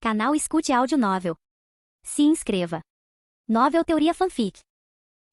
Canal Escute Áudio Novel. Se inscreva. Novel Teoria Fanfic.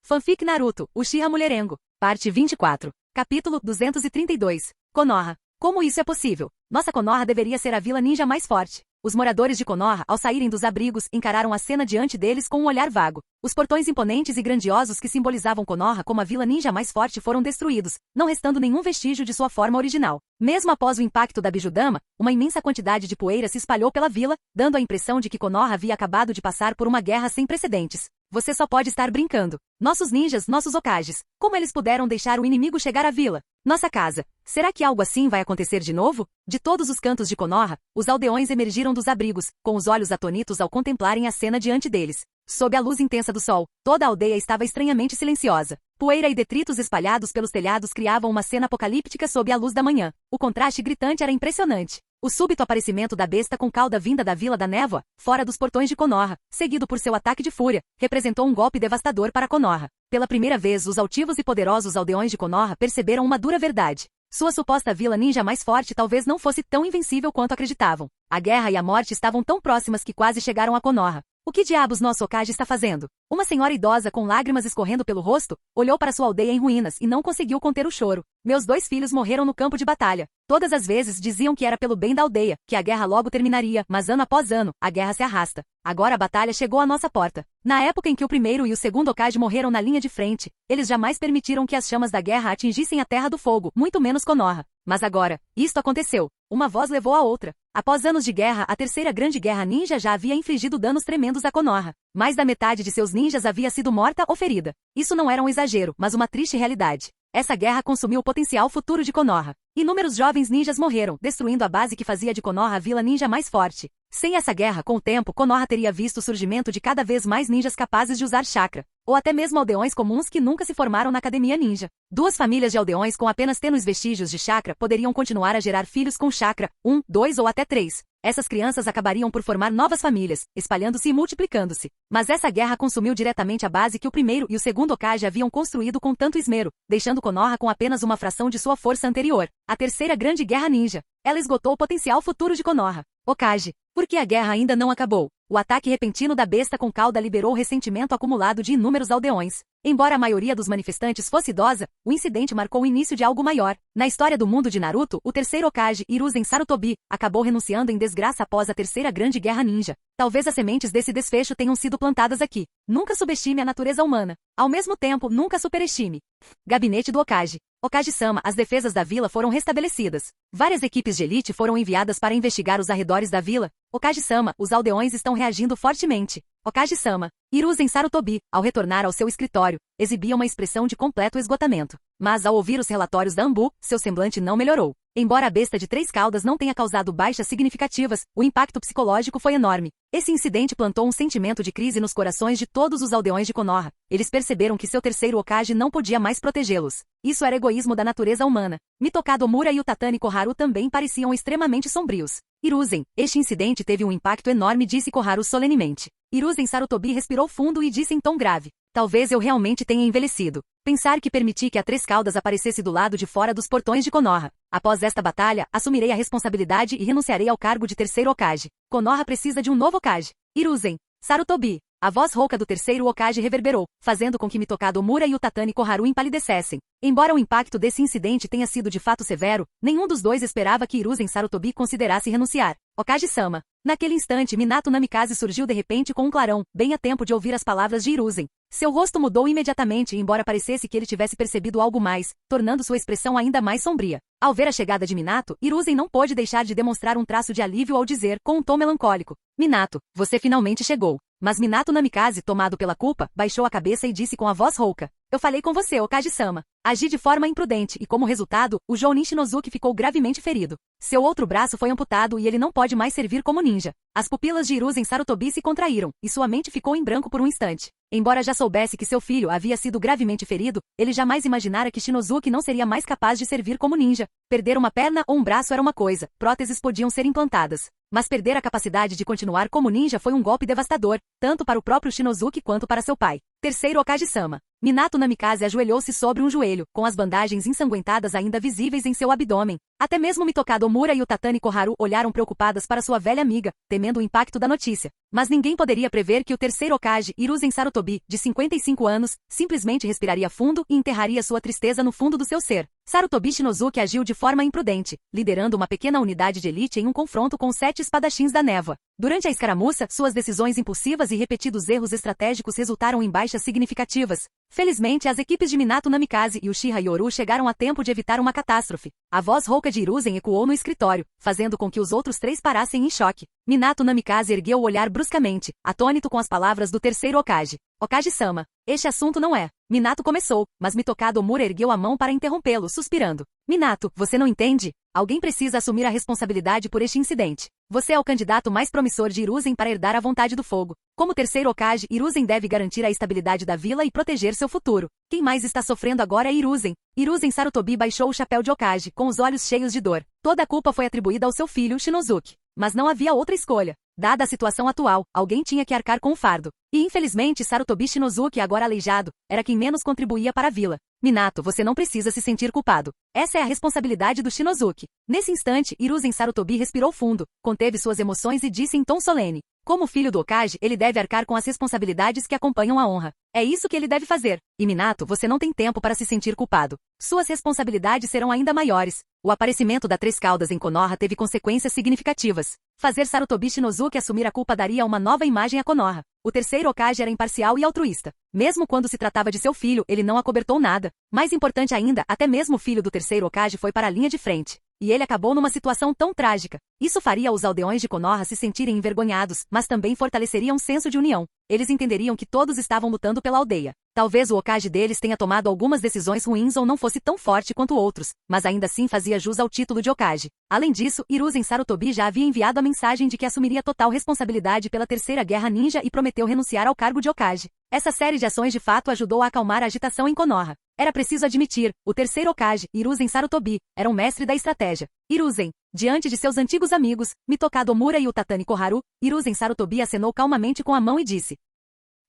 Fanfic Naruto, Uchiha Mulherengo, parte 24, capítulo 232. Konoha. Como isso é possível? Nossa Konoha deveria ser a vila ninja mais forte. Os moradores de Konoha, ao saírem dos abrigos, encararam a cena diante deles com um olhar vago. Os portões imponentes e grandiosos que simbolizavam Konoha como a vila ninja mais forte foram destruídos, não restando nenhum vestígio de sua forma original. Mesmo após o impacto da Bijudama, uma imensa quantidade de poeira se espalhou pela vila, dando a impressão de que Konoha havia acabado de passar por uma guerra sem precedentes. Você só pode estar brincando. Nossos ninjas, nossos Hokages. Como eles puderam deixar o inimigo chegar à vila? Nossa casa. Será que algo assim vai acontecer de novo? De todos os cantos de Konoha, os aldeões emergiram dos abrigos, com os olhos atônitos ao contemplarem a cena diante deles. Sob a luz intensa do sol, toda a aldeia estava estranhamente silenciosa. Poeira e detritos espalhados pelos telhados criavam uma cena apocalíptica sob a luz da manhã. O contraste gritante era impressionante. O súbito aparecimento da besta com cauda vinda da Vila da Névoa, fora dos portões de Konoha, seguido por seu ataque de fúria, representou um golpe devastador para Konoha. Pela primeira vez, os altivos e poderosos aldeões de Konoha perceberam uma dura verdade. Sua suposta vila ninja mais forte talvez não fosse tão invencível quanto acreditavam. A guerra e a morte estavam tão próximas que quase chegaram a Konoha. O que diabos nosso Hokage está fazendo? Uma senhora idosa com lágrimas escorrendo pelo rosto, olhou para sua aldeia em ruínas e não conseguiu conter o choro. Meus 2 filhos morreram no campo de batalha. Todas as vezes diziam que era pelo bem da aldeia, que a guerra logo terminaria, mas ano após ano, a guerra se arrasta. Agora a batalha chegou à nossa porta. Na época em que o primeiro e o segundo Hokage morreram na linha de frente, eles jamais permitiram que as chamas da guerra atingissem a Terra do Fogo, muito menos Konoha. Mas agora, isto aconteceu. Uma voz levou a outra. Após anos de guerra, a terceira grande guerra ninja já havia infligido danos tremendos a Konoha. Mais da metade de seus ninjas havia sido morta ou ferida. Isso não era um exagero, mas uma triste realidade. Essa guerra consumiu o potencial futuro de Konoha. Inúmeros jovens ninjas morreram, destruindo a base que fazia de Konoha a vila ninja mais forte. Sem essa guerra, com o tempo, Konoha teria visto o surgimento de cada vez mais ninjas capazes de usar chakra, ou até mesmo aldeões comuns que nunca se formaram na academia ninja. 2 famílias de aldeões com apenas tênues vestígios de chakra poderiam continuar a gerar filhos com chakra, 1, 2 ou até 3. Essas crianças acabariam por formar novas famílias, espalhando-se e multiplicando-se. Mas essa guerra consumiu diretamente a base que o primeiro e o segundo Hokage haviam construído com tanto esmero, deixando Konoha com apenas uma fração de sua força anterior. A terceira grande guerra ninja. Ela esgotou o potencial futuro de Konoha. Hokage. Por que a guerra ainda não acabou? O ataque repentino da besta com cauda liberou o ressentimento acumulado de inúmeros aldeões. Embora a maioria dos manifestantes fosse idosa, o incidente marcou o início de algo maior. Na história do mundo de Naruto, o terceiro Hokage, Hiruzen Sarutobi, acabou renunciando em desgraça após a terceira grande guerra ninja. Talvez as sementes desse desfecho tenham sido plantadas aqui. Nunca subestime a natureza humana. Ao mesmo tempo, nunca superestime. Gabinete do Hokage. Hokage-sama, as defesas da vila foram restabelecidas. Várias equipes de elite foram enviadas para investigar os arredores da vila. Hokage-sama, os aldeões estão reagindo fortemente. Hokage-sama, Hiruzen Sarutobi, ao retornar ao seu escritório, exibia uma expressão de completo esgotamento. Mas ao ouvir os relatórios da Anbu, seu semblante não melhorou. Embora a besta de 3 caudas não tenha causado baixas significativas, o impacto psicológico foi enorme. Esse incidente plantou um sentimento de crise nos corações de todos os aldeões de Konoha. Eles perceberam que seu terceiro Hokage não podia mais protegê-los. Isso era egoísmo da natureza humana. Mitokado Omura e o Tatani Koharu também pareciam extremamente sombrios. Hiruzen, este incidente teve um impacto enorme, disse Koharu solenemente. Hiruzen Sarutobi respirou fundo e disse em tom grave. Talvez eu realmente tenha envelhecido. Pensar que permiti que a 3 caudas aparecesse do lado de fora dos portões de Konoha. Após esta batalha, assumirei a responsabilidade e renunciarei ao cargo de terceiro Hokage. Konoha precisa de um novo Hokage. Hiruzen Sarutobi. A voz rouca do terceiro Hokage reverberou, fazendo com que Mitokado Omura e o Tatani Koharu empalidecessem. Embora o impacto desse incidente tenha sido de fato severo, nenhum dos dois esperava que Hiruzen Sarutobi considerasse renunciar. Hokage-sama. Naquele instante, Minato Namikaze surgiu de repente com um clarão, bem a tempo de ouvir as palavras de Hiruzen. Seu rosto mudou imediatamente, embora parecesse que ele tivesse percebido algo mais, tornando sua expressão ainda mais sombria. Ao ver a chegada de Minato, Hiruzen não pôde deixar de demonstrar um traço de alívio ao dizer, com um tom melancólico: Minato, você finalmente chegou. Mas Minato Namikaze, tomado pela culpa, baixou a cabeça e disse com a voz rouca: Eu falei com você, Hokage-sama. Agi de forma imprudente e, como resultado, o Jounin Shinozuki ficou gravemente ferido. Seu outro braço foi amputado e ele não pode mais servir como ninja. As pupilas de Hiruzen Sarutobi se contraíram, e sua mente ficou em branco por um instante. Embora já soubesse que seu filho havia sido gravemente ferido, ele jamais imaginara que Shinozuki não seria mais capaz de servir como ninja. Perder uma perna ou um braço era uma coisa, próteses podiam ser implantadas. Mas perder a capacidade de continuar como ninja foi um golpe devastador, tanto para o próprio Shinozuki quanto para seu pai. Terceiro Okage-sama. Minato Namikaze ajoelhou-se sobre um joelho, com as bandagens ensanguentadas ainda visíveis em seu abdômen. Até mesmo Mitokado Omura e o Tatani Koharu olharam preocupadas para sua velha amiga, temendo o impacto da notícia. Mas ninguém poderia prever que o terceiro Okage, Hiruzen Sarutobi, de 55 anos, simplesmente respiraria fundo e enterraria sua tristeza no fundo do seu ser. Sarutobi Shinozuki agiu de forma imprudente, liderando uma pequena unidade de elite em um confronto com 7 espadachins da névoa. Durante a escaramuça, suas decisões impulsivas e repetidos erros estratégicos resultaram em baixas significativas. Felizmente, as equipes de Minato Namikaze e Uchiha Yoru chegaram a tempo de evitar uma catástrofe. A voz rouca de Hiruzen ecoou no escritório, fazendo com que os outros 3 parassem em choque. Minato Namikaze ergueu o olhar bruscamente, atônito com as palavras do terceiro Okage. Okage-sama, este assunto não é. Minato começou, mas Mitokado Omura ergueu a mão para interrompê-lo, suspirando. Minato, você não entende? Alguém precisa assumir a responsabilidade por este incidente. Você é o candidato mais promissor de Hiruzen para herdar a vontade do fogo. Como terceiro Okage, Hiruzen deve garantir a estabilidade da vila e proteger seu futuro. Quem mais está sofrendo agora é Hiruzen. Hiruzen Sarutobi baixou o chapéu de Okage, com os olhos cheios de dor. Toda a culpa foi atribuída ao seu filho, Shinozuki. Mas não havia outra escolha. Dada a situação atual, alguém tinha que arcar com o fardo. E infelizmente Sarutobi Shinozuki, agora aleijado, era quem menos contribuía para a vila. Minato, você não precisa se sentir culpado. Essa é a responsabilidade do Shinozuki. Nesse instante, Hiruzen Sarutobi respirou fundo, conteve suas emoções e disse em tom solene. Como filho do Okage, ele deve arcar com as responsabilidades que acompanham a honra. É isso que ele deve fazer. E Minato, você não tem tempo para se sentir culpado. Suas responsabilidades serão ainda maiores. O aparecimento da Três Caudas em Konoha teve consequências significativas. Fazer Sarutobi Shinozuki assumir a culpa daria uma nova imagem a Konoha. O terceiro Okage era imparcial e altruísta. Mesmo quando se tratava de seu filho, ele não acobertou nada. Mais importante ainda, até mesmo o filho do terceiro Okage foi para a linha de frente. E ele acabou numa situação tão trágica. Isso faria os aldeões de Konoha se sentirem envergonhados, mas também fortaleceria um senso de união. Eles entenderiam que todos estavam lutando pela aldeia. Talvez o Okage deles tenha tomado algumas decisões ruins ou não fosse tão forte quanto outros, mas ainda assim fazia jus ao título de Okage. Além disso, Hiruzen Sarutobi já havia enviado a mensagem de que assumiria total responsabilidade pela Terceira Guerra Ninja e prometeu renunciar ao cargo de Okage. Essa série de ações de fato ajudou a acalmar a agitação em Konoha. Era preciso admitir, o terceiro Okage, Hiruzen Sarutobi, era um mestre da estratégia. Hiruzen, diante de seus antigos amigos, Mitokado Omura e o Tatani Koharu, Hiruzen Sarutobi acenou calmamente com a mão e disse: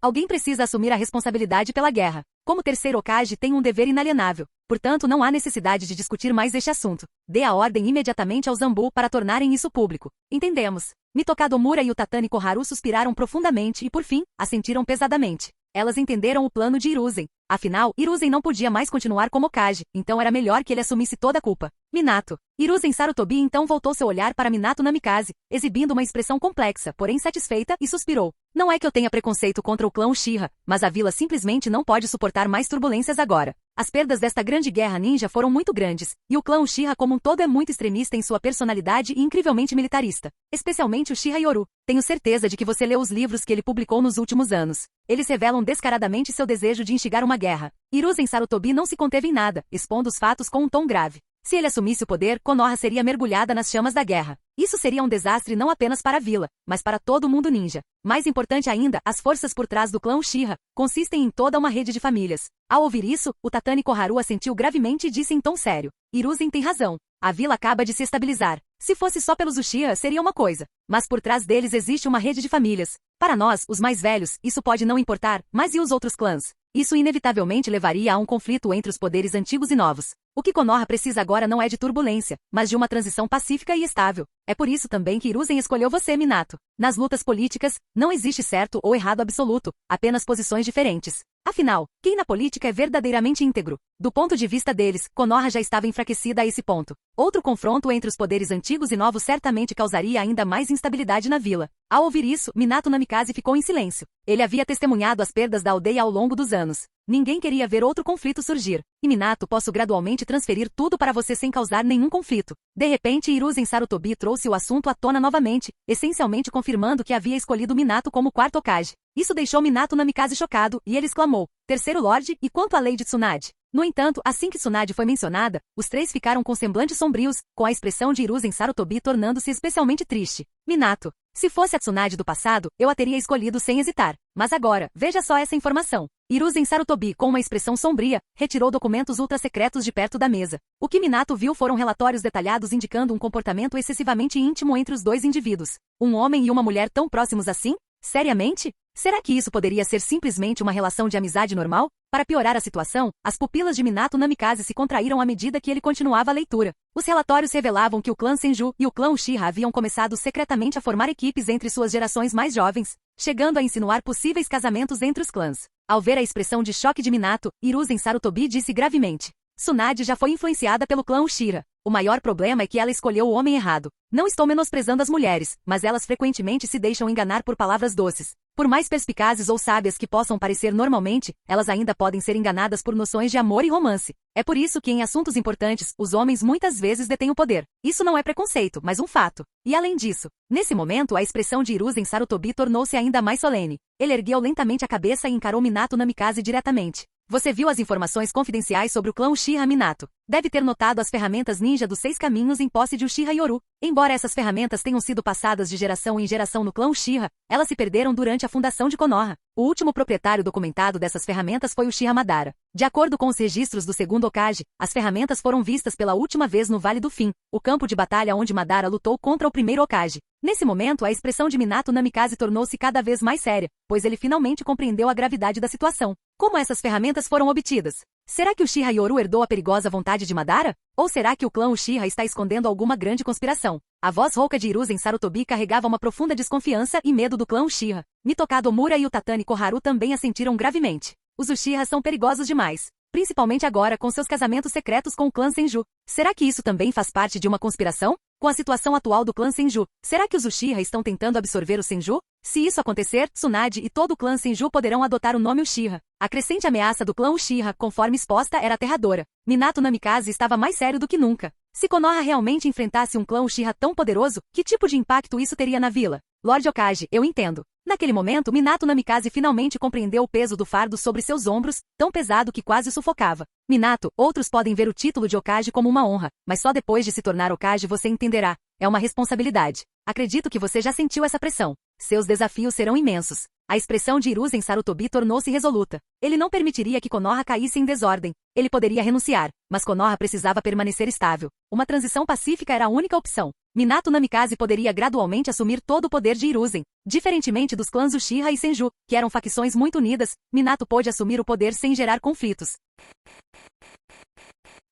alguém precisa assumir a responsabilidade pela guerra. Como terceiro Okage tem um dever inalienável, portanto não há necessidade de discutir mais este assunto. Dê a ordem imediatamente aos Zambu para tornarem isso público. Entendemos. Mitokado Omura e o Tatani Koharu suspiraram profundamente e por fim, assentiram pesadamente. Elas entenderam o plano de Hiruzen. Afinal, Hiruzen não podia mais continuar como Okage, então era melhor que ele assumisse toda a culpa. Minato. Hiruzen Sarutobi então voltou seu olhar para Minato Namikaze, exibindo uma expressão complexa, porém satisfeita, e suspirou. Não é que eu tenha preconceito contra o clã Uchiha, mas a vila simplesmente não pode suportar mais turbulências agora. As perdas desta grande guerra ninja foram muito grandes, e o clã Uchiha como um todo é muito extremista em sua personalidade e incrivelmente militarista. Especialmente Uchiha Yoru. Tenho certeza de que você leu os livros que ele publicou nos últimos anos. Eles revelam descaradamente seu desejo de instigar uma guerra. Hiruzen Sarutobi não se conteve em nada, expondo os fatos com um tom grave. Se ele assumisse o poder, Konoha seria mergulhada nas chamas da guerra. Isso seria um desastre não apenas para a vila, mas para todo o mundo ninja. Mais importante ainda, as forças por trás do clã Uchiha consistem em toda uma rede de famílias. Ao ouvir isso, o Tatani Koharu assentiu gravemente e disse em tom sério. Hiruzen tem razão. A vila acaba de se estabilizar. Se fosse só pelos Uchiha, seria uma coisa. Mas por trás deles existe uma rede de famílias. Para nós, os mais velhos, isso pode não importar, mas e os outros clãs? Isso inevitavelmente levaria a um conflito entre os poderes antigos e novos. O que Konoha precisa agora não é de turbulência, mas de uma transição pacífica e estável. É por isso também que Hiruzen escolheu você, Minato. Nas lutas políticas, não existe certo ou errado absoluto, apenas posições diferentes. Afinal, quem na política é verdadeiramente íntegro? Do ponto de vista deles, Konoha já estava enfraquecida a esse ponto. Outro confronto entre os poderes antigos e novos certamente causaria ainda mais instabilidade na vila. Ao ouvir isso, Minato Namikaze ficou em silêncio. Ele havia testemunhado as perdas da aldeia ao longo dos anos. Ninguém queria ver outro conflito surgir. E Minato, posso gradualmente transferir tudo para você sem causar nenhum conflito. De repente, Hiruzen Sarutobi trouxe o assunto à tona novamente, essencialmente confirmando que havia escolhido Minato como quarto Okage. Isso deixou Minato Namikaze chocado, e ele exclamou, terceiro Lorde, e quanto à lei de Tsunade? No entanto, assim que Tsunade foi mencionada, os três ficaram com semblantes sombrios, com a expressão de Hiruzen Sarutobi tornando-se especialmente triste. Minato, se fosse a Tsunade do passado, eu a teria escolhido sem hesitar. Mas agora, veja só essa informação. Hiruzen Sarutobi, com uma expressão sombria, retirou documentos ultra-secretos de perto da mesa. O que Minato viu foram relatórios detalhados indicando um comportamento excessivamente íntimo entre os dois indivíduos. Um homem e uma mulher tão próximos assim? Seriamente? Será que isso poderia ser simplesmente uma relação de amizade normal? Para piorar a situação, as pupilas de Minato Namikaze se contraíram à medida que ele continuava a leitura. Os relatórios revelavam que o clã Senju e o clã Uchiha haviam começado secretamente a formar equipes entre suas gerações mais jovens, chegando a insinuar possíveis casamentos entre os clãs. Ao ver a expressão de choque de Minato, Hiruzen Sarutobi disse gravemente: Tsunade já foi influenciada pelo clã Uchiha. O maior problema é que ela escolheu o homem errado. Não estou menosprezando as mulheres, mas elas frequentemente se deixam enganar por palavras doces. Por mais perspicazes ou sábias que possam parecer normalmente, elas ainda podem ser enganadas por noções de amor e romance. É por isso que em assuntos importantes, os homens muitas vezes detêm o poder. Isso não é preconceito, mas um fato. E além disso, nesse momento a expressão de Hiruzen Sarutobi tornou-se ainda mais solene. Ele ergueu lentamente a cabeça e encarou Minato Namikaze diretamente. Você viu as informações confidenciais sobre o clã Uchiha Minato. Deve ter notado as ferramentas ninja dos 6 caminhos em posse de Uchiha Yoru. Embora essas ferramentas tenham sido passadas de geração em geração no clã Uchiha, elas se perderam durante a fundação de Konoha. O último proprietário documentado dessas ferramentas foi Uchiha Madara. De acordo com os registros do segundo Hokage, as ferramentas foram vistas pela última vez no Vale do Fim, o campo de batalha onde Madara lutou contra o primeiro Hokage. Nesse momento, a expressão de Minato Namikaze tornou-se cada vez mais séria, pois ele finalmente compreendeu a gravidade da situação. Como essas ferramentas foram obtidas? Será que Uchiha Yoru herdou a perigosa vontade de Madara? Ou será que o clã Uchiha está escondendo alguma grande conspiração? A voz rouca de Hiruzen Sarutobi carregava uma profunda desconfiança e medo do clã Uchiha. Mitokado Omura e o Tatani Koharu também a sentiram gravemente. Os Uchihas são perigosos demais, principalmente agora com seus casamentos secretos com o clã Senju. Será que isso também faz parte de uma conspiração? Com a situação atual do clã Senju, será que os Uchiha estão tentando absorver o Senju? Se isso acontecer, Tsunade e todo o clã Senju poderão adotar o nome Uchiha. A crescente ameaça do clã Uchiha, conforme exposta, era aterradora. Minato Namikaze estava mais sério do que nunca. Se Konoha realmente enfrentasse um clã Uchiha tão poderoso, que tipo de impacto isso teria na vila? Lord Hokage, eu entendo. Naquele momento, Minato Namikaze finalmente compreendeu o peso do fardo sobre seus ombros, tão pesado que quase sufocava. Minato, outros podem ver o título de Hokage como uma honra, mas só depois de se tornar Hokage você entenderá. É uma responsabilidade. Acredito que você já sentiu essa pressão. Seus desafios serão imensos. A expressão de Hiruzen Sarutobi tornou-se resoluta. Ele não permitiria que Konoha caísse em desordem. Ele poderia renunciar, mas Konoha precisava permanecer estável. Uma transição pacífica era a única opção. Minato Namikaze poderia gradualmente assumir todo o poder de Hiruzen. Diferentemente dos clãs Uchiha e Senju, que eram facções muito unidas, Minato pôde assumir o poder sem gerar conflitos.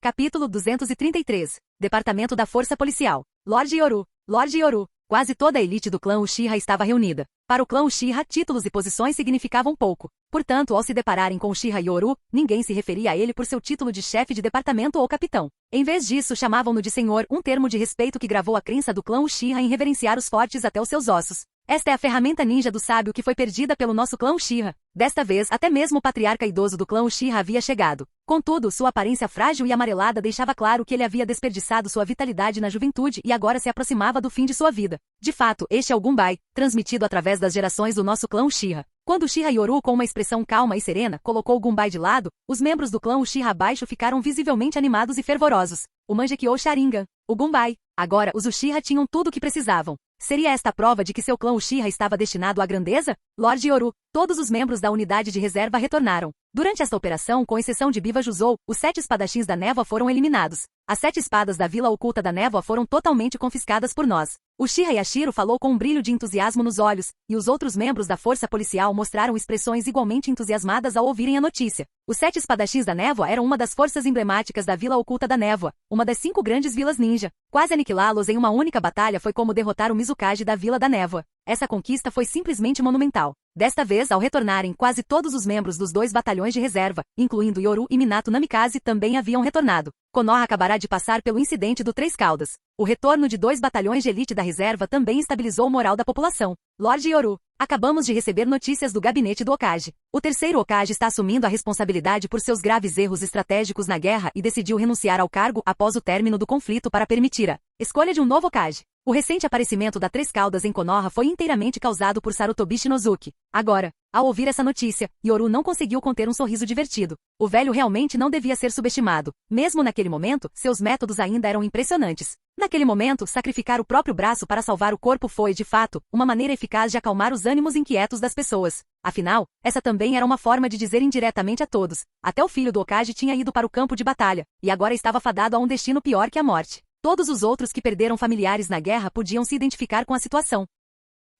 Capítulo 233. Departamento da Força Policial. Lord Yoru. Lord Yoru. Quase toda a elite do clã Uchiha estava reunida. Para o clã Uchiha, títulos e posições significavam pouco. Portanto, ao se depararem com Uchiha Yoru, ninguém se referia a ele por seu título de chefe de departamento ou capitão. Em vez disso, chamavam-no de senhor, um termo de respeito que gravou a crença do clã Uchiha em reverenciar os fortes até os seus ossos. Esta é a ferramenta ninja do sábio que foi perdida pelo nosso clã Uchiha. Desta vez, até mesmo o patriarca idoso do clã Uchiha havia chegado. Contudo, sua aparência frágil e amarelada deixava claro que ele havia desperdiçado sua vitalidade na juventude e agora se aproximava do fim de sua vida. De fato, este é o Gunbai, transmitido através das gerações do nosso clã Uchiha. Quando Uchiha Yoru, com uma expressão calma e serena, colocou o Gunbai de lado, os membros do clã Uchiha abaixo ficaram visivelmente animados e fervorosos. O Mangekyou Sharingan, o Gunbai. Agora, os Uchiha tinham tudo o que precisavam. Seria esta a prova de que seu clã Uchiha estava destinado à grandeza? Lord Yoru, todos os membros da unidade de reserva retornaram. Durante esta operação, com exceção de Biba Juzou, os 7 espadachins da névoa foram eliminados. As 7 espadas da Vila Oculta da Névoa foram totalmente confiscadas por nós. Uchiha Yashiro falou com um brilho de entusiasmo nos olhos, e os outros membros da força policial mostraram expressões igualmente entusiasmadas ao ouvirem a notícia. Os 7 espadachins da Névoa eram uma das forças emblemáticas da Vila Oculta da Névoa, uma das 5 grandes vilas ninja. Quase aniquilá-los em uma única batalha foi como derrotar o Mizukage da Vila da Névoa. Essa conquista foi simplesmente monumental. Desta vez, ao retornarem, quase todos os membros dos 2 batalhões de reserva, incluindo Yoru e Minato Namikaze, também haviam retornado. Konoha acabará de passar pelo incidente do Três Caudas. O retorno de 2 batalhões de elite da reserva também estabilizou o moral da população. Lord Yoru, acabamos de receber notícias do gabinete do Hokage. O terceiro Hokage está assumindo a responsabilidade por seus graves erros estratégicos na guerra e decidiu renunciar ao cargo após o término do conflito para permitir a escolha de um novo Hokage. O recente aparecimento da Três Caudas em Konoha foi inteiramente causado por Sarutobi Shinozuki. Agora, ao ouvir essa notícia, Yoru não conseguiu conter um sorriso divertido. O velho realmente não devia ser subestimado. Mesmo naquele momento, seus métodos ainda eram impressionantes. Naquele momento, sacrificar o próprio braço para salvar o corpo foi, de fato, uma maneira eficaz de acalmar os ânimos inquietos das pessoas. Afinal, essa também era uma forma de dizer indiretamente a todos. Até o filho do Hokage tinha ido para o campo de batalha, e agora estava fadado a um destino pior que a morte. Todos os outros que perderam familiares na guerra podiam se identificar com a situação.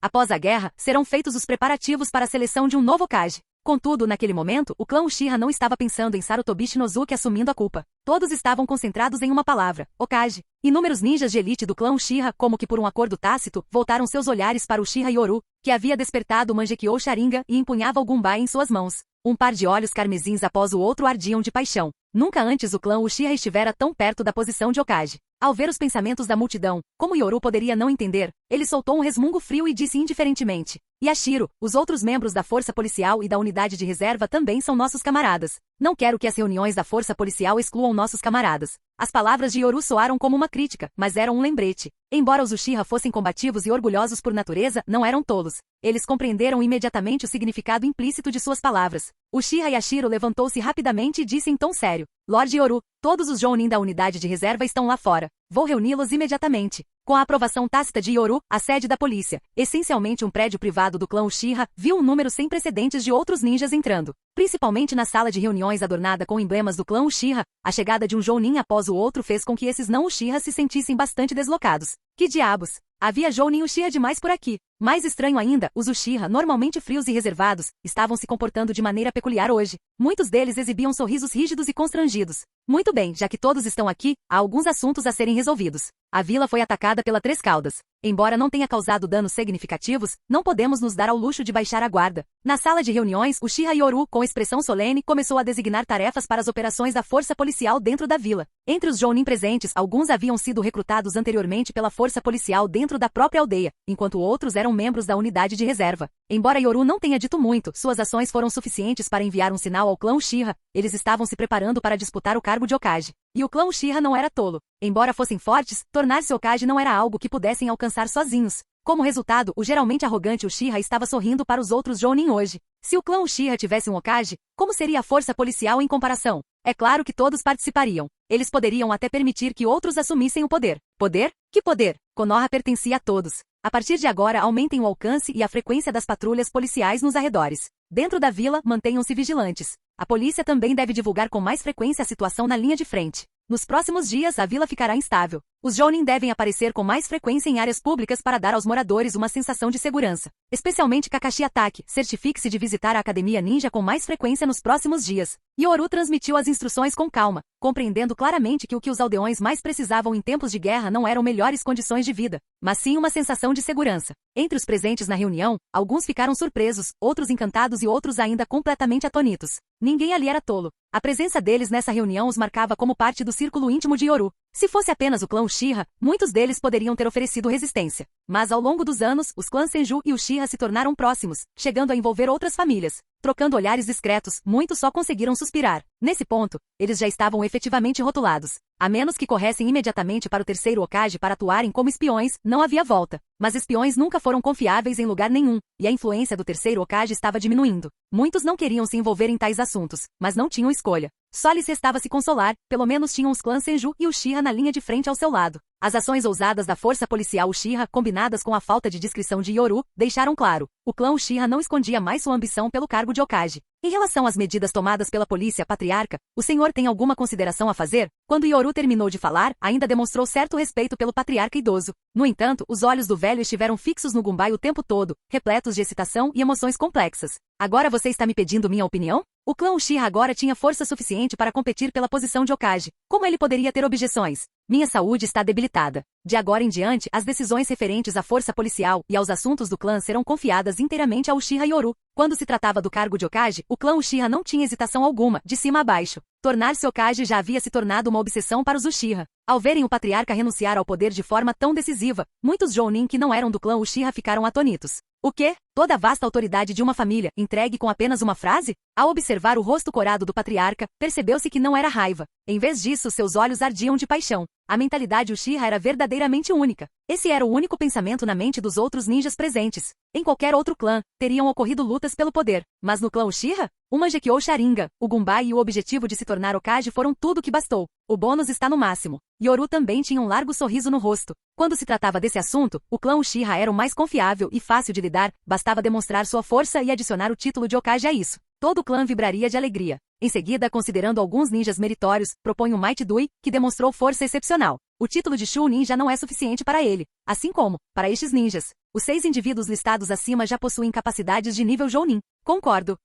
Após a guerra, serão feitos os preparativos para a seleção de um novo Hokage. Contudo, naquele momento, o clã Uchiha não estava pensando em Sarutobi Shinosuke assumindo a culpa. Todos estavam concentrados em uma palavra, Hokage. Inúmeros ninjas de elite do clã Uchiha, como que por um acordo tácito, voltaram seus olhares para Uchiha Yoru, que havia despertado o Mangekyou Sharingan e empunhava o Gunbai em suas mãos. Um par de olhos carmesins após o outro ardiam de paixão. Nunca antes o clã Uchiha estivera tão perto da posição de Hokage. Ao ver os pensamentos da multidão, como Yoru poderia não entender, ele soltou um resmungo frio e disse indiferentemente: Yashiro, os outros membros da força policial e da unidade de reserva também são nossos camaradas. Não quero que as reuniões da força policial excluam nossos camaradas. As palavras de Yoru soaram como uma crítica, mas eram um lembrete. Embora os Uchiha fossem combativos e orgulhosos por natureza, não eram tolos. Eles compreenderam imediatamente o significado implícito de suas palavras. Uchiha Yashiro levantou-se rapidamente e disse em tom sério: Lord Yoru, todos os Jounin da unidade de reserva estão lá fora. Vou reuni-los imediatamente. Com a aprovação tácita de Yoru, a sede da polícia, essencialmente um prédio privado do clã Uchiha, viu um número sem precedentes de outros ninjas entrando. Principalmente na sala de reuniões adornada com emblemas do clã Uchiha, a chegada de um Jounin após o outro fez com que esses não Uchiha se sentissem bastante deslocados. Que diabos! Havia Jounin Uchiha demais por aqui. Mais estranho ainda, os Uchiha, normalmente frios e reservados, estavam se comportando de maneira peculiar hoje. Muitos deles exibiam sorrisos rígidos e constrangidos. Muito bem, já que todos estão aqui, há alguns assuntos a serem resolvidos. A vila foi atacada pela Três Caudas. Embora não tenha causado danos significativos, não podemos nos dar ao luxo de baixar a guarda. Na sala de reuniões, Uchiha Yoru, com expressão solene, começou a designar tarefas para as operações da força policial dentro da vila. Entre os Jounin presentes, alguns haviam sido recrutados anteriormente pela força policial dentro da própria aldeia, enquanto outros eram membros da unidade de reserva. Embora Yoru não tenha dito muito, suas ações foram suficientes para enviar um sinal ao clã Uchiha. Eles estavam se preparando para disputar o cargo de Hokage. E o clã Uchiha não era tolo. Embora fossem fortes, tornar-se Hokage não era algo que pudessem alcançar sozinhos. Como resultado, o geralmente arrogante Uchiha estava sorrindo para os outros Jounin hoje. Se o clã Uchiha tivesse um Hokage, como seria a força policial em comparação? É claro que todos participariam. Eles poderiam até permitir que outros assumissem o poder. Poder? Que poder? Konoha pertencia a todos. A partir de agora aumentem o alcance e a frequência das patrulhas policiais nos arredores. Dentro da vila, mantenham-se vigilantes. A polícia também deve divulgar com mais frequência a situação na linha de frente. Nos próximos dias a vila ficará instável. Os Jounin devem aparecer com mais frequência em áreas públicas para dar aos moradores uma sensação de segurança. Especialmente Kakashi Atake, certifique-se de visitar a Academia Ninja com mais frequência nos próximos dias. Yoru transmitiu as instruções com calma, compreendendo claramente que o que os aldeões mais precisavam em tempos de guerra não eram melhores condições de vida, mas sim uma sensação de segurança. Entre os presentes na reunião, alguns ficaram surpresos, outros encantados e outros ainda completamente atônitos. Ninguém ali era tolo. A presença deles nessa reunião os marcava como parte do círculo íntimo de Yoru. Se fosse apenas o clã Uchiha, muitos deles poderiam ter oferecido resistência. Mas ao longo dos anos, os clãs Senju e Uchiha se tornaram próximos, chegando a envolver outras famílias. Trocando olhares discretos, muitos só conseguiram suspirar. Nesse ponto, eles já estavam efetivamente rotulados. A menos que corressem imediatamente para o terceiro Hokage para atuarem como espiões, não havia volta. Mas espiões nunca foram confiáveis em lugar nenhum, e a influência do terceiro Hokage estava diminuindo. Muitos não queriam se envolver em tais assuntos, mas não tinham escolha. Só lhes restava se consolar, pelo menos tinham os clãs Senju e Uchiha na linha de frente ao seu lado. As ações ousadas da força policial Uchiha, combinadas com a falta de discrição de Yoru, deixaram claro, o clã Uchiha não escondia mais sua ambição pelo cargo de Hokage. Em relação às medidas tomadas pela polícia patriarca, o senhor tem alguma consideração a fazer? Quando Yoru terminou de falar, ainda demonstrou certo respeito pelo patriarca idoso. No entanto, os olhos do velho estiveram fixos no Gunbai o tempo todo, repletos de excitação e emoções complexas. Agora você está me pedindo minha opinião? O clã Uchiha agora tinha força suficiente para competir pela posição de Hokage. Como ele poderia ter objeções? Minha saúde está debilitada. De agora em diante, as decisões referentes à força policial e aos assuntos do clã serão confiadas inteiramente a Uchiha Yoru. Quando se tratava do cargo de Hokage, o clã Uchiha não tinha hesitação alguma, de cima a baixo. Tornar-se Hokage já havia se tornado uma obsessão para os Uchiha. Ao verem o patriarca renunciar ao poder de forma tão decisiva, muitos Jounin que não eram do clã Uchiha ficaram atônitos. O quê? Toda a vasta autoridade de uma família, entregue com apenas uma frase? Ao observar o rosto corado do patriarca, percebeu-se que não era raiva. Em vez disso, seus olhos ardiam de paixão. A mentalidade Uchiha era verdadeiramente única. Esse era o único pensamento na mente dos outros ninjas presentes. Em qualquer outro clã, teriam ocorrido lutas pelo poder. Mas no clã Uchiha, o Mangekyou Sharingan, o Gunbai e o objetivo de se tornar Hokage foram tudo o que bastou. O bônus está no máximo. Yoru também tinha um largo sorriso no rosto. Quando se tratava desse assunto, o clã Uchiha era o mais confiável e fácil de lidar, bastava demonstrar sua força e adicionar o título de Hokage a isso. Todo o clã vibraria de alegria. Em seguida, considerando alguns ninjas meritórios, propõe o Might Dui, que demonstrou força excepcional. o título de Chunin já não é suficiente para ele, assim como, para estes ninjas, os 6 indivíduos listados acima já possuem capacidades de nível Jounin. Concordo.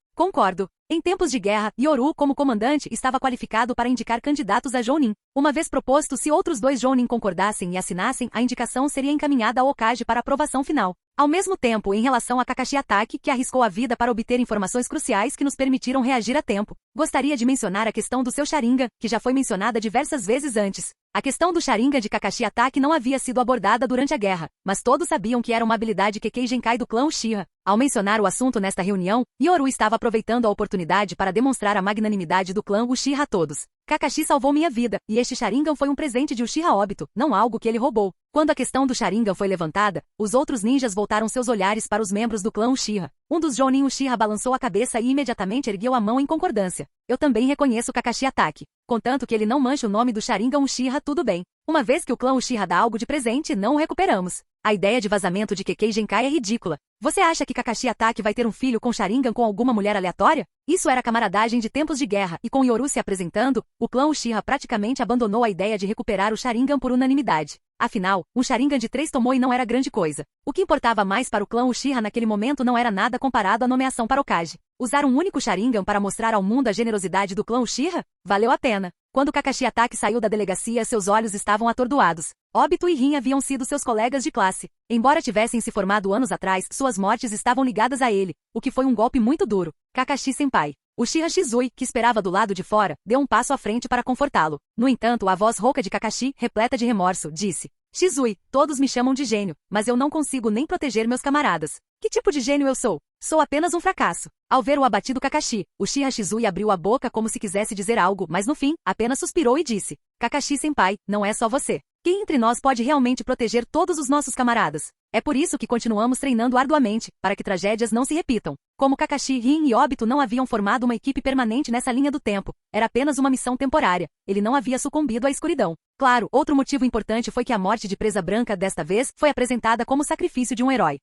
Em tempos de guerra, Yoru, como comandante, estava qualificado para indicar candidatos a Jounin. Uma vez proposto, se outros 2 Jounin concordassem e assinassem, a indicação seria encaminhada ao Hokage para aprovação final. Ao mesmo tempo, em relação a Kakashi Atake, que arriscou a vida para obter informações cruciais que nos permitiram reagir a tempo, gostaria de mencionar a questão do seu Sharingan, que já foi mencionada diversas vezes antes. A questão do Sharingan de Kakashi Atake não havia sido abordada durante a guerra, mas todos sabiam que era uma habilidade Kekkei Genkai do clã Uchiha. Ao mencionar o assunto nesta reunião, Yoru estava aproveitando a oportunidade para demonstrar a magnanimidade do clã Uchiha a todos. Kakashi salvou minha vida, e este Sharingan foi um presente de Uchiha Obito, não algo que ele roubou. Quando a questão do Sharingan foi levantada, os outros ninjas voltaram seus olhares para os membros do clã Uchiha. Um dos Jounin Uchiha balançou a cabeça e imediatamente ergueu a mão em concordância. Eu também reconheço Kakashi Atake. Contanto que ele não manche o nome do Sharingan Uchiha, tudo bem. Uma vez que o clã Uchiha dá algo de presente, não o recuperamos. A ideia de vazamento de Kekkei Genkai é ridícula. Você acha que Kakashi Atake vai ter um filho com Sharingan com alguma mulher aleatória? Isso era camaradagem de tempos de guerra, e com Yoru se apresentando, o clã Uchiha praticamente abandonou a ideia de recuperar o Sharingan por unanimidade. Afinal, um Sharingan de 3 Tomoe não era grande coisa. O que importava mais para o clã Uchiha naquele momento não era nada comparado à nomeação para Hokage. Usar um único Sharingan para mostrar ao mundo a generosidade do clã Uchiha? Valeu a pena. Quando Kakashi Atake saiu da delegacia, seus olhos estavam atordoados. Obito e Rin haviam sido seus colegas de classe. Embora tivessem se formado anos atrás, suas mortes estavam ligadas a ele, o que foi um golpe muito duro. Kakashi-senpai. Uchiha Shizui, que esperava do lado de fora, deu um passo à frente para confortá-lo. No entanto, a voz rouca de Kakashi, repleta de remorso, disse: Shizui, todos me chamam de gênio, mas eu não consigo nem proteger meus camaradas. Que tipo de gênio eu sou? Sou apenas um fracasso. Ao ver o abatido Kakashi, Uchiha Shizui abriu a boca como se quisesse dizer algo, mas no fim, apenas suspirou e disse: Kakashi-senpai, não é só você. Quem entre nós pode realmente proteger todos os nossos camaradas? É por isso que continuamos treinando arduamente, para que tragédias não se repitam. Como Kakashi, Rin e Obito não haviam formado uma equipe permanente nessa linha do tempo, era apenas uma missão temporária, ele não havia sucumbido à escuridão. Claro, outro motivo importante foi que a morte de Presa Branca desta vez foi apresentada como sacrifício de um herói.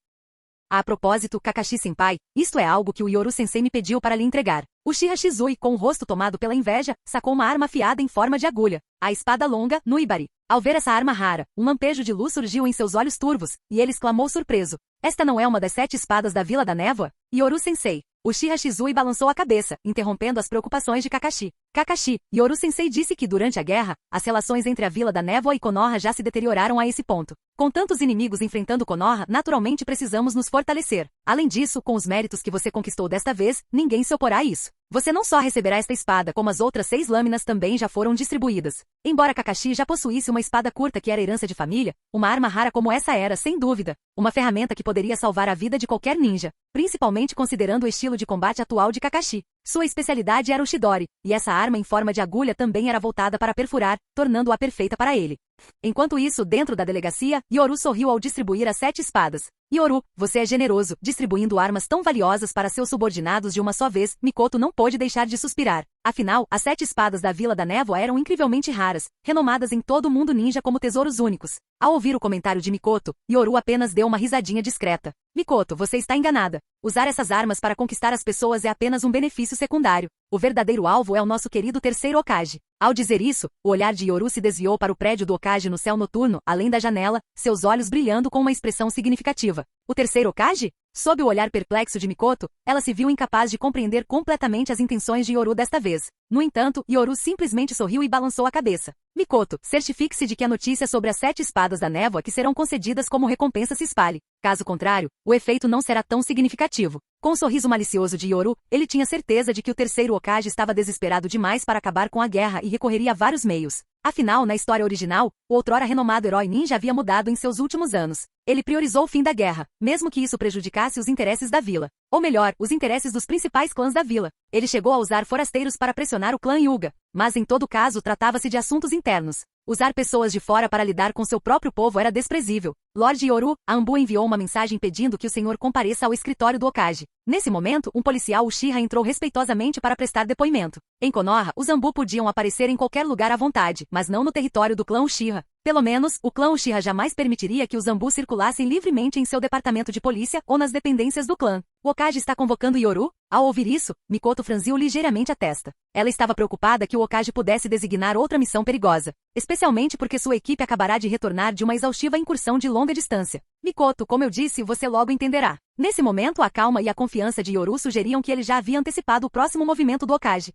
A propósito, Kakashi-senpai, isto é algo que o Yoru-sensei me pediu para lhe entregar. Uchiha Shizui, com o rosto tomado pela inveja, sacou uma arma afiada em forma de agulha, a espada longa, Nuibari. Ao ver essa arma rara, um lampejo de luz surgiu em seus olhos turvos, e ele exclamou surpreso: Esta não é uma das 7 espadas da Vila da Névoa? Yoru-sensei. Uchiha Shizui balançou a cabeça, interrompendo as preocupações de Kakashi. Kakashi, Yoru-sensei disse que durante a guerra, as relações entre a Vila da Névoa e Konoha já se deterioraram a esse ponto. Com tantos inimigos enfrentando Konoha, naturalmente precisamos nos fortalecer. Além disso, com os méritos que você conquistou desta vez, ninguém se oporá a isso. Você não só receberá esta espada, como as outras 6 lâminas também já foram distribuídas. Embora Kakashi já possuísse uma espada curta que era herança de família, uma arma rara como essa era, sem dúvida, uma ferramenta que poderia salvar a vida de qualquer ninja, principalmente considerando o estilo de combate atual de Kakashi. Sua especialidade era o Chidori, e essa arma em forma de agulha também era voltada para perfurar, tornando-a perfeita para ele. Enquanto isso, dentro da delegacia, Yoru sorriu ao distribuir as 7 espadas. Yoru, você é generoso, distribuindo armas tão valiosas para seus subordinados de uma só vez. Mikoto não pôde deixar de suspirar. Afinal, as 7 espadas da Vila da Névoa eram incrivelmente raras, renomadas em todo o mundo ninja como tesouros únicos. Ao ouvir o comentário de Mikoto, Yoru apenas deu uma risadinha discreta. Mikoto, você está enganada. Usar essas armas para conquistar as pessoas é apenas um benefício secundário. O verdadeiro alvo é o nosso querido terceiro Hokage. Ao dizer isso, o olhar de Yoru se desviou para o prédio do Hokage no céu noturno, além da janela, seus olhos brilhando com uma expressão significativa. O terceiro Hokage? Sob o olhar perplexo de Mikoto, ela se viu incapaz de compreender completamente as intenções de Yoru desta vez. No entanto, Yoru simplesmente sorriu e balançou a cabeça. Mikoto, certifique-se de que a notícia sobre as 7 espadas da névoa que serão concedidas como recompensa se espalhe. Caso contrário, o efeito não será tão significativo. Com o sorriso malicioso de Yoru, ele tinha certeza de que o terceiro Hokage estava desesperado demais para acabar com a guerra e recorreria a vários meios. Afinal, na história original, o outrora renomado herói ninja havia mudado em seus últimos anos. Ele priorizou o fim da guerra, mesmo que isso prejudicasse os interesses da vila. Ou melhor, os interesses dos principais clãs da vila. Ele chegou a usar forasteiros para pressionar o clã Hyuga, mas em todo caso tratava-se de assuntos internos. Usar pessoas de fora para lidar com seu próprio povo era desprezível. Lord Yoru, a Anbu enviou uma mensagem pedindo que o senhor compareça ao escritório do Hokage. Nesse momento, um policial Uchiha entrou respeitosamente para prestar depoimento. Em Konoha, os Anbu podiam aparecer em qualquer lugar à vontade, mas não no território do clã Uchiha. Pelo menos, o clã Uchiha jamais permitiria que os Anbu circulassem livremente em seu departamento de polícia ou nas dependências do clã. O Hokage está convocando Yoru? Ao ouvir isso, Mikoto franziu ligeiramente a testa. Ela estava preocupada que o Okage pudesse designar outra missão perigosa, especialmente porque sua equipe acabará de retornar de uma exaustiva incursão de longa distância. Mikoto, como eu disse, você logo entenderá. Nesse momento, a calma e a confiança de Yoru sugeriam que ele já havia antecipado o próximo movimento do Okage.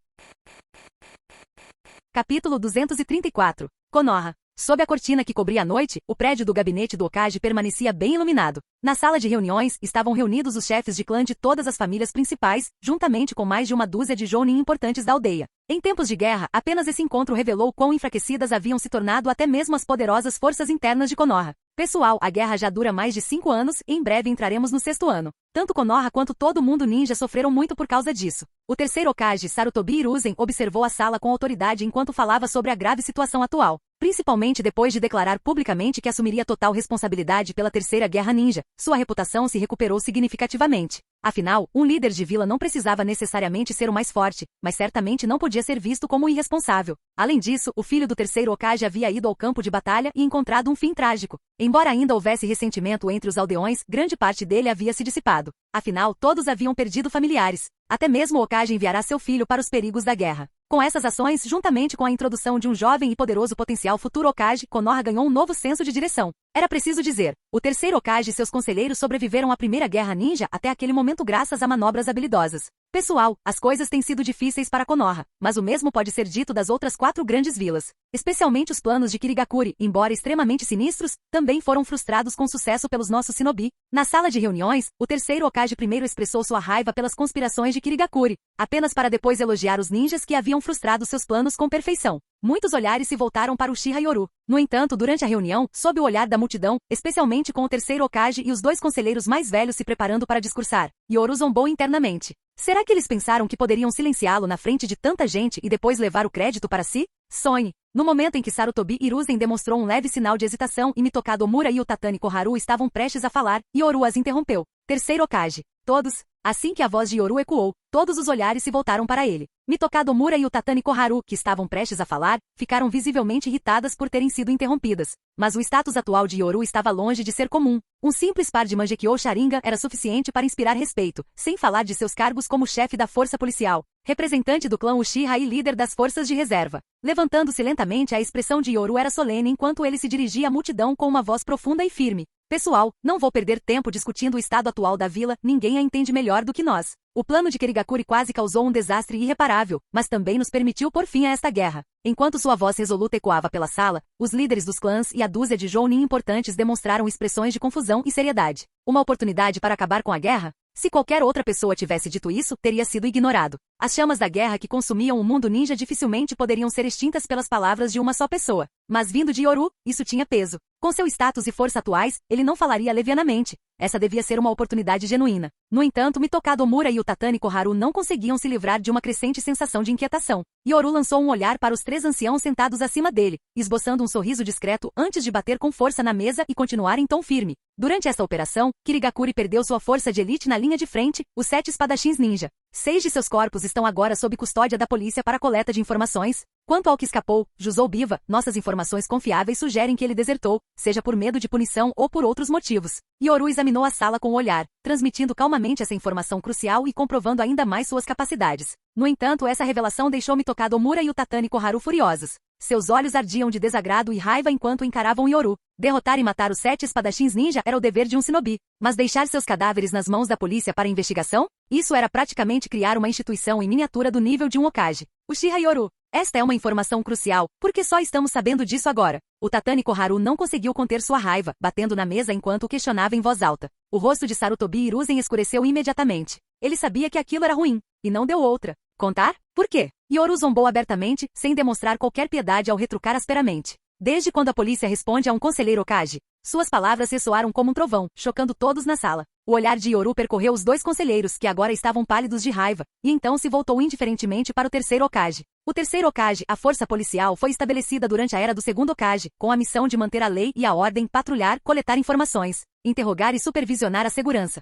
Capítulo 234. Konoha. Sob a cortina que cobria a noite, o prédio do gabinete do Okage permanecia bem iluminado. Na sala de reuniões, estavam reunidos os chefes de clã de todas as famílias principais, juntamente com mais de uma dúzia de jounin importantes da aldeia. Em tempos de guerra, apenas esse encontro revelou quão enfraquecidas haviam se tornado até mesmo as poderosas forças internas de Konoha. Pessoal, a guerra já dura mais de 5 anos e em breve entraremos no 6º ano. Tanto Konoha quanto todo mundo ninja sofreram muito por causa disso. O terceiro Okage, Sarutobi Hiruzen, observou a sala com autoridade enquanto falava sobre a grave situação atual. Principalmente depois de declarar publicamente que assumiria total responsabilidade pela terceira guerra ninja, sua reputação se recuperou significativamente. Afinal, um líder de vila não precisava necessariamente ser o mais forte, mas certamente não podia ser visto como irresponsável. Além disso, o filho do terceiro Okage havia ido ao campo de batalha e encontrado um fim trágico. Embora ainda houvesse ressentimento entre os aldeões, grande parte dele havia se dissipado. Afinal, todos haviam perdido familiares. Até mesmo o Okage enviará seu filho para os perigos da guerra. Com essas ações, juntamente com a introdução de um jovem e poderoso potencial futuro Okage, Konoha ganhou um novo senso de direção. Era preciso dizer, o terceiro Okage e seus conselheiros sobreviveram à primeira guerra ninja até aquele momento graças a manobras habilidosas. Pessoal, as coisas têm sido difíceis para Konoha, mas o mesmo pode ser dito das outras 4 grandes vilas. Especialmente os planos de Kirigakuri, embora extremamente sinistros, também foram frustrados com sucesso pelos nossos shinobi. Na sala de reuniões, o terceiro Okage primeiro expressou sua raiva pelas conspirações de Kirigakuri, apenas para depois elogiar os ninjas que haviam frustrado seus planos com perfeição. Muitos olhares se voltaram para Uchiha Yoru. No entanto, durante a reunião, sob o olhar da multidão, especialmente com o terceiro Okage e os 2 conselheiros mais velhos se preparando para discursar, Yoru zombou internamente. Será que eles pensaram que poderiam silenciá-lo na frente de tanta gente e depois levar o crédito para si? Sonhe! No momento em que Sarutobi Hiruzen demonstrou um leve sinal de hesitação e Mitokado Omura e o Tatani Koharu estavam prestes a falar, Yoru as interrompeu. Terceiro Okage. Todos. Assim que a voz de Yoru ecoou, todos os olhares se voltaram para ele. Mitokado Omura e o Tatani Koharu, que estavam prestes a falar, ficaram visivelmente irritadas por terem sido interrompidas. Mas o status atual de Yoru estava longe de ser comum. Um simples par de Mangekyou Sharingan era suficiente para inspirar respeito, sem falar de seus cargos como chefe da força policial, representante do clã Uchiha e líder das forças de reserva. Levantando-se lentamente, a expressão de Yoru era solene enquanto ele se dirigia à multidão com uma voz profunda e firme. Pessoal, não vou perder tempo discutindo o estado atual da vila, ninguém a entende melhor do que nós. O plano de Kirigakuri quase causou um desastre irreparável, mas também nos permitiu pôr fim a esta guerra. Enquanto sua voz resoluta ecoava pela sala, os líderes dos clãs e a dúzia de jounin importantes demonstraram expressões de confusão e seriedade. Uma oportunidade para acabar com a guerra? Se qualquer outra pessoa tivesse dito isso, teria sido ignorado. As chamas da guerra que consumiam o mundo ninja dificilmente poderiam ser extintas pelas palavras de uma só pessoa. Mas vindo de Yoru, isso tinha peso. Com seu status e força atuais, ele não falaria levianamente. Essa devia ser uma oportunidade genuína. No entanto, Mitokado Omura e o Tatani Koharu não conseguiam se livrar de uma crescente sensação de inquietação. Yoru lançou um olhar para os 3 anciãos sentados acima dele, esboçando um sorriso discreto antes de bater com força na mesa e continuar em tom firme. Durante esta operação, Kirigakuri perdeu sua força de elite na linha de frente, os 7 espadachins ninja. 6 de seus corpos estão agora sob custódia da polícia para coleta de informações. Quanto ao que escapou, Juzou Biva, nossas informações confiáveis sugerem que ele desertou, seja por medo de punição ou por outros motivos. Yoru examinou a sala com o olhar, transmitindo calmamente essa informação crucial e comprovando ainda mais suas capacidades. No entanto, essa revelação deixou Mitokado Omura e o Tatani Koharu furiosos. Seus olhos ardiam de desagrado e raiva enquanto encaravam Yoru. Derrotar e matar os 7 espadachins ninja era o dever de um shinobi. Mas deixar seus cadáveres nas mãos da polícia para investigação? Isso era praticamente criar uma instituição em miniatura do nível de um Okage. Uchiha Yoru. Esta é uma informação crucial, porque só estamos sabendo disso agora. O Tatani Koharu não conseguiu conter sua raiva, batendo na mesa enquanto o questionava em voz alta. O rosto de Sarutobi Hiruzen escureceu imediatamente. Ele sabia que aquilo era ruim, e não deu outra. Contar? Por quê? Yoru zombou abertamente, sem demonstrar qualquer piedade ao retrucar asperamente. Desde quando a polícia responde a um conselheiro Okage? Suas palavras ressoaram como um trovão, chocando todos na sala. O olhar de Yoru percorreu os 2 conselheiros, que agora estavam pálidos de raiva, e então se voltou indiferentemente para o terceiro Okage. O terceiro Okage, a força policial, foi estabelecida durante a era do segundo Okage, com a missão de manter a lei e a ordem, patrulhar, coletar informações, interrogar e supervisionar a segurança.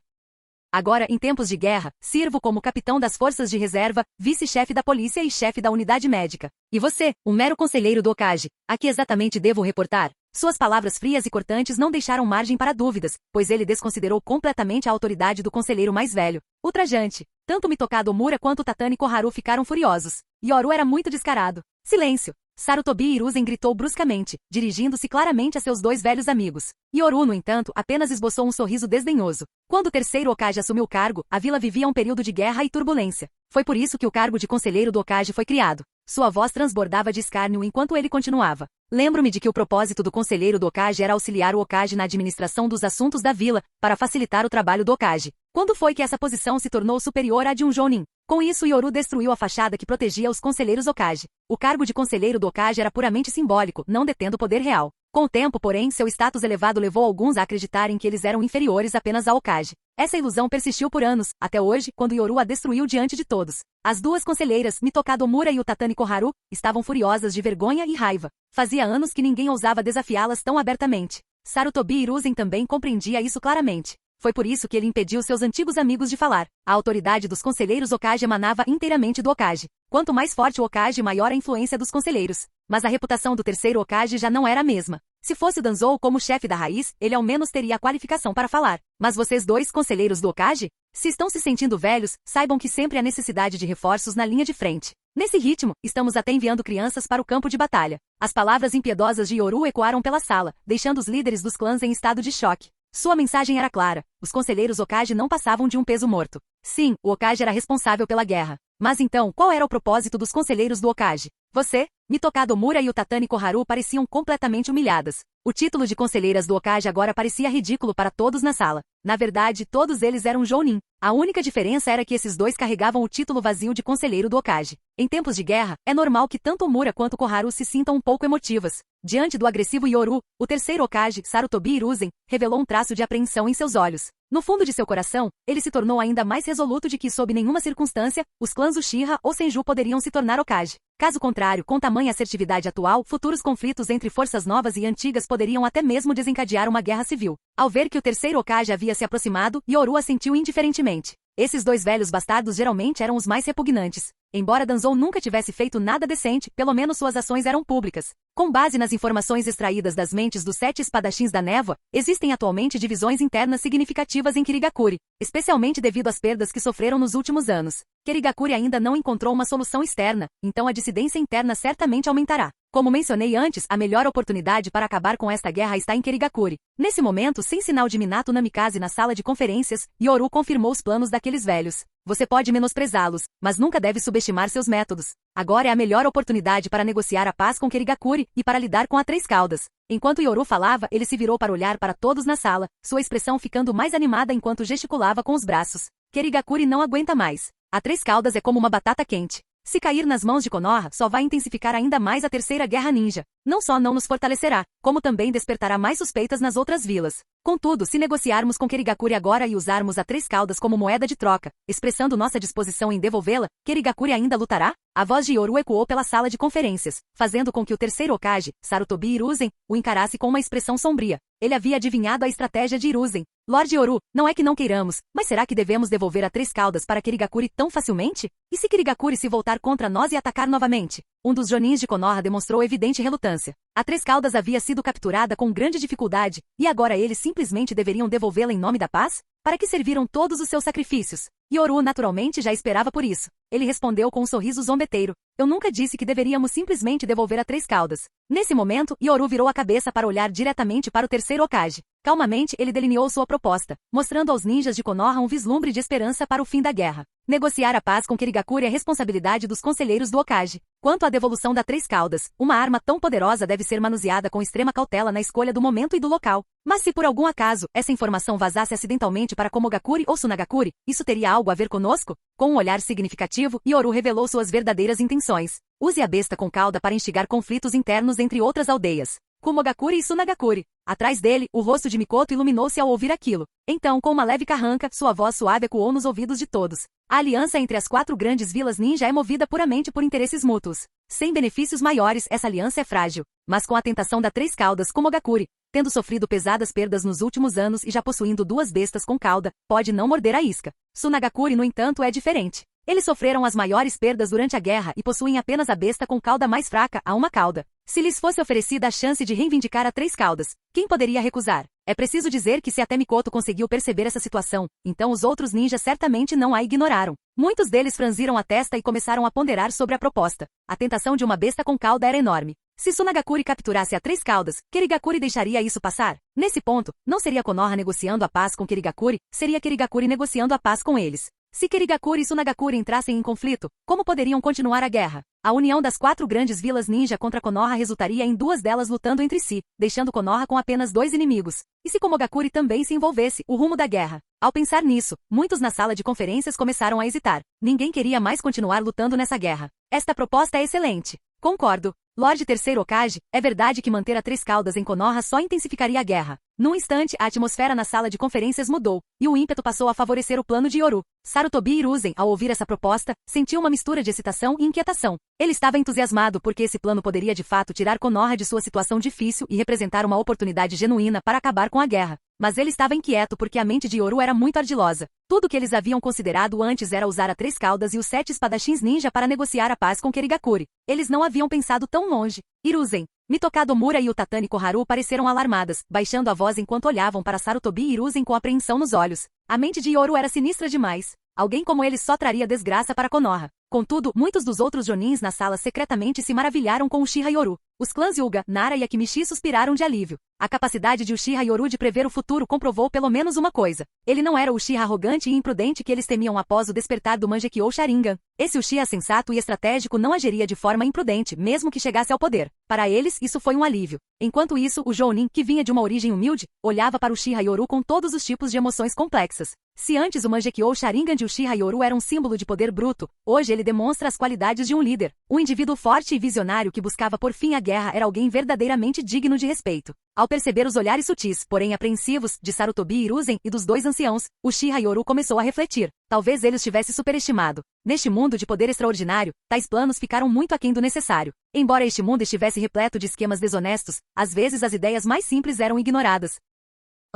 Agora, em tempos de guerra, sirvo como capitão das forças de reserva, vice-chefe da polícia e chefe da unidade médica. E você, um mero conselheiro do Okage, a que exatamente devo reportar? Suas palavras frias e cortantes não deixaram margem para dúvidas, pois ele desconsiderou completamente a autoridade do conselheiro mais velho. Ultrajante. Tanto Mitokado Omura quanto Tatani Koharu ficaram furiosos. Yoru era muito descarado. Silêncio! Sarutobi Hiruzen gritou bruscamente, dirigindo-se claramente a seus dois velhos amigos. Yoru, no entanto, apenas esboçou um sorriso desdenhoso. Quando o terceiro Hokage assumiu o cargo, a vila vivia um período de guerra e turbulência. Foi por isso que o cargo de conselheiro do Hokage foi criado. Sua voz transbordava de escárnio enquanto ele continuava. Lembro-me de que o propósito do conselheiro do Hokage era auxiliar o Hokage na administração dos assuntos da vila, para facilitar o trabalho do Hokage. Quando foi que essa posição se tornou superior à de um Jounin? Com isso, Yoru destruiu a fachada que protegia os conselheiros Hokage. O cargo de conselheiro do Hokage era puramente simbólico, não detendo poder real. Com o tempo, porém, seu status elevado levou alguns a acreditarem que eles eram inferiores apenas ao Hokage. Essa ilusão persistiu por anos, até hoje, quando Yoru a destruiu diante de todos. As duas conselheiras, Mitokado Mura e Utatani Koharu, estavam furiosas de vergonha e raiva. Fazia anos que ninguém ousava desafiá-las tão abertamente. Sarutobi Hiruzen também compreendia isso claramente. Foi por isso que ele impediu seus antigos amigos de falar. A autoridade dos conselheiros Hokage emanava inteiramente do Hokage. Quanto mais forte o Hokage, maior a influência dos conselheiros. Mas a reputação do terceiro Hokage já não era a mesma. Se fosse o Danzou como chefe da raiz, ele ao menos teria a qualificação para falar. Mas vocês dois, conselheiros do Hokage? Se estão se sentindo velhos, saibam que sempre há necessidade de reforços na linha de frente. Nesse ritmo, estamos até enviando crianças para o campo de batalha. As palavras impiedosas de Yoru ecoaram pela sala, deixando os líderes dos clãs em estado de choque. Sua mensagem era clara. Os conselheiros Hokage não passavam de um peso morto. Sim, o Hokage era responsável pela guerra. Mas então, qual era o propósito dos conselheiros do Hokage? Você, Mitokado Mura e Utatani Koharu pareciam completamente humilhadas. O título de conselheiras do Hokage agora parecia ridículo para todos na sala. Na verdade, todos eles eram Jounin. A única diferença era que esses dois carregavam o título vazio de conselheiro do Hokage. Em tempos de guerra, é normal que tanto Mura quanto Koharu se sintam um pouco emotivas. Diante do agressivo Yoru, o terceiro Hokage, Sarutobi Hiruzen, revelou um traço de apreensão em seus olhos. No fundo de seu coração, ele se tornou ainda mais resoluto de que, sob nenhuma circunstância, os clãs Uchiha ou Senju poderiam se tornar Hokage. Caso contrário, com tamanha assertividade atual, futuros conflitos entre forças novas e antigas poderiam até mesmo desencadear uma guerra civil. Ao ver que o terceiro Hokage havia se aproximado, Yoru assentiu indiferentemente. Esses dois velhos bastardos geralmente eram os mais repugnantes. Embora Danzou nunca tivesse feito nada decente, pelo menos suas ações eram públicas. Com base nas informações extraídas das mentes dos 7 espadachins da névoa, existem atualmente divisões internas significativas em Kirigakuri, especialmente devido às perdas que sofreram nos últimos anos. Kirigakuri ainda não encontrou uma solução externa, então a dissidência interna certamente aumentará. Como mencionei antes, a melhor oportunidade para acabar com esta guerra está em Kirigakuri. Nesse momento, sem sinal de Minato Namikaze na sala de conferências, Yoru confirmou os planos daqueles velhos. Você pode menosprezá-los, mas nunca deve subestimar seus métodos. Agora é a melhor oportunidade para negociar a paz com Kirigakuri e para lidar com a Três Caudas. Enquanto Yoru falava, ele se virou para olhar para todos na sala, sua expressão ficando mais animada enquanto gesticulava com os braços. Kirigakuri não aguenta mais. A Três Caudas é como uma batata quente. Se cair nas mãos de Konoha, só vai intensificar ainda mais a Terceira Guerra Ninja. Não só não nos fortalecerá, como também despertará mais suspeitas nas outras vilas. Contudo, se negociarmos com Kirigakuri agora e usarmos a Três Caudas como moeda de troca, expressando nossa disposição em devolvê-la, Kirigakuri ainda lutará? A voz de Yoru ecoou pela sala de conferências, fazendo com que o terceiro Hokage, Sarutobi Hiruzen, o encarasse com uma expressão sombria. Ele havia adivinhado a estratégia de Hiruzen. Lord Yoru, não é que não queiramos, mas será que devemos devolver a Três Caudas para Kirigakuri tão facilmente? E se Kirigakuri se voltar contra nós e atacar novamente? Um dos Jonins de Konoha demonstrou evidente relutância. A Três Caudas havia sido capturada com grande dificuldade, e agora eles simplesmente deveriam devolvê-la em nome da paz? Para que serviram todos os seus sacrifícios? Yoru naturalmente já esperava por isso. Ele respondeu com um sorriso zombeteiro. Eu nunca disse que deveríamos simplesmente devolver a Três Caudas. Nesse momento, Yoru virou a cabeça para olhar diretamente para o terceiro Hokage. Calmamente, ele delineou sua proposta, mostrando aos ninjas de Konoha um vislumbre de esperança para o fim da guerra. Negociar a paz com Kirigakuri é responsabilidade dos conselheiros do Hokage. Quanto à devolução da Três Caudas, uma arma tão poderosa deve ser manuseada com extrema cautela na escolha do momento e do local. Mas se por algum acaso, essa informação vazasse acidentalmente para Komogakuri ou Sunagakuri, isso teria algo a ver conosco? Com um olhar significativo, Yoru revelou suas verdadeiras intenções. Use a besta com cauda para instigar conflitos internos entre outras aldeias. Komogakuri e Sunagakuri. Atrás dele, o rosto de Mikoto iluminou-se ao ouvir aquilo. Então, com uma leve carranca, sua voz suave ecoou nos ouvidos de todos. A aliança entre as 4 grandes vilas ninja é movida puramente por interesses mútuos. Sem benefícios maiores, essa aliança é frágil. Mas com a tentação da Três Caudas, Komogakuri, tendo sofrido pesadas perdas nos últimos anos e já possuindo 2 bestas com cauda, pode não morder a isca. Sunagakuri, no entanto, é diferente. Eles sofreram as maiores perdas durante a guerra e possuem apenas a besta com cauda mais fraca a uma cauda. Se lhes fosse oferecida a chance de reivindicar a 3 caudas, quem poderia recusar? É preciso dizer que se até Mikoto conseguiu perceber essa situação, então os outros ninjas certamente não a ignoraram. Muitos deles franziram a testa e começaram a ponderar sobre a proposta. A tentação de uma besta com cauda era enorme. Se Tsunagakure capturasse a 3 caudas, Kirigakure deixaria isso passar? Nesse ponto, não seria Konoha negociando a paz com Kirigakure, seria Kirigakure negociando a paz com eles. Se Kirigakure e Tsunagakure entrassem em conflito, como poderiam continuar a guerra? A união das 4 grandes vilas ninja contra Konoha resultaria em 2 delas lutando entre si, deixando Konoha com apenas 2 inimigos. E se Komogakure também se envolvesse, o rumo da guerra? Ao pensar nisso, muitos na sala de conferências começaram a hesitar. Ninguém queria mais continuar lutando nessa guerra. Esta proposta é excelente. Concordo. Lorde Terceiro Hokage, é verdade que manter a 3 caudas em Konoha só intensificaria a guerra. Num instante, a atmosfera na sala de conferências mudou, e o ímpeto passou a favorecer o plano de Yoru. Sarutobi Hiruzen, ao ouvir essa proposta, sentiu uma mistura de excitação e inquietação. Ele estava entusiasmado porque esse plano poderia de fato tirar Konoha de sua situação difícil e representar uma oportunidade genuína para acabar com a guerra. Mas ele estava inquieto porque a mente de Yoru era muito ardilosa. Tudo que eles haviam considerado antes era usar a 3 caudas e os 7 espadachins ninja para negociar a paz com Kirigakure. Eles não haviam pensado tão longe. Hiruzen, Mitoka Domura e o Tatani Koharu pareceram alarmadas, baixando a voz enquanto olhavam para Sarutobi e Hiruzen com apreensão nos olhos. A mente de Yoru era sinistra demais. Alguém como ele só traria desgraça para Konoha. Contudo, muitos dos outros jonins na sala secretamente se maravilharam com Uchiha Yoru. Os clãs Hyuga, Nara e Akimichi suspiraram de alívio. A capacidade de Uchiha Yoru de prever o futuro comprovou pelo menos uma coisa. Ele não era o Uchiha arrogante e imprudente que eles temiam após o despertar do Mangekyou Sharingan. Esse Uchiha sensato e estratégico não agiria de forma imprudente, mesmo que chegasse ao poder. Para eles, isso foi um alívio. Enquanto isso, o Jounin, que vinha de uma origem humilde, olhava para Uchiha Yoru com todos os tipos de emoções complexas. Se antes o Mangekyou Sharingan de Uchiha Yoru era um símbolo de poder bruto, hoje ele demonstra as qualidades de um líder. Um indivíduo forte e visionário que buscava por fim a guerra era alguém verdadeiramente digno de respeito. Ao perceber os olhares sutis, porém apreensivos, de Sarutobi e Hiruzen e dos 2 anciãos, Uchiha Yoru começou a refletir. Talvez ele os tivesse superestimado. Neste mundo de poder extraordinário, tais planos ficaram muito aquém do necessário. Embora este mundo estivesse repleto de esquemas desonestos, às vezes as ideias mais simples eram ignoradas.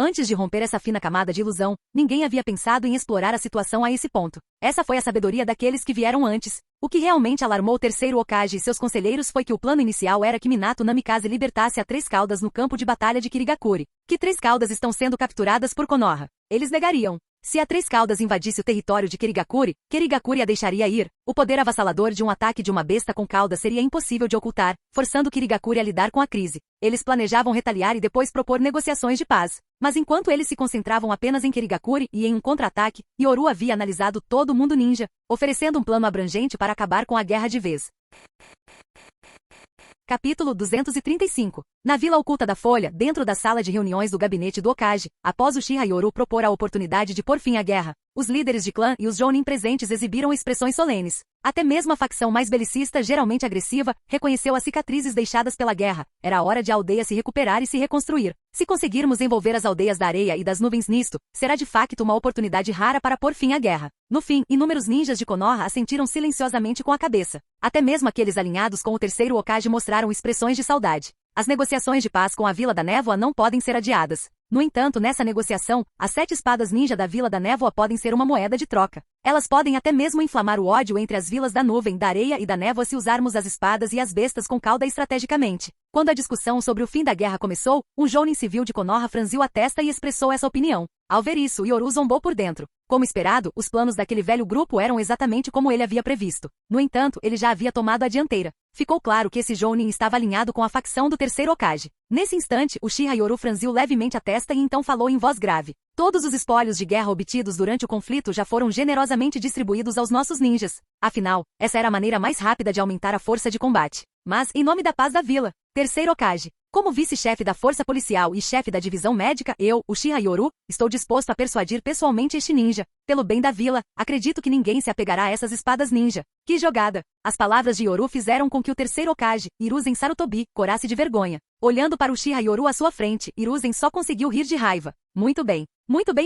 Antes de romper essa fina camada de ilusão, ninguém havia pensado em explorar a situação a esse ponto. Essa foi a sabedoria daqueles que vieram antes. O que realmente alarmou o terceiro Hokage e seus conselheiros foi que o plano inicial era que Minato Namikaze libertasse a 3 caudas no campo de batalha de Kirigakure. Que 3 caudas estão sendo capturadas por Konoha. Eles negariam. Se a 3 caudas invadisse o território de Kirigakure, Kirigakure a deixaria ir. O poder avassalador de um ataque de uma besta com caudas seria impossível de ocultar, forçando Kirigakure a lidar com a crise. Eles planejavam retaliar e depois propor negociações de paz. Mas enquanto eles se concentravam apenas em Kirigakure e em um contra-ataque, Yoru havia analisado todo o mundo ninja, oferecendo um plano abrangente para acabar com a guerra de vez. Capítulo 235. Na Vila Oculta da Folha, dentro da sala de reuniões do gabinete do Hokage, após Uchiha Yoru propor a oportunidade de pôr fim à guerra, os líderes de clã e os Jounin presentes exibiram expressões solenes. Até mesmo a facção mais belicista, geralmente agressiva, reconheceu as cicatrizes deixadas pela guerra. Era hora de a aldeia se recuperar e se reconstruir. Se conseguirmos envolver as aldeias da areia e das nuvens nisto, será de facto uma oportunidade rara para pôr fim à guerra. No fim, inúmeros ninjas de Konoha assentiram silenciosamente com a cabeça. Até mesmo aqueles alinhados com o terceiro Hokage mostraram expressões de saudade. As negociações de paz com a Vila da Névoa não podem ser adiadas. No entanto, nessa negociação, as 7 espadas ninja da Vila da Névoa podem ser uma moeda de troca. Elas podem até mesmo inflamar o ódio entre as vilas da nuvem, da areia e da névoa se usarmos as espadas e as bestas com cauda estrategicamente. Quando a discussão sobre o fim da guerra começou, um Jounin civil de Konoha franziu a testa e expressou essa opinião. Ao ver isso, Yoru zombou por dentro. Como esperado, os planos daquele velho grupo eram exatamente como ele havia previsto. No entanto, ele já havia tomado a dianteira. Ficou claro que esse Jounin estava alinhado com a facção do terceiro Hokage. Nesse instante, Uchiha Yoru franziu levemente a testa e então falou em voz grave. Todos os espólios de guerra obtidos durante o conflito já foram generosamente distribuídos aos nossos ninjas. Afinal, essa era a maneira mais rápida de aumentar a força de combate. Mas, em nome da paz da vila, terceiro Hokage, como vice-chefe da força policial e chefe da divisão médica, eu, Uchiha Yoru, estou disposto a persuadir pessoalmente este ninja. Pelo bem da vila, acredito que ninguém se apegará a essas espadas ninja. Que jogada! As palavras de Yoru fizeram com que o terceiro Hokage, Hiruzen Sarutobi, corasse de vergonha. Olhando para Uchiha Yoru à sua frente, Hiruzen só conseguiu rir de raiva. Muito bem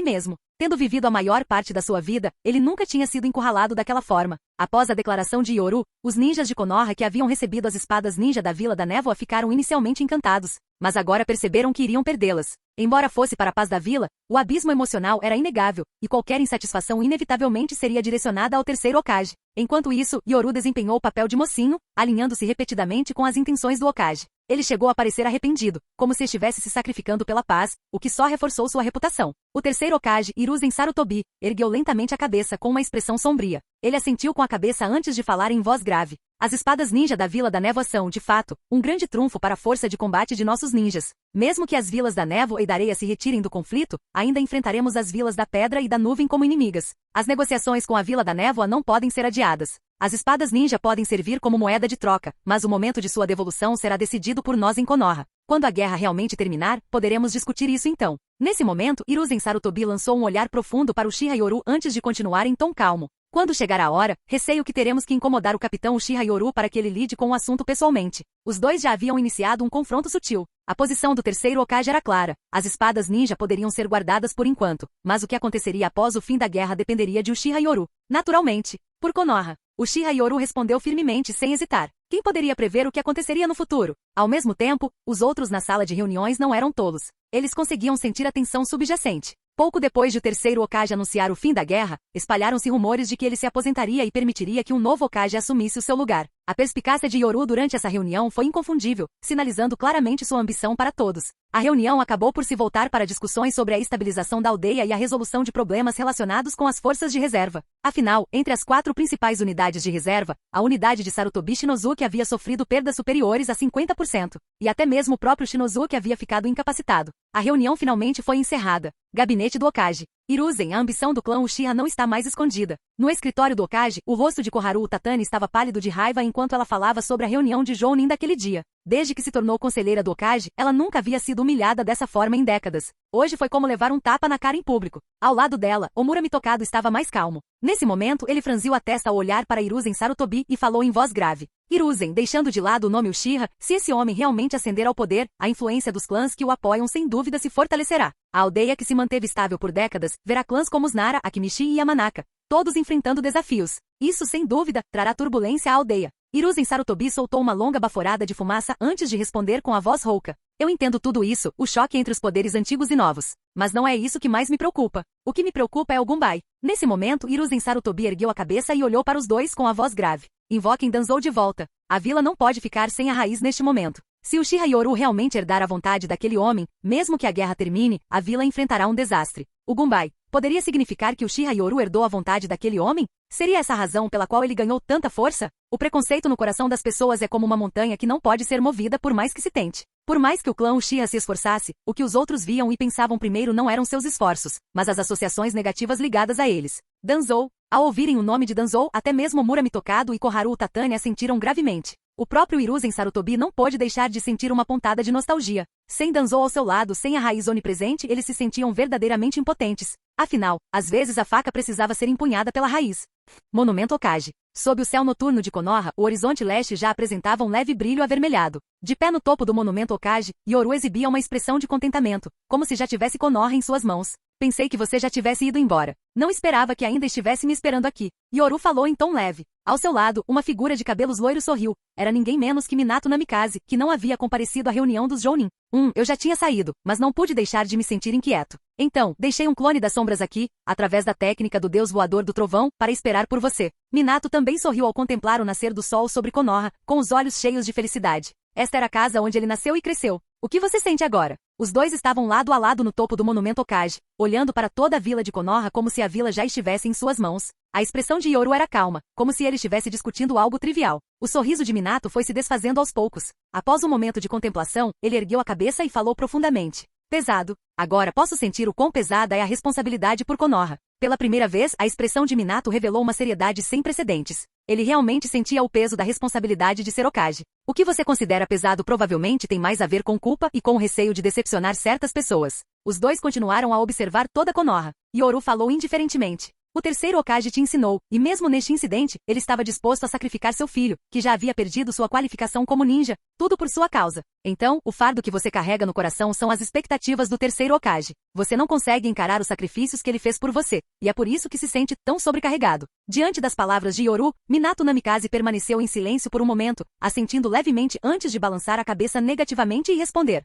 mesmo. Tendo vivido a maior parte da sua vida, ele nunca tinha sido encurralado daquela forma. Após a declaração de Yoru, os ninjas de Konoha que haviam recebido as espadas ninja da Vila da Névoa ficaram inicialmente encantados, mas agora perceberam que iriam perdê-las. Embora fosse para a paz da vila, o abismo emocional era inegável, e qualquer insatisfação inevitavelmente seria direcionada ao terceiro Hokage. Enquanto isso, Yoru desempenhou o papel de mocinho, alinhando-se repetidamente com as intenções do Hokage. Ele chegou a parecer arrependido, como se estivesse se sacrificando pela paz, o que só reforçou sua reputação. O terceiro Hokage, Hiruzen Sarutobi, ergueu lentamente a cabeça com uma expressão sombria. Ele assentiu com a cabeça antes de falar em voz grave. As espadas ninja da Vila da Névoa são, de fato, um grande trunfo para a força de combate de nossos ninjas. Mesmo que as vilas da Névoa e da Areia se retirem do conflito, ainda enfrentaremos as vilas da Pedra e da Nuvem como inimigas. As negociações com a Vila da Névoa não podem ser adiadas. As espadas ninja podem servir como moeda de troca, mas o momento de sua devolução será decidido por nós em Konoha. Quando a guerra realmente terminar, poderemos discutir isso então. Nesse momento, Hiruzen Sarutobi lançou um olhar profundo para Uchiha Yoru antes de continuar em tom calmo. Quando chegar a hora, receio que teremos que incomodar o capitão Uchiha Yoru para que ele lide com o assunto pessoalmente. Os dois já haviam iniciado um confronto sutil. A posição do terceiro Hokage era clara. As espadas ninja poderiam ser guardadas por enquanto, mas o que aconteceria após o fim da guerra dependeria de Uchiha Yoru. Naturalmente, por Konoha. Uchiha Yoru respondeu firmemente sem hesitar. Quem poderia prever o que aconteceria no futuro? Ao mesmo tempo, os outros na sala de reuniões não eram tolos. Eles conseguiam sentir a tensão subjacente. Pouco depois de o terceiro Hokage anunciar o fim da guerra, espalharam-se rumores de que ele se aposentaria e permitiria que um novo Hokage assumisse o seu lugar. A perspicácia de Yoru durante essa reunião foi inconfundível, sinalizando claramente sua ambição para todos. A reunião acabou por se voltar para discussões sobre a estabilização da aldeia e a resolução de problemas relacionados com as forças de reserva. Afinal, entre as 4 principais unidades de reserva, a unidade de Sarutobi Shinozuki havia sofrido perdas superiores a 50%, e até mesmo o próprio Shinozuki havia ficado incapacitado. A reunião finalmente foi encerrada. Gabinete do Hokage. Hiruzen, a ambição do clã Uchiha não está mais escondida. No escritório do Hokage, o rosto de Koharu Utatani estava pálido de raiva enquanto ela falava sobre a reunião de Jounin daquele dia. Desde que se tornou conselheira do Hokage, ela nunca havia sido humilhada dessa forma em décadas. Hoje foi como levar um tapa na cara em público. Ao lado dela, Omura Mitokado estava mais calmo. Nesse momento, ele franziu a testa ao olhar para Hiruzen Sarutobi e falou em voz grave. Hiruzen, deixando de lado o nome Uchiha, se esse homem realmente ascender ao poder, a influência dos clãs que o apoiam sem dúvida se fortalecerá. A aldeia que se manteve estável por décadas, verá clãs como os Nara, Akimishi e Yamanaka, todos enfrentando desafios. Isso, sem dúvida, trará turbulência à aldeia. Hiruzen Sarutobi soltou uma longa baforada de fumaça antes de responder com a voz rouca. Eu entendo tudo isso, o choque entre os poderes antigos e novos. Mas não é isso que mais me preocupa. O que me preocupa é o Gunbai. Nesse momento, Hiruzen Sarutobi ergueu a cabeça e olhou para os dois com a voz grave. Invoquem Danzou de volta. A vila não pode ficar sem a raiz neste momento. Se Uchiha Yoru realmente herdar a vontade daquele homem, mesmo que a guerra termine, a vila enfrentará um desastre. O Gunbai poderia significar que Uchiha Yoru herdou a vontade daquele homem? Seria essa a razão pela qual ele ganhou tanta força? O preconceito no coração das pessoas é como uma montanha que não pode ser movida por mais que se tente. Por mais que o clã Uchiha se esforçasse, o que os outros viam e pensavam primeiro não eram seus esforços, mas as associações negativas ligadas a eles. Danzou. Ao ouvirem o nome de Danzou, até mesmo Omura Mitokado e Koharu Utatani a sentiram gravemente. O próprio Hiruzen Sarutobi não pôde deixar de sentir uma pontada de nostalgia. Sem Danzou ao seu lado, sem a raiz onipresente, eles se sentiam verdadeiramente impotentes. Afinal, às vezes a faca precisava ser empunhada pela raiz. Monumento Hokage. Sob o céu noturno de Konoha, o horizonte leste já apresentava um leve brilho avermelhado. De pé no topo do monumento Hokage, Yoru exibia uma expressão de contentamento, como se já tivesse Konoha em suas mãos. Pensei que você já tivesse ido embora. Não esperava que ainda estivesse me esperando aqui. Yoru falou em tom leve. Ao seu lado, uma figura de cabelos loiros sorriu. Era ninguém menos que Minato Namikaze, que não havia comparecido à reunião dos Jounin. Eu já tinha saído, mas não pude deixar de me sentir inquieto. Então, deixei um clone das sombras aqui, através da técnica do deus voador do trovão, para esperar por você. Minato também sorriu ao contemplar o nascer do sol sobre Konoha, com os olhos cheios de felicidade. Esta era a casa onde ele nasceu e cresceu. O que você sente agora? Os dois estavam lado a lado no topo do monumento Hokage, olhando para toda a vila de Konoha como se a vila já estivesse em suas mãos. A expressão de Yoru era calma, como se ele estivesse discutindo algo trivial. O sorriso de Minato foi se desfazendo aos poucos. Após um momento de contemplação, ele ergueu a cabeça e falou profundamente. Pesado. Agora posso sentir o quão pesada é a responsabilidade por Konoha. Pela primeira vez, a expressão de Minato revelou uma seriedade sem precedentes. Ele realmente sentia o peso da responsabilidade de ser Hokage. O que você considera pesado provavelmente tem mais a ver com culpa e com o receio de decepcionar certas pessoas. Os dois continuaram a observar toda Konoha. Yoru falou indiferentemente. O terceiro Hokage te ensinou, e mesmo neste incidente, ele estava disposto a sacrificar seu filho, que já havia perdido sua qualificação como ninja, tudo por sua causa. Então, o fardo que você carrega no coração são as expectativas do terceiro Hokage. Você não consegue encarar os sacrifícios que ele fez por você, e é por isso que se sente tão sobrecarregado. Diante das palavras de Yoru, Minato Namikaze permaneceu em silêncio por um momento, assentindo levemente antes de balançar a cabeça negativamente e responder.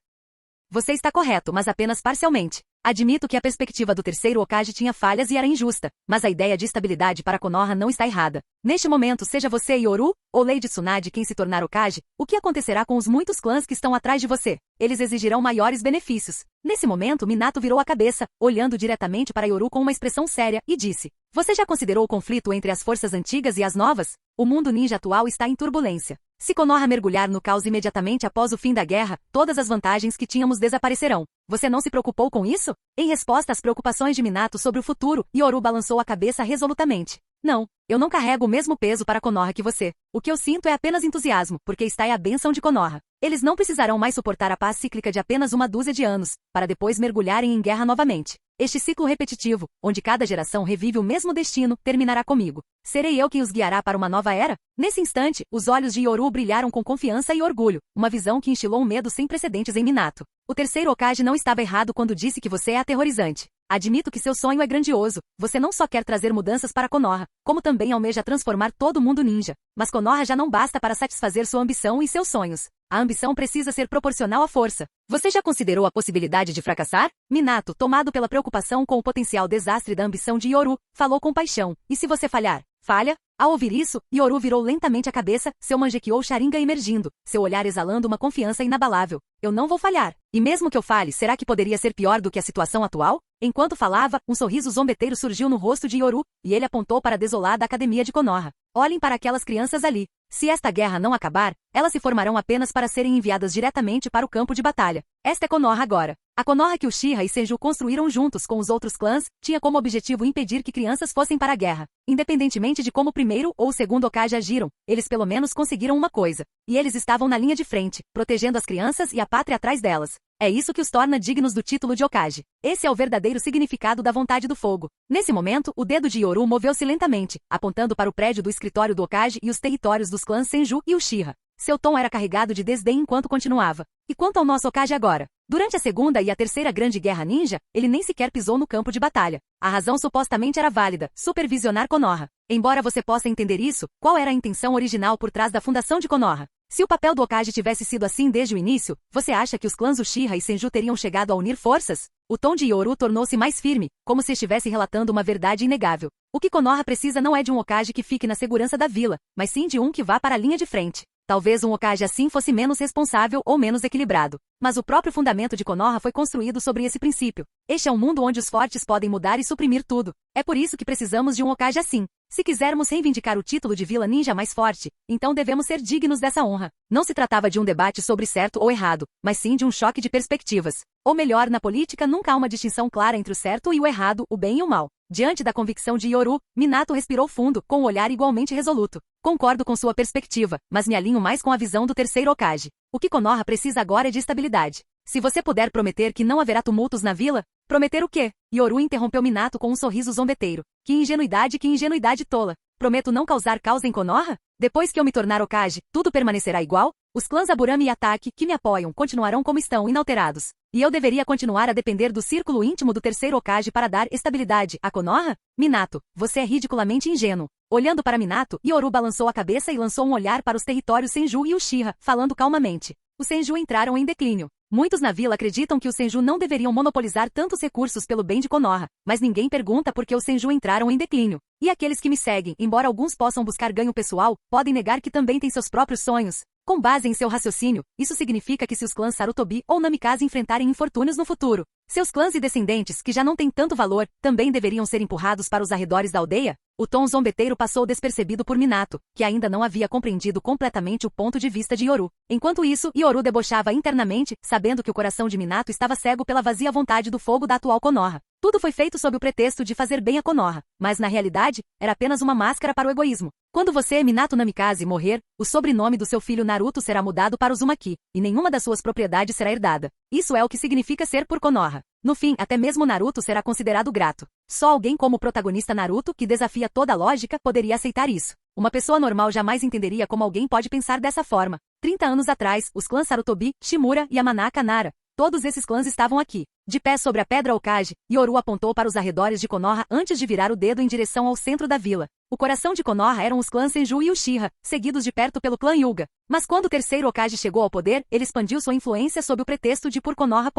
Você está correto, mas apenas parcialmente. Admito que a perspectiva do terceiro Hokage tinha falhas e era injusta, mas a ideia de estabilidade para Konoha não está errada. Neste momento, seja você Yoru, ou Lady Tsunade quem se tornar Hokage, o que acontecerá com os muitos clãs que estão atrás de você? Eles exigirão maiores benefícios. Nesse momento, Minato virou a cabeça, olhando diretamente para Yoru com uma expressão séria, e disse: Você já considerou o conflito entre as forças antigas e as novas? O mundo ninja atual está em turbulência. Se Konoha mergulhar no caos imediatamente após o fim da guerra, todas as vantagens que tínhamos desaparecerão. Você não se preocupou com isso? Em resposta às preocupações de Minato sobre o futuro, Yoru balançou a cabeça resolutamente. Não, eu não carrego o mesmo peso para Konoha que você. O que eu sinto é apenas entusiasmo, porque está aí a bênção de Konoha. Eles não precisarão mais suportar a paz cíclica de apenas uma dúzia de anos, para depois mergulharem em guerra novamente. Este ciclo repetitivo, onde cada geração revive o mesmo destino, terminará comigo. Serei eu quem os guiará para uma nova era? Nesse instante, os olhos de Yoru brilharam com confiança e orgulho, uma visão que instilou um medo sem precedentes em Minato. O terceiro Hokage não estava errado quando disse que você é aterrorizante. Admito que seu sonho é grandioso. Você não só quer trazer mudanças para Konoha, como também almeja transformar todo mundo ninja. Mas Konoha já não basta para satisfazer sua ambição e seus sonhos. A ambição precisa ser proporcional à força. Você já considerou a possibilidade de fracassar? Minato, tomado pela preocupação com o potencial desastre da ambição de Yoru, falou com paixão. E se você falhar? Falha? Ao ouvir isso, Yoru virou lentamente a cabeça, seu Mangekyou Sharingan emergindo, seu olhar exalando uma confiança inabalável. Eu não vou falhar. E mesmo que eu falhe, será que poderia ser pior do que a situação atual? Enquanto falava, um sorriso zombeteiro surgiu no rosto de Yoru, e ele apontou para a desolada academia de Konoha. Olhem para aquelas crianças ali. Se esta guerra não acabar, elas se formarão apenas para serem enviadas diretamente para o campo de batalha. Esta é Konoha agora. A Konoha que Uchiha e Senju construíram juntos com os outros clãs, tinha como objetivo impedir que crianças fossem para a guerra. Independentemente de como o primeiro ou o segundo Hokage agiram, eles pelo menos conseguiram uma coisa. E eles estavam na linha de frente, protegendo as crianças e a pátria atrás delas. É isso que os torna dignos do título de Hokage. Esse é o verdadeiro significado da vontade do fogo. Nesse momento, o dedo de Yoru moveu-se lentamente, apontando para o prédio do escritório do Hokage e os territórios dos clãs Senju e Uchiha. Seu tom era carregado de desdém enquanto continuava. E quanto ao nosso Hokage agora? Durante a segunda e a terceira grande guerra ninja, ele nem sequer pisou no campo de batalha. A razão supostamente era válida, supervisionar Konoha. Embora você possa entender isso, qual era a intenção original por trás da fundação de Konoha? Se o papel do Hokage tivesse sido assim desde o início, você acha que os clãs Uchiha e Senju teriam chegado a unir forças? O tom de Yoru tornou-se mais firme, como se estivesse relatando uma verdade inegável. O que Konoha precisa não é de um Hokage que fique na segurança da vila, mas sim de um que vá para a linha de frente. Talvez um Hokage assim fosse menos responsável ou menos equilibrado. Mas o próprio fundamento de Konoha foi construído sobre esse princípio. Este é um mundo onde os fortes podem mudar e suprimir tudo. É por isso que precisamos de um Hokage assim. Se quisermos reivindicar o título de vila ninja mais forte, então devemos ser dignos dessa honra. Não se tratava de um debate sobre certo ou errado, mas sim de um choque de perspectivas. Ou melhor, na política nunca há uma distinção clara entre o certo e o errado, o bem e o mal. Diante da convicção de Yoru, Minato respirou fundo, com um olhar igualmente resoluto. Concordo com sua perspectiva, mas me alinho mais com a visão do terceiro Hokage. O que Konoha precisa agora é de estabilidade. Se você puder prometer que não haverá tumultos na vila, prometer o quê? Yoru interrompeu Minato com um sorriso zombeteiro. Que ingenuidade tola. Prometo não causar caos em Konoha? Depois que eu me tornar Hokage, tudo permanecerá igual? Os clãs Aburame e Ataque, que me apoiam, continuarão como estão, inalterados. E eu deveria continuar a depender do círculo íntimo do terceiro Hokage para dar estabilidade a Konoha? Minato, você é ridiculamente ingênuo. Olhando para Minato, Yoru balançou a cabeça e lançou um olhar para os territórios Senju e Uchiha, falando calmamente. Os Senju entraram em declínio. Muitos na vila acreditam que os Senju não deveriam monopolizar tantos recursos pelo bem de Konoha, mas ninguém pergunta por que os Senju entraram em declínio. E aqueles que me seguem, embora alguns possam buscar ganho pessoal, podem negar que também têm seus próprios sonhos. Com base em seu raciocínio, isso significa que se os clãs Sarutobi ou Namikaze enfrentarem infortúnios no futuro, seus clãs e descendentes, que já não têm tanto valor, também deveriam ser empurrados para os arredores da aldeia? O tom zombeteiro passou despercebido por Minato, que ainda não havia compreendido completamente o ponto de vista de Yoru. Enquanto isso, Yoru debochava internamente, sabendo que o coração de Minato estava cego pela vazia vontade do fogo da atual Konoha. Tudo foi feito sob o pretexto de fazer bem a Konoha, mas na realidade, era apenas uma máscara para o egoísmo. Quando você, Minato Namikaze, morrer, o sobrenome do seu filho Naruto será mudado para Uzumaki, e nenhuma das suas propriedades será herdada. Isso é o que significa ser por Konoha. No fim, até mesmo Naruto será considerado grato. Só alguém como o protagonista Naruto, que desafia toda a lógica, poderia aceitar isso. Uma pessoa normal jamais entenderia como alguém pode pensar dessa forma. 30 anos atrás, os clãs Sarutobi, Shimura e Yamanaka Nara, todos esses clãs estavam aqui. De pé sobre a pedra Hokage, Yoru apontou para os arredores de Konoha antes de virar o dedo em direção ao centro da vila. O coração de Konoha eram os clãs Senju e Uchiha, seguidos de perto pelo clã Hyuga. Mas quando o terceiro Hokage chegou ao poder, ele expandiu sua influência sob o pretexto de por Konoha.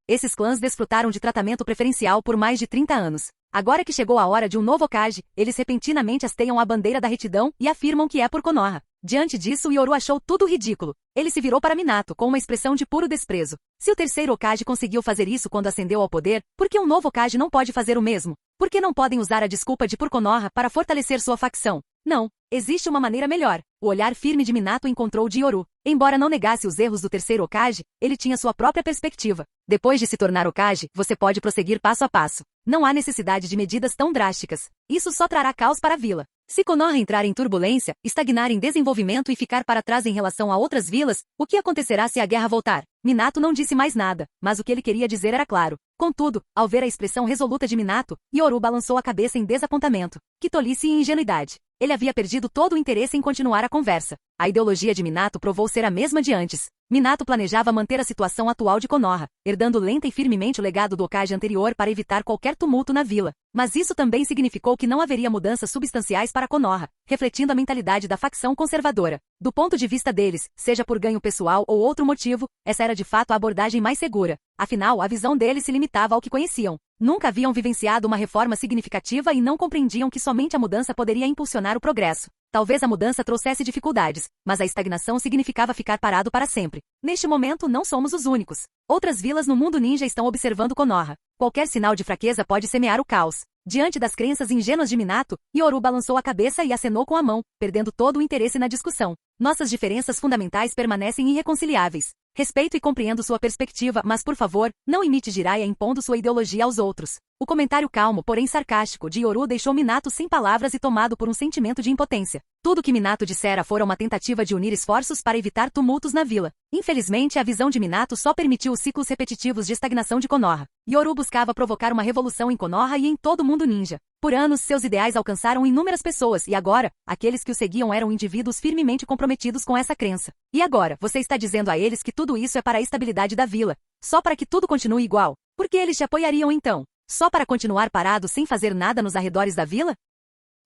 Esses clãs desfrutaram de tratamento preferencial por mais de 30 anos. Agora que chegou a hora de um novo Hokage, eles repentinamente hasteiam a bandeira da retidão e afirmam que é por Konoha. Diante disso, Yoru achou tudo ridículo. Ele se virou para Minato com uma expressão de puro desprezo. Se o terceiro Hokage conseguiu fazer isso quando ascendeu ao poder, por que um novo Hokage não pode fazer o mesmo? Por que não podem usar a desculpa de por Konoha para fortalecer sua facção? Não, existe uma maneira melhor. O olhar firme de Minato encontrou de Yoru. Embora não negasse os erros do terceiro Hokage, ele tinha sua própria perspectiva. Depois de se tornar Hokage, você pode prosseguir passo a passo. Não há necessidade de medidas tão drásticas. Isso só trará caos para a vila. Se Konoha entrar em turbulência, estagnar em desenvolvimento e ficar para trás em relação a outras vilas, o que acontecerá se a guerra voltar? Minato não disse mais nada, mas o que ele queria dizer era claro. Contudo, ao ver a expressão resoluta de Minato, Yoru balançou a cabeça em desapontamento. Que tolice e ingenuidade. Ele havia perdido todo o interesse em continuar a conversa. A ideologia de Minato provou ser a mesma de antes. Minato planejava manter a situação atual de Konoha, herdando lenta e firmemente o legado do Hokage anterior para evitar qualquer tumulto na vila. Mas isso também significou que não haveria mudanças substanciais para Konoha, refletindo a mentalidade da facção conservadora. Do ponto de vista deles, seja por ganho pessoal ou outro motivo, essa era de fato a abordagem mais segura. Afinal, a visão deles se limitava ao que conheciam. Nunca haviam vivenciado uma reforma significativa e não compreendiam que somente a mudança poderia impulsionar o progresso. Talvez a mudança trouxesse dificuldades, mas a estagnação significava ficar parado para sempre. Neste momento, não somos os únicos. Outras vilas no mundo ninja estão observando Konoha. Qualquer sinal de fraqueza pode semear o caos. Diante das crenças ingênuas de Minato, Yoru balançou a cabeça e acenou com a mão, perdendo todo o interesse na discussão. Nossas diferenças fundamentais permanecem irreconciliáveis. Respeito e compreendo sua perspectiva, mas por favor, não imite Jiraiya impondo sua ideologia aos outros. O comentário calmo, porém sarcástico, de Yoru deixou Minato sem palavras e tomado por um sentimento de impotência. Tudo que Minato dissera fora uma tentativa de unir esforços para evitar tumultos na vila. Infelizmente, a visão de Minato só permitiu os ciclos repetitivos de estagnação de Konoha. Yoru buscava provocar uma revolução em Konoha e em todo o mundo ninja. Por anos, seus ideais alcançaram inúmeras pessoas e agora, aqueles que o seguiam eram indivíduos firmemente comprometidos com essa crença. E agora, você está dizendo a eles que tudo isso é para a estabilidade da vila, só para que tudo continue igual. Por que eles te apoiariam então? Só para continuar parado sem fazer nada nos arredores da vila?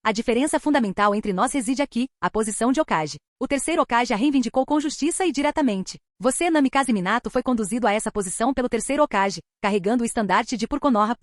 A diferença fundamental entre nós reside aqui, a posição de Hokage. O terceiro Hokage a reivindicou com justiça e diretamente. Você, Namikaze Minato, foi conduzido a essa posição pelo terceiro Hokage, carregando o estandarte de por Konoha.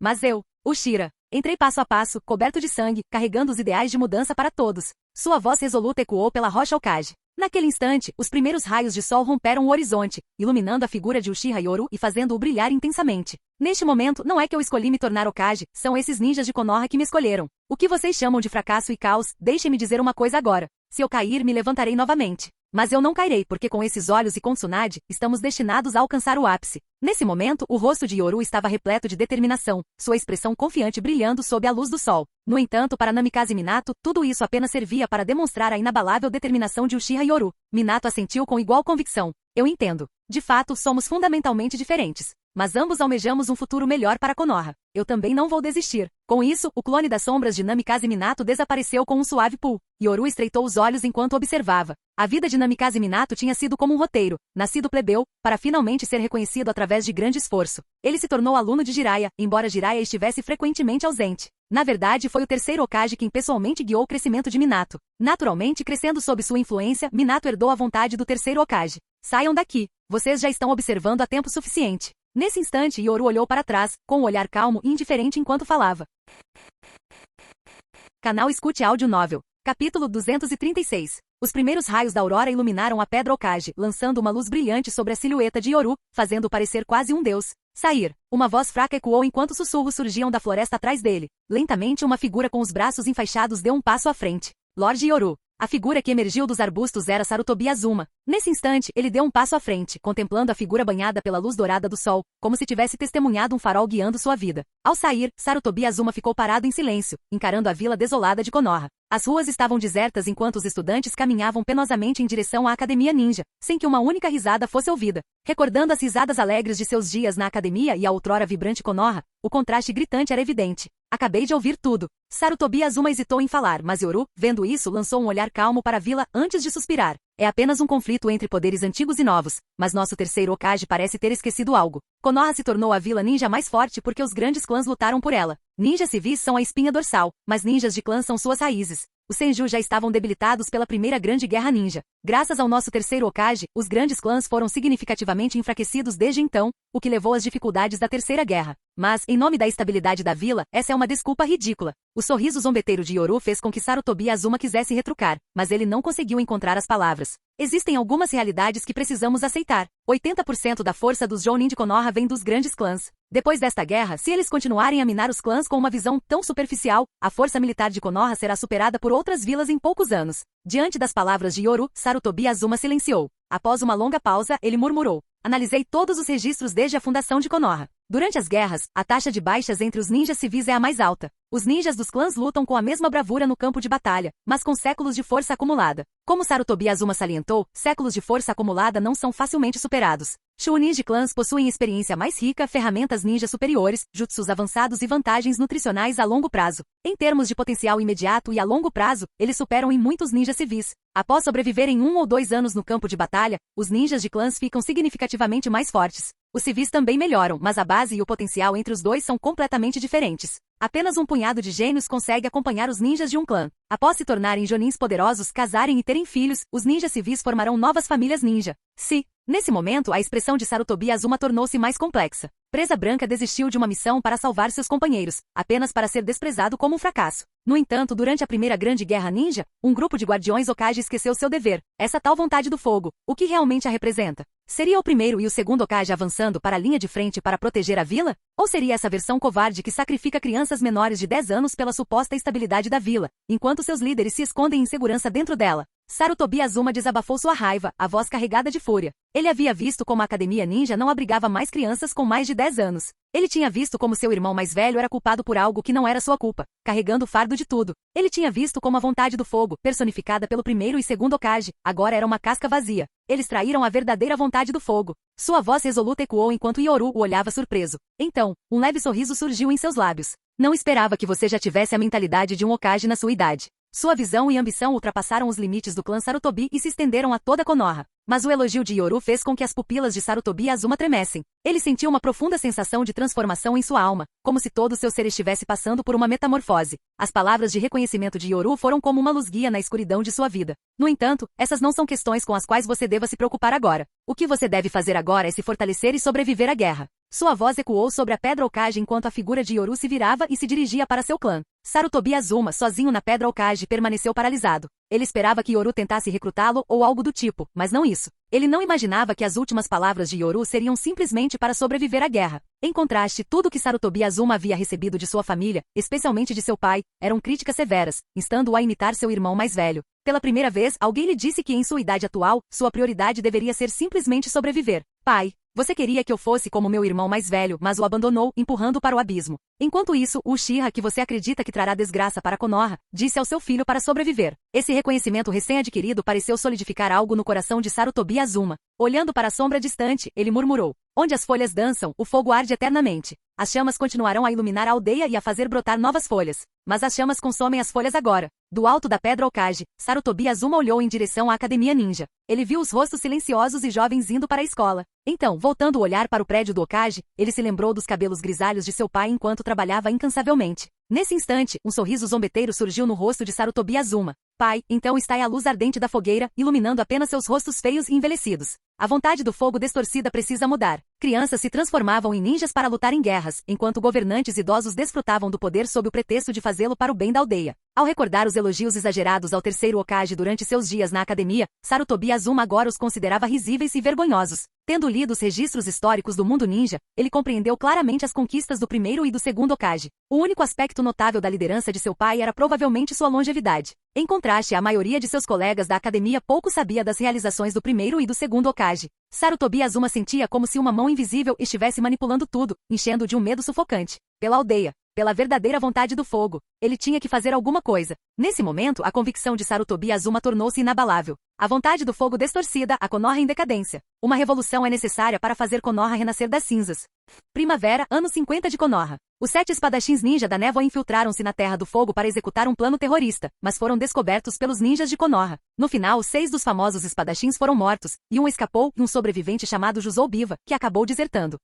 Mas eu, Ushira, entrei passo a passo, coberto de sangue, carregando os ideais de mudança para todos. Sua voz resoluta ecoou pela rocha Hokage. Naquele instante, os primeiros raios de sol romperam o horizonte, iluminando a figura de Uchiha Yoru e fazendo-o brilhar intensamente. Neste momento, não é que eu escolhi me tornar Hokage, são esses ninjas de Konoha que me escolheram. O que vocês chamam de fracasso e caos, deixem-me dizer uma coisa agora. Se eu cair, me levantarei novamente. Mas eu não cairei porque com esses olhos e com Tsunade, estamos destinados a alcançar o ápice. Nesse momento, o rosto de Yoru estava repleto de determinação, sua expressão confiante brilhando sob a luz do sol. No entanto, para Namikaze Minato, tudo isso apenas servia para demonstrar a inabalável determinação de Uchiha Yoru. Minato assentiu com igual convicção. Eu entendo. De fato, somos fundamentalmente diferentes. Mas ambos almejamos um futuro melhor para Konoha. Eu também não vou desistir. Com isso, o clone das sombras de Namikaze Minato desapareceu com um suave pulo. Yoru estreitou os olhos enquanto observava. A vida de Namikaze Minato tinha sido como um roteiro, nascido plebeu, para finalmente ser reconhecido através de grande esforço. Ele se tornou aluno de Jiraiya, embora Jiraiya estivesse frequentemente ausente. Na verdade, foi o terceiro Hokage quem pessoalmente guiou o crescimento de Minato. Naturalmente, crescendo sob sua influência, Minato herdou a vontade do terceiro Hokage. Saiam daqui. Vocês já estão observando há tempo suficiente. Nesse instante, Yoru olhou para trás, com um olhar calmo e indiferente enquanto falava. Canal Escute Áudio Novel. Capítulo 236. Os primeiros raios da aurora iluminaram a pedra Hokage, lançando uma luz brilhante sobre a silhueta de Yoru, fazendo-o parecer quase um deus. Sair. Uma voz fraca ecoou enquanto sussurros surgiam da floresta atrás dele. Lentamente, uma figura com os braços enfaixados deu um passo à frente. Lorde Yoru. A figura que emergiu dos arbustos era Sarutobi Azuma. Nesse instante, ele deu um passo à frente, contemplando a figura banhada pela luz dourada do sol, como se tivesse testemunhado um farol guiando sua vida. Ao sair, Sarutobi Azuma ficou parado em silêncio, encarando a vila desolada de Konoha. As ruas estavam desertas enquanto os estudantes caminhavam penosamente em direção à Academia Ninja, sem que uma única risada fosse ouvida. Recordando as risadas alegres de seus dias na academia e a outrora vibrante Konoha, o contraste gritante era evidente. Acabei de ouvir tudo. Sarutobi Azuma hesitou em falar, mas Yoru, vendo isso, lançou um olhar calmo para a vila antes de suspirar. É apenas um conflito entre poderes antigos e novos, mas nosso terceiro Hokage parece ter esquecido algo. Konoha se tornou a vila ninja mais forte porque os grandes clãs lutaram por ela. Ninjas civis são a espinha dorsal, mas ninjas de clãs são suas raízes. Os Senju já estavam debilitados pela primeira grande guerra ninja. Graças ao nosso terceiro Hokage, os grandes clãs foram significativamente enfraquecidos desde então, o que levou às dificuldades da terceira guerra. Mas, em nome da estabilidade da vila, essa é uma desculpa ridícula. O sorriso zombeteiro de Yoru fez com que Sarutobi Azuma quisesse retrucar, mas ele não conseguiu encontrar as palavras. Existem algumas realidades que precisamos aceitar. 80% da força dos Jounin de Konoha vem dos grandes clãs. Depois desta guerra, se eles continuarem a minar os clãs com uma visão tão superficial, a força militar de Konoha será superada por outras vilas em poucos anos. Diante das palavras de Yoru, Sarutobi Azuma silenciou. Após uma longa pausa, ele murmurou. Analisei todos os registros desde a fundação de Konoha. Durante as guerras, a taxa de baixas entre os ninjas civis é a mais alta. Os ninjas dos clãs lutam com a mesma bravura no campo de batalha, mas com séculos de força acumulada. Como Sarutobi Azuma salientou, séculos de força acumulada não são facilmente superados. Chunin de clãs possuem experiência mais rica, ferramentas ninja superiores, jutsus avançados e vantagens nutricionais a longo prazo. Em termos de potencial imediato e a longo prazo, eles superam em muitos ninjas civis. Após sobreviverem 1 ou 2 anos no campo de batalha, os ninjas de clãs ficam significativamente mais fortes. Os civis também melhoram, mas a base e o potencial entre os dois são completamente diferentes. Apenas um punhado de gênios consegue acompanhar os ninjas de um clã. Após se tornarem jonins poderosos, casarem e terem filhos, os ninjas civis formarão novas famílias ninja. Nesse momento, a expressão de Sarutobi Azuma tornou-se mais complexa. Presa Branca desistiu de uma missão para salvar seus companheiros, apenas para ser desprezado como um fracasso. No entanto, durante a primeira grande guerra ninja, um grupo de guardiões Hokage esqueceu seu dever. Essa tal vontade do fogo, o que realmente a representa? Seria o primeiro e o segundo Hokage avançando para a linha de frente para proteger a vila? Ou seria essa versão covarde que sacrifica crianças menores de 10 anos pela suposta estabilidade da vila, enquanto seus líderes se escondem em segurança dentro dela? Sarutobi Azuma desabafou sua raiva, a voz carregada de fúria. Ele havia visto como a Academia Ninja não abrigava mais crianças com mais de 10 anos. Ele tinha visto como seu irmão mais velho era culpado por algo que não era sua culpa, carregando o fardo de tudo. Ele tinha visto como a vontade do fogo, personificada pelo primeiro e segundo Hokage, agora era uma casca vazia. Eles traíram a verdadeira vontade do fogo. Sua voz resoluta ecoou enquanto Yoru o olhava surpreso. Então, um leve sorriso surgiu em seus lábios. Não esperava que você já tivesse a mentalidade de um Hokage na sua idade. Sua visão e ambição ultrapassaram os limites do clã Sarutobi e se estenderam a toda Konoha. Mas o elogio de Yoru fez com que as pupilas de Sarutobi Azuma tremessem. Ele sentiu uma profunda sensação de transformação em sua alma, como se todo o seu ser estivesse passando por uma metamorfose. As palavras de reconhecimento de Yoru foram como uma luz guia na escuridão de sua vida. No entanto, essas não são questões com as quais você deva se preocupar agora. O que você deve fazer agora é se fortalecer e sobreviver à guerra. Sua voz ecoou sobre a Pedra Hokage enquanto a figura de Yoru se virava e se dirigia para seu clã. Sarutobi Azuma, sozinho na Pedra Hokage, permaneceu paralisado. Ele esperava que Yoru tentasse recrutá-lo ou algo do tipo, mas não isso. Ele não imaginava que as últimas palavras de Yoru seriam simplesmente para sobreviver à guerra. Em contraste, tudo que Sarutobi Azuma havia recebido de sua família, especialmente de seu pai, eram críticas severas, instando-o a imitar seu irmão mais velho. Pela primeira vez, alguém lhe disse que em sua idade atual, sua prioridade deveria ser simplesmente sobreviver. Pai, você queria que eu fosse como meu irmão mais velho, mas o abandonou, empurrando-o para o abismo. Enquanto isso, o Uchiha que você acredita que trará desgraça para Konoha, disse ao seu filho para sobreviver. Esse reconhecimento recém-adquirido pareceu solidificar algo no coração de Sarutobi Azuma. Olhando para a sombra distante, ele murmurou. Onde as folhas dançam, o fogo arde eternamente. As chamas continuarão a iluminar a aldeia e a fazer brotar novas folhas. Mas as chamas consomem as folhas agora. Do alto da Pedra Hokage, Sarutobi Azuma olhou em direção à Academia Ninja. Ele viu os rostos silenciosos e jovens indo para a escola. Então, voltando o olhar para o prédio do Hokage, ele se lembrou dos cabelos grisalhos de seu pai enquanto trabalhava incansavelmente. Nesse instante, um sorriso zombeteiro surgiu no rosto de Sarutobi Azuma. Pai, então está a luz ardente da fogueira, iluminando apenas seus rostos feios e envelhecidos. A vontade do fogo distorcida precisa mudar. Crianças se transformavam em ninjas para lutar em guerras, enquanto governantes idosos desfrutavam do poder sob o pretexto de fazê-lo para o bem da aldeia. Ao recordar os elogios exagerados ao terceiro Hokage durante seus dias na academia, Sarutobi Azuma agora os considerava risíveis e vergonhosos. Tendo lido os registros históricos do mundo ninja, ele compreendeu claramente as conquistas do primeiro e do segundo Hokage. O único aspecto notável da liderança de seu pai era provavelmente sua longevidade. Em contraste, a maioria de seus colegas da academia pouco sabia das realizações do primeiro e do segundo Hokage. Sarutobi Azuma sentia como se uma mão invisível estivesse manipulando tudo, enchendo de um medo sufocante. pela aldeia, pela verdadeira vontade do fogo. Ele tinha que fazer alguma coisa. Nesse momento, a convicção de Sarutobi Azuma tornou-se inabalável. A vontade do fogo distorcida, a Konoha em decadência. Uma revolução é necessária para fazer Konoha renascer das cinzas. Primavera, anos 50 de Konoha. Os 7 espadachins ninja da névoa infiltraram-se na Terra do Fogo para executar um plano terrorista, mas foram descobertos pelos ninjas de Konoha. No final, 6 dos famosos espadachins foram mortos, e um escapou, e um sobrevivente chamado Juzou Biva, que acabou desertando.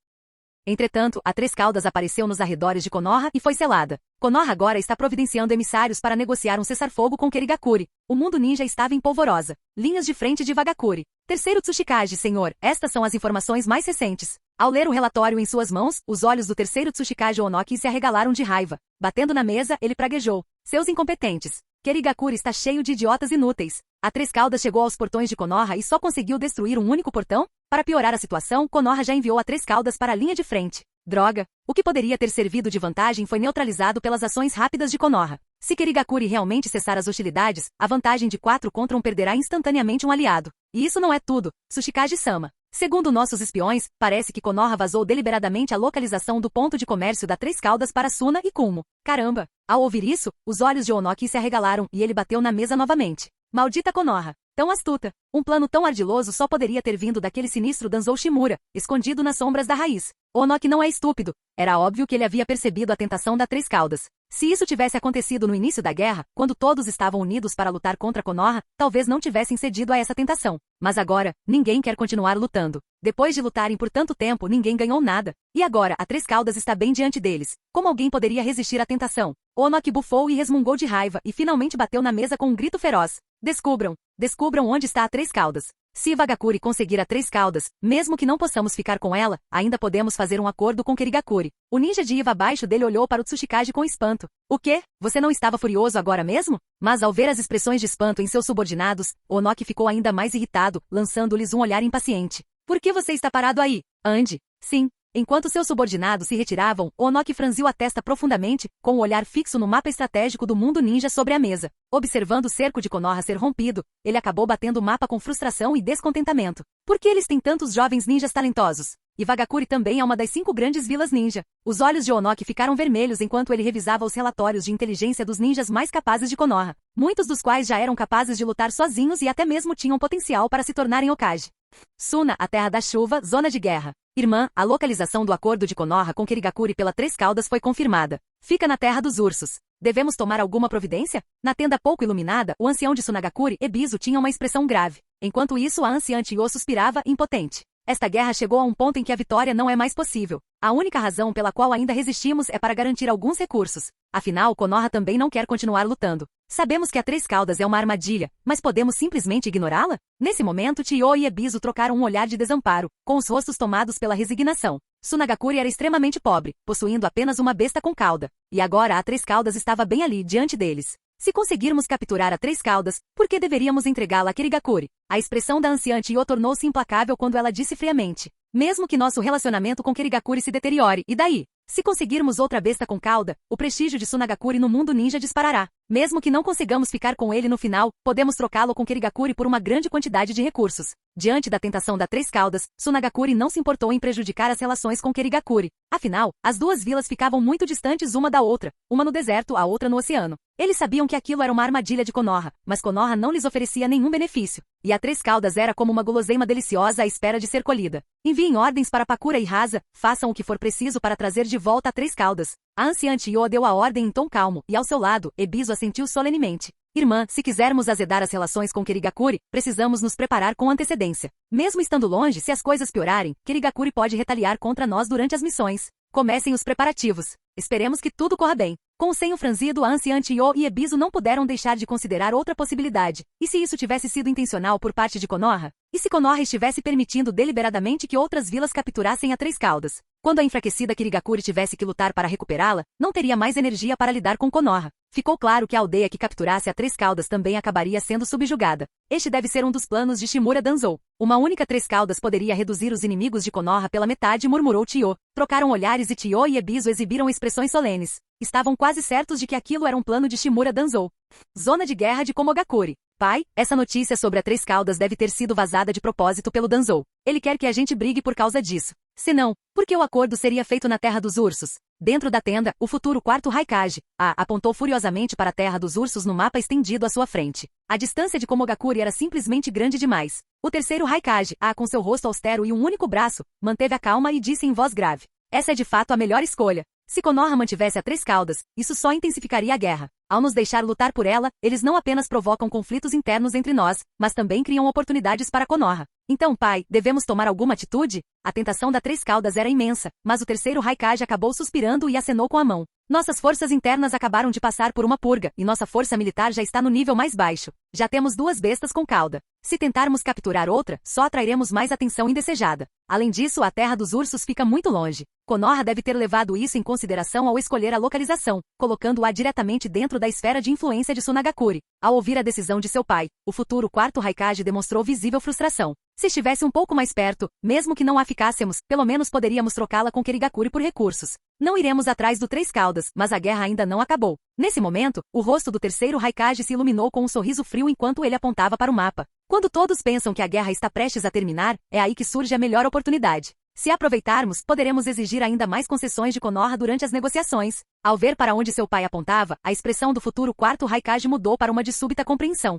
Entretanto, a Três Caudas apareceu nos arredores de Konoha e foi selada. Konoha agora está providenciando emissários para negociar um cessar-fogo com Kerigakuri. O mundo ninja estava em polvorosa. Linhas de frente de Vagakuri. Terceiro Tsuchikage, senhor, estas são as informações mais recentes. Ao ler o relatório em suas mãos, os olhos do terceiro Tsuchikage Onoki se arregalaram de raiva. Batendo na mesa, ele praguejou. Seus incompetentes. Kerigakuri está cheio de idiotas inúteis. A Três Caudas chegou aos portões de Konoha e só conseguiu destruir um único portão? Para piorar a situação, Konoha já enviou a Três Caudas para a linha de frente. Droga! O que poderia ter servido de vantagem foi neutralizado pelas ações rápidas de Konoha. Se Kerigakuri realmente cessar as hostilidades, a vantagem de 4 contra 1 perderá instantaneamente um aliado. E isso não é tudo, Tsuchikage-sama. Segundo nossos espiões, parece que Konoha vazou deliberadamente a localização do ponto de comércio da Três Caudas para Suna e Kumo. Caramba! Ao ouvir isso, os olhos de Onoki se arregalaram e ele bateu na mesa novamente. Maldita Konoha! Tão astuta! Um plano tão ardiloso só poderia ter vindo daquele sinistro Danzou Shimura, escondido nas sombras da raiz. Onoki não é estúpido. Era óbvio que ele havia percebido a tentação da Três Caudas. Se isso tivesse acontecido no início da guerra, quando todos estavam unidos para lutar contra Konoha, talvez não tivessem cedido a essa tentação. Mas agora, ninguém quer continuar lutando. Depois de lutarem por tanto tempo, ninguém ganhou nada. E agora, a Três Caudas está bem diante deles. Como alguém poderia resistir à tentação? Onoki bufou e resmungou de raiva e finalmente bateu na mesa com um grito feroz. Descubram! Descubram onde está a Três Caudas. Se Vagakuri conseguir a Três Caudas, mesmo que não possamos ficar com ela, ainda podemos fazer um acordo com Kerigakuri. O ninja de Iva abaixo dele olhou para o Tsuchikage com espanto. O quê? Você não estava furioso agora mesmo? Mas ao ver as expressões de espanto em seus subordinados, Onoki ficou ainda mais irritado, lançando-lhes um olhar impaciente. Por que você está parado aí? Ande. Sim. Enquanto seus subordinados se retiravam, Onoki franziu a testa profundamente, com o olhar fixo no mapa estratégico do mundo ninja sobre a mesa. Observando o cerco de Konoha ser rompido, ele acabou batendo o mapa com frustração e descontentamento. Por que eles têm tantos jovens ninjas talentosos? E Vagakuri também é uma das 5 grandes vilas ninja. Os olhos de Onoki ficaram vermelhos enquanto ele revisava os relatórios de inteligência dos ninjas mais capazes de Konoha, muitos dos quais já eram capazes de lutar sozinhos e até mesmo tinham potencial para se tornarem Hokage. Suna, a terra da chuva, zona de guerra. Irmã, a localização do acordo de Konoha com Kerigakuri pela Três Caudas foi confirmada. Fica na terra dos ursos. Devemos tomar alguma providência? Na tenda pouco iluminada, o ancião de Sunagakuri, Ebisu, tinha uma expressão grave. Enquanto isso, a anciã Chiyo suspirava, impotente. Esta guerra chegou a um ponto em que a vitória não é mais possível. A única razão pela qual ainda resistimos é para garantir alguns recursos. Afinal, Konoha também não quer continuar lutando. Sabemos que a Três Caudas é uma armadilha, mas podemos simplesmente ignorá-la? Nesse momento, Chiyo e Ebisu trocaram um olhar de desamparo, com os rostos tomados pela resignação. Sunagakuri era extremamente pobre, possuindo apenas uma besta com cauda. E agora a Três Caudas estava bem ali, diante deles. Se conseguirmos capturar a Três Caudas, por que deveríamos entregá-la a Kerigakuri? A expressão da anciã Chiyo tornou-se implacável quando ela disse friamente. Mesmo que nosso relacionamento com Kerigakuri se deteriore, e daí? Se conseguirmos outra besta com cauda, o prestígio de Sunagakuri no mundo ninja disparará. Mesmo que não consigamos ficar com ele no final, podemos trocá-lo com Kerigakuri por uma grande quantidade de recursos. Diante da tentação da Três Caudas, Sunagakuri não se importou em prejudicar as relações com Kerigakuri. Afinal, as duas vilas ficavam muito distantes uma da outra, uma no deserto, a outra no oceano. Eles sabiam que aquilo era uma armadilha de Konoha, mas Konoha não lhes oferecia nenhum benefício. E a Três Caudas era como uma guloseima deliciosa à espera de ser colhida. Enviem ordens para Pakura e Rasa, façam o que for preciso para trazer de volta a Três Caudas. A anciã Chiyo deu a ordem em tom calmo, e ao seu lado, Ebisu assentiu solenemente. Irmã, se quisermos azedar as relações com Kerigakuri, precisamos nos preparar com antecedência. Mesmo estando longe, se as coisas piorarem, Kerigakuri pode retaliar contra nós durante as missões. Comecem os preparativos. Esperemos que tudo corra bem. Com o senho franzido, a anciã Chiyo e Ebisu não puderam deixar de considerar outra possibilidade. E se isso tivesse sido intencional por parte de Konoha? E se Konoha estivesse permitindo deliberadamente que outras vilas capturassem a Três Caudas? Quando a enfraquecida Kerigakuri tivesse que lutar para recuperá-la, não teria mais energia para lidar com Konoha. Ficou claro que a aldeia que capturasse a Três Caudas também acabaria sendo subjugada. Este deve ser um dos planos de Shimura Danzou. Uma única Três Caudas poderia reduzir os inimigos de Konoha pela metade, murmurou Chiyo. Trocaram olhares e Chiyo e Ebisu exibiram expressões solenes. Estavam quase certos de que aquilo era um plano de Shimura Danzou. Zona de guerra de Komogakuri. Pai, essa notícia sobre a Três Caudas deve ter sido vazada de propósito pelo Danzou. Ele quer que a gente brigue por causa disso. Se não, por que o acordo seria feito na Terra dos Ursos? Dentro da tenda, o futuro quarto Raikage, apontou furiosamente para a terra dos ursos no mapa estendido à sua frente. A distância de Komogakure era simplesmente grande demais. O terceiro Raikage, com seu rosto austero e um único braço, manteve a calma e disse em voz grave: essa é de fato a melhor escolha. Se Konoha mantivesse a Três Caudas, isso só intensificaria a guerra. Ao nos deixar lutar por ela, eles não apenas provocam conflitos internos entre nós, mas também criam oportunidades para Konoha. Então, pai, devemos tomar alguma atitude? A tentação da Três Caudas era imensa, mas o terceiro Raikage acabou suspirando e acenou com a mão. Nossas forças internas acabaram de passar por uma purga, e nossa força militar já está no nível mais baixo. Já temos 2 bestas com cauda. Se tentarmos capturar outra, só atrairemos mais atenção indesejada. Além disso, a terra dos ursos fica muito longe. Konoha deve ter levado isso em consideração ao escolher a localização, colocando-a diretamente dentro da esfera de influência de Tsunagakure. Ao ouvir a decisão de seu pai, o futuro quarto Raikage demonstrou visível frustração. Se estivesse um pouco mais perto, mesmo que não a ficássemos, pelo menos poderíamos trocá-la com Kirigakure por recursos. Não iremos atrás do Três Caudas, mas a guerra ainda não acabou. Nesse momento, o rosto do terceiro Raikage se iluminou com um sorriso frio enquanto ele apontava para o mapa. Quando todos pensam que a guerra está prestes a terminar, é aí que surge a melhor oportunidade. Se aproveitarmos, poderemos exigir ainda mais concessões de Konoha durante as negociações. Ao ver para onde seu pai apontava, a expressão do futuro quarto Raikage mudou para uma de súbita compreensão.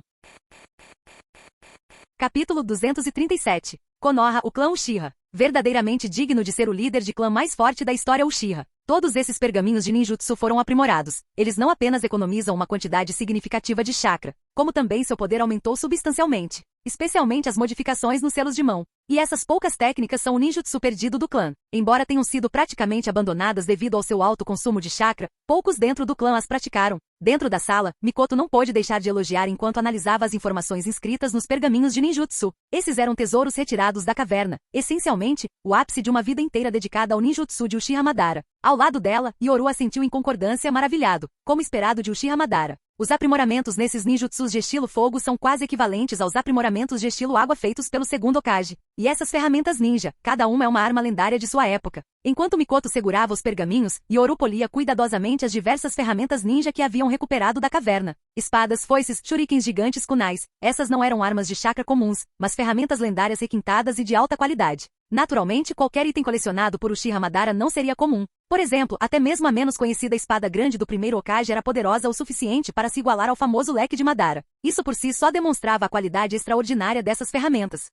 Capítulo 237. Konoha, o clã Uchiha. Verdadeiramente digno de ser o líder de clã mais forte da história Uchiha. Todos esses pergaminhos de ninjutsu foram aprimorados. Eles não apenas economizam uma quantidade significativa de chakra, como também seu poder aumentou substancialmente, especialmente as modificações nos selos de mão. E essas poucas técnicas são o ninjutsu perdido do clã. Embora tenham sido praticamente abandonadas devido ao seu alto consumo de chakra, poucos dentro do clã as praticaram. Dentro da sala, Mikoto não pôde deixar de elogiar enquanto analisava as informações inscritas nos pergaminhos de ninjutsu. Esses eram tesouros retirados da caverna, essencialmente, o ápice de uma vida inteira dedicada ao ninjutsu de Uchiha Madara. Ao lado dela, Yoru assentiu em concordância maravilhado, como esperado de Uchiha Madara. Os aprimoramentos nesses ninjutsus de estilo fogo são quase equivalentes aos aprimoramentos de estilo água feitos pelo segundo Hokage. E essas ferramentas ninja, cada uma é uma arma lendária de sua época. Enquanto Mikoto segurava os pergaminhos, Yoru polia cuidadosamente as diversas ferramentas ninja que haviam recuperado da caverna. Espadas, foices, shurikens gigantes, kunais. Essas não eram armas de chakra comuns, mas ferramentas lendárias requintadas e de alta qualidade. Naturalmente, qualquer item colecionado por Uchiha Madara não seria comum. Por exemplo, até mesmo a menos conhecida espada grande do primeiro Hokage era poderosa o suficiente para se igualar ao famoso leque de Madara. Isso por si só demonstrava a qualidade extraordinária dessas ferramentas.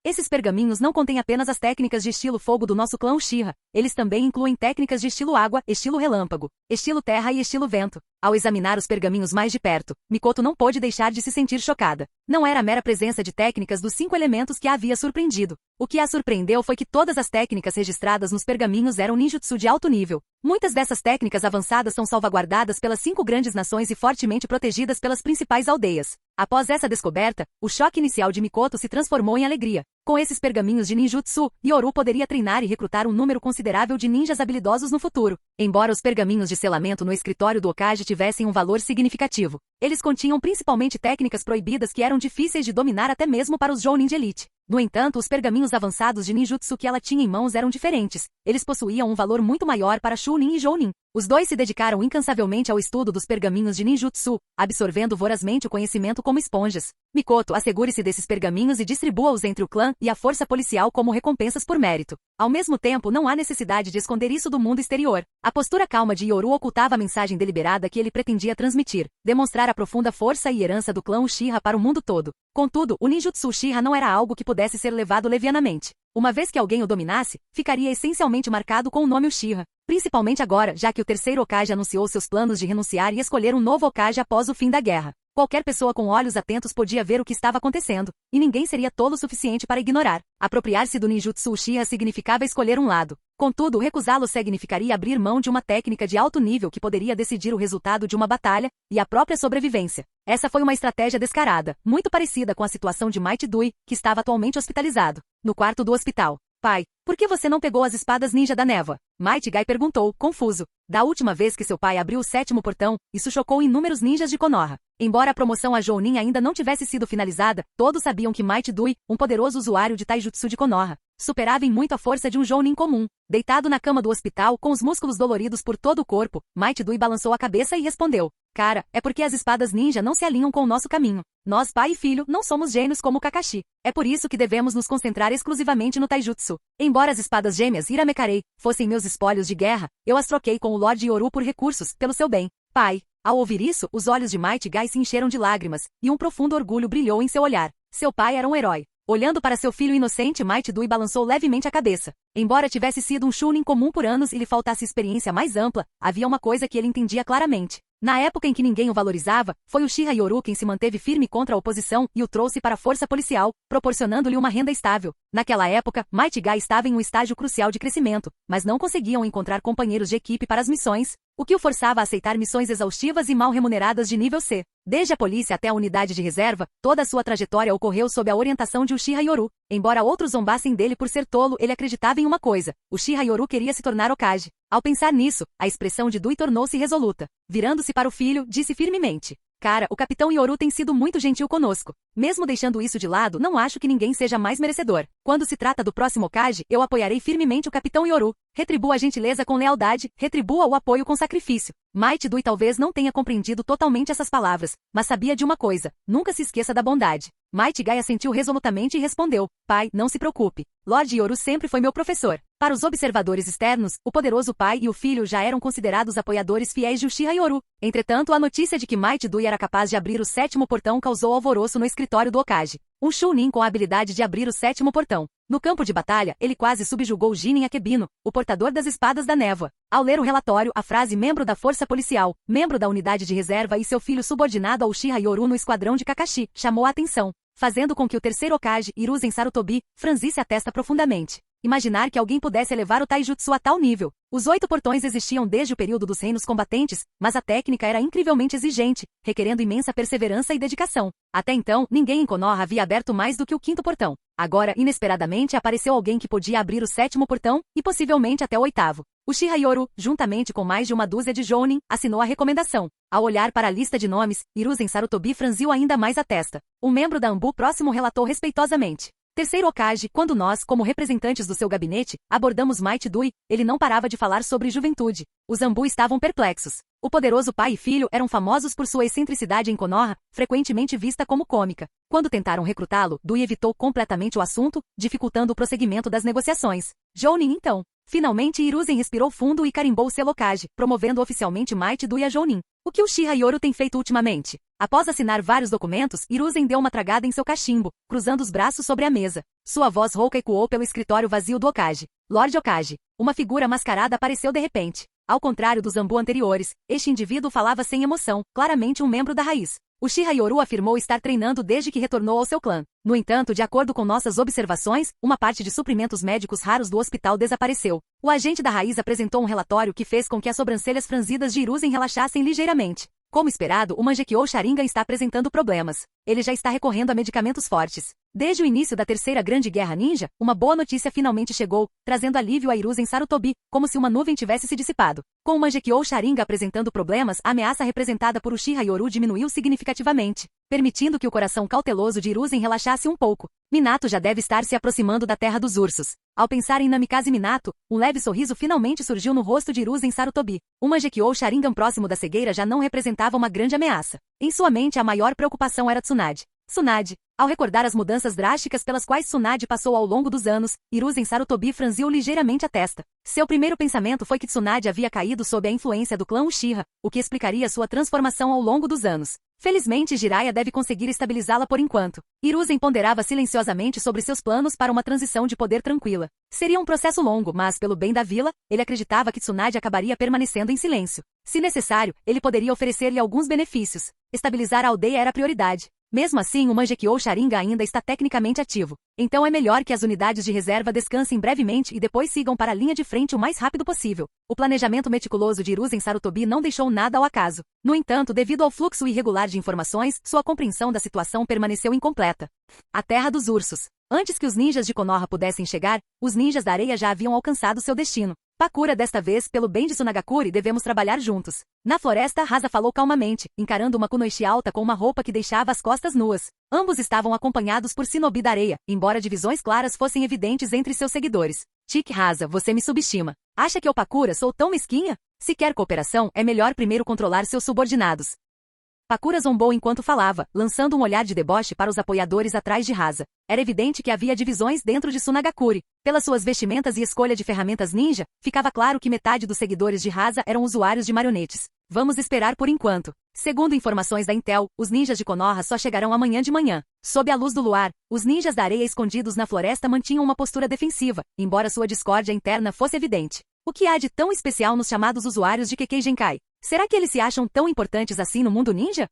Esses pergaminhos não contêm apenas as técnicas de estilo fogo do nosso clã Uchiha, eles também incluem técnicas de estilo água, estilo relâmpago, estilo terra e estilo vento. Ao examinar os pergaminhos mais de perto, Mikoto não pôde deixar de se sentir chocada. Não era a mera presença de técnicas dos 5 elementos que a havia surpreendido. O que a surpreendeu foi que todas as técnicas registradas nos pergaminhos eram ninjutsu de alto nível. Muitas dessas técnicas avançadas são salvaguardadas pelas 5 grandes nações e fortemente protegidas pelas principais aldeias. Após essa descoberta, o choque inicial de Mikoto se transformou em alegria. Com esses pergaminhos de ninjutsu, Yoru poderia treinar e recrutar um número considerável de ninjas habilidosos no futuro. Embora os pergaminhos de selamento no escritório do Hokage tivessem um valor significativo, eles continham principalmente técnicas proibidas que eram difíceis de dominar até mesmo para os Jounin de elite. No entanto, os pergaminhos avançados de ninjutsu que ela tinha em mãos eram diferentes. Eles possuíam um valor muito maior para Chunin e Jounin. Os dois se dedicaram incansavelmente ao estudo dos pergaminhos de ninjutsu, absorvendo vorazmente o conhecimento como esponjas. Mikoto, assegure-se desses pergaminhos e distribua-os entre o clã e a força policial como recompensas por mérito. Ao mesmo tempo, não há necessidade de esconder isso do mundo exterior. A postura calma de Yoru ocultava a mensagem deliberada que ele pretendia transmitir, demonstrar a profunda força e herança do clã Uchiha para o mundo todo. Contudo, o ninjutsu Uchiha não era algo que pudesse ser levado levianamente. Uma vez que alguém o dominasse, ficaria essencialmente marcado com o nome Uchiha. Principalmente agora, já que o terceiro Hokage anunciou seus planos de renunciar e escolher um novo Hokage após o fim da guerra. Qualquer pessoa com olhos atentos podia ver o que estava acontecendo, e ninguém seria tolo o suficiente para ignorar. Apropriar-se do ninjutsu Uchiha significava escolher um lado. Contudo, recusá-lo significaria abrir mão de uma técnica de alto nível que poderia decidir o resultado de uma batalha e a própria sobrevivência. Essa foi uma estratégia descarada, muito parecida com a situação de Might Dui, que estava atualmente hospitalizado, no quarto do hospital. Pai, por que você não pegou as espadas ninja da névoa? Might Guy perguntou, confuso. Da última vez que seu pai abriu o 7º portão, isso chocou inúmeros ninjas de Konoha. Embora a promoção a Jounin ainda não tivesse sido finalizada, todos sabiam que Might Dui, um poderoso usuário de taijutsu de Konoha, superava em muito a força de um Jounin comum. Deitado na cama do hospital, com os músculos doloridos por todo o corpo, Might Dui balançou a cabeça e respondeu. Cara, é porque as espadas ninja não se alinham com o nosso caminho. Nós, pai e filho, não somos gênios como Kakashi. É por isso que devemos nos concentrar exclusivamente no taijutsu. Embora Embora as espadas gêmeas Iramekarei fossem meus espólios de guerra, eu as troquei com o Lorde Yoru por recursos, pelo seu bem. Pai. Ao ouvir isso, os olhos de Might Guy se encheram de lágrimas, e um profundo orgulho brilhou em seu olhar. Seu pai era um herói. Olhando para seu filho inocente, Might Dui balançou levemente a cabeça. Embora tivesse sido um chunin comum por anos e lhe faltasse experiência mais ampla, havia uma coisa que ele entendia claramente. Na época em que ninguém o valorizava, foi Uchiha Yoru quem se manteve firme contra a oposição e o trouxe para a força policial, proporcionando-lhe uma renda estável. Naquela época, Might Guy estava em um estágio crucial de crescimento, mas não conseguiam encontrar companheiros de equipe para as missões, o que o forçava a aceitar missões exaustivas e mal remuneradas de nível C. Desde a polícia até a unidade de reserva, toda a sua trajetória ocorreu sob a orientação de Uchiha Yoru. Embora outros zombassem dele por ser tolo, ele acreditava em uma coisa: Uchiha Yoru queria se tornar Hokage. Ao pensar nisso, a expressão de Dui tornou-se resoluta. Virando-se para o filho, disse firmemente: Cara, o Capitão Yoru tem sido muito gentil conosco. Mesmo deixando isso de lado, não acho que ninguém seja mais merecedor. Quando se trata do próximo Hokage, eu apoiarei firmemente o Capitão Yoru. Retribua a gentileza com lealdade, retribua o apoio com sacrifício. Might Dui talvez não tenha compreendido totalmente essas palavras, mas sabia de uma coisa: nunca se esqueça da bondade. Might Guy assentiu resolutamente e respondeu: Pai, não se preocupe. Lord Yoru sempre foi meu professor. Para os observadores externos, o poderoso pai e o filho já eram considerados apoiadores fiéis de Uchiha Yoru. Entretanto, a notícia de que Might Dui era capaz de abrir o 7º portão causou alvoroço no escritório do Hokage. Um chunin com a habilidade de abrir o 7º portão. No campo de batalha, ele quase subjugou Jinin Akebino, o portador das espadas da névoa. Ao ler o relatório, a frase membro da força policial, membro da unidade de reserva e seu filho subordinado ao Uchiha Yoru no esquadrão de Kakashi, chamou a atenção, fazendo com que o terceiro Hokage, Hiruzen Sarutobi, franzisse a testa profundamente. Imaginar que alguém pudesse elevar o taijutsu a tal nível. Os 8 portões existiam desde o período dos reinos combatentes, mas a técnica era incrivelmente exigente, requerendo imensa perseverança e dedicação. Até então, ninguém em Konoha havia aberto mais do que o 5º portão. Agora, inesperadamente, apareceu alguém que podia abrir o 7º portão, e possivelmente até o 8º. Uchiha Yoru, juntamente com mais de uma dúzia de jounin, assinou a recomendação. Ao olhar para a lista de nomes, Hiruzen Sarutobi franziu ainda mais a testa. Um membro da Anbu próximo relatou respeitosamente: Terceiro Hokage, quando nós, como representantes do seu gabinete, abordamos Might Dui, ele não parava de falar sobre juventude. Os Anbu estavam perplexos. O poderoso pai e filho eram famosos por sua excentricidade em Konoha, frequentemente vista como cômica. Quando tentaram recrutá-lo, Dui evitou completamente o assunto, dificultando o prosseguimento das negociações. Jounin então. Finalmente Hiruzen respirou fundo e carimbou seu Hokage, promovendo oficialmente Might Dui a Jounin. O que Uchiha Yoru tem feito ultimamente? Após assinar vários documentos, Hiruzen deu uma tragada em seu cachimbo, cruzando os braços sobre a mesa. Sua voz rouca ecoou pelo escritório vazio do Hokage. Lord Hokage. Uma figura mascarada apareceu de repente. Ao contrário dos Anbu anteriores, este indivíduo falava sem emoção, claramente um membro da raiz. Uchiha Yoru afirmou estar treinando desde que retornou ao seu clã. No entanto, de acordo com nossas observações, uma parte de suprimentos médicos raros do hospital desapareceu. O agente da raiz apresentou um relatório que fez com que as sobrancelhas franzidas de Hiruzen relaxassem ligeiramente. Como esperado, o Mangekyou Sharingan está apresentando problemas. Ele já está recorrendo a medicamentos fortes. Desde o início da Terceira Grande Guerra Ninja, uma boa notícia finalmente chegou, trazendo alívio a Hiruzen Sarutobi, como se uma nuvem tivesse se dissipado. Com o Mangekyou Sharingan apresentando problemas, a ameaça representada por Uchiha Yoru diminuiu significativamente, permitindo que o coração cauteloso de Hiruzen relaxasse um pouco. Minato já deve estar se aproximando da Terra dos Ursos. Ao pensar em Namikaze Minato, um leve sorriso finalmente surgiu no rosto de Hiruzen Sarutobi. O Mangekyou Sharingan próximo da cegueira já não representava uma grande ameaça. Em sua mente a maior preocupação era Tsunade. Tsunade. Ao recordar as mudanças drásticas pelas quais Tsunade passou ao longo dos anos, Hiruzen Sarutobi franziu ligeiramente a testa. Seu primeiro pensamento foi que Tsunade havia caído sob a influência do clã Uchiha, o que explicaria sua transformação ao longo dos anos. Felizmente Jiraiya deve conseguir estabilizá-la por enquanto. Hiruzen ponderava silenciosamente sobre seus planos para uma transição de poder tranquila. Seria um processo longo, mas pelo bem da vila, ele acreditava que Tsunade acabaria permanecendo em silêncio. Se necessário, ele poderia oferecer-lhe alguns benefícios. Estabilizar a aldeia era prioridade. Mesmo assim, o Mangekyou Sharingan ainda está tecnicamente ativo. Então é melhor que as unidades de reserva descansem brevemente e depois sigam para a linha de frente o mais rápido possível. O planejamento meticuloso de Hiruzen Sarutobi não deixou nada ao acaso. No entanto, devido ao fluxo irregular de informações, sua compreensão da situação permaneceu incompleta. A Terra dos Ursos. Antes que os ninjas de Konoha pudessem chegar, os ninjas da areia já haviam alcançado seu destino. Pakura, desta vez, pelo bem de Tsunagakure, devemos trabalhar juntos. Na floresta, Rasa falou calmamente, encarando uma kunoichi alta com uma roupa que deixava as costas nuas. Ambos estavam acompanhados por Shinobi da areia, embora divisões claras fossem evidentes entre seus seguidores. Tique Rasa, você me subestima. Acha que eu, Pakura, sou tão mesquinha? Se quer cooperação, é melhor primeiro controlar seus subordinados. Pakura zombou enquanto falava, lançando um olhar de deboche para os apoiadores atrás de Rasa. Era evidente que havia divisões dentro de Tsunagakure. Pelas suas vestimentas e escolha de ferramentas ninja, ficava claro que metade dos seguidores de Rasa eram usuários de marionetes. Vamos esperar por enquanto. Segundo informações da Intel, os ninjas de Konoha só chegarão amanhã de manhã. Sob a luz do luar, os ninjas da areia escondidos na floresta mantinham uma postura defensiva, embora sua discórdia interna fosse evidente. O que há de tão especial nos chamados usuários de Kekkei Genkai? Será que eles se acham tão importantes assim no mundo ninja?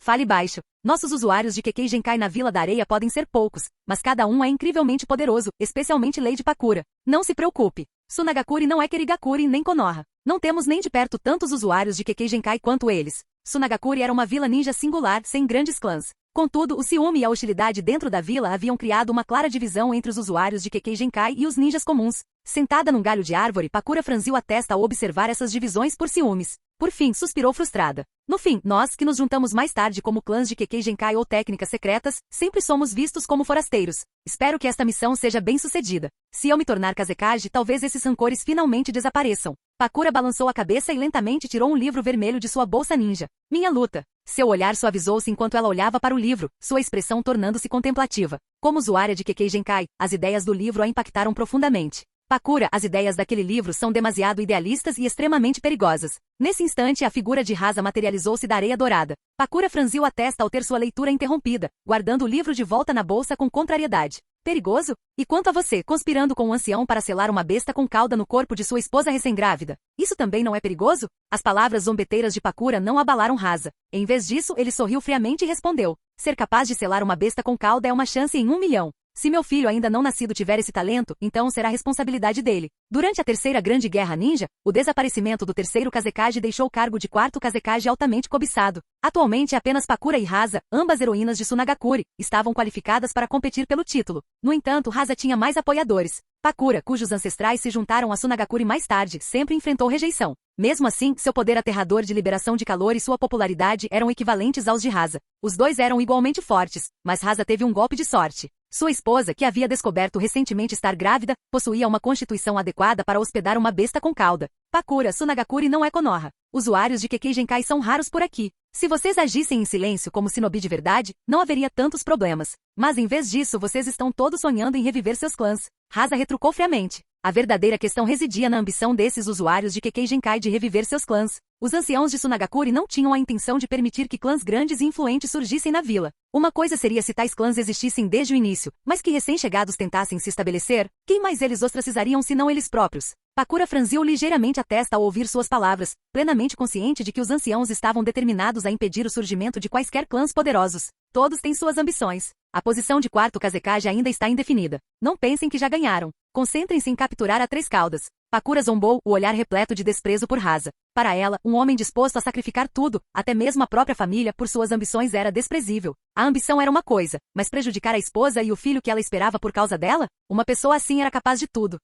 Fale baixo. Nossos usuários de Kekkei Genkai na Vila da Areia podem ser poucos, mas cada um é incrivelmente poderoso, especialmente Lady Pakura. Não se preocupe. Tsunagakure não é Kirigakure nem Konoha. Não temos nem de perto tantos usuários de Kekkei Genkai quanto eles. Tsunagakure era uma vila ninja singular, sem grandes clãs. Contudo, o ciúme e a hostilidade dentro da vila haviam criado uma clara divisão entre os usuários de Kekkei Genkai e os ninjas comuns. Sentada num galho de árvore, Pakura franziu a testa ao observar essas divisões por ciúmes. Por fim, suspirou frustrada. No fim, nós, que nos juntamos mais tarde como clãs de Kekkei Genkai ou técnicas secretas, sempre somos vistos como forasteiros. Espero que esta missão seja bem sucedida. Se eu me tornar Kazekage, talvez esses rancores finalmente desapareçam. Pakura balançou a cabeça e lentamente tirou um livro vermelho de sua bolsa ninja. Minha luta. Seu olhar suavizou-se enquanto ela olhava para o livro, sua expressão tornando-se contemplativa. Como usuária de Kekkei Genkai, as ideias do livro a impactaram profundamente. Pakura, as ideias daquele livro são demasiado idealistas e extremamente perigosas. Nesse instante, a figura de Rasa materializou-se da areia dourada. Pakura franziu a testa ao ter sua leitura interrompida, guardando o livro de volta na bolsa com contrariedade. Perigoso? E quanto a você, conspirando com um ancião para selar uma besta com cauda no corpo de sua esposa recém-grávida? Isso também não é perigoso? As palavras zombeteiras de Pakura não abalaram Rasa. Em vez disso, ele sorriu friamente e respondeu. Ser capaz de selar uma besta com cauda é uma chance em 1 milhão. Se meu filho ainda não nascido tiver esse talento, então será responsabilidade dele. Durante a terceira grande guerra ninja, o desaparecimento do terceiro Kazekage deixou o cargo de quarto Kazekage altamente cobiçado. Atualmente apenas Pakura e Rasa, ambas heroínas de Tsunagakure, estavam qualificadas para competir pelo título. No entanto, Rasa tinha mais apoiadores. Pakura, cujos ancestrais se juntaram a Tsunagakure mais tarde, sempre enfrentou rejeição. Mesmo assim, seu poder aterrador de liberação de calor e sua popularidade eram equivalentes aos de Rasa. Os dois eram igualmente fortes, mas Rasa teve um golpe de sorte. Sua esposa, que havia descoberto recentemente estar grávida, possuía uma constituição adequada para hospedar uma besta com cauda. Pakura, Tsunagakure não é Konoha. Usuários de Kekkei Genkai são raros por aqui. Se vocês agissem em silêncio como shinobi de verdade, não haveria tantos problemas. Mas em vez disso, vocês estão todos sonhando em reviver seus clãs. Rasa retrucou friamente. A verdadeira questão residia na ambição desses usuários de Kekkei Genkai de reviver seus clãs. Os anciãos de Tsunagakure não tinham a intenção de permitir que clãs grandes e influentes surgissem na vila. Uma coisa seria se tais clãs existissem desde o início, mas que recém-chegados tentassem se estabelecer, quem mais eles ostracizariam senão eles próprios? Pakura franziu ligeiramente a testa ao ouvir suas palavras, plenamente consciente de que os anciãos estavam determinados a impedir o surgimento de quaisquer clãs poderosos. Todos têm suas ambições. A posição de quarto Kazekage ainda está indefinida. Não pensem que já ganharam. Concentrem-se em capturar a Três Caudas. Pakura zombou, o olhar repleto de desprezo por Rasa. Para ela, um homem disposto a sacrificar tudo, até mesmo a própria família, por suas ambições era desprezível. A ambição era uma coisa, mas prejudicar a esposa e o filho que ela esperava por causa dela? Uma pessoa assim era capaz de tudo.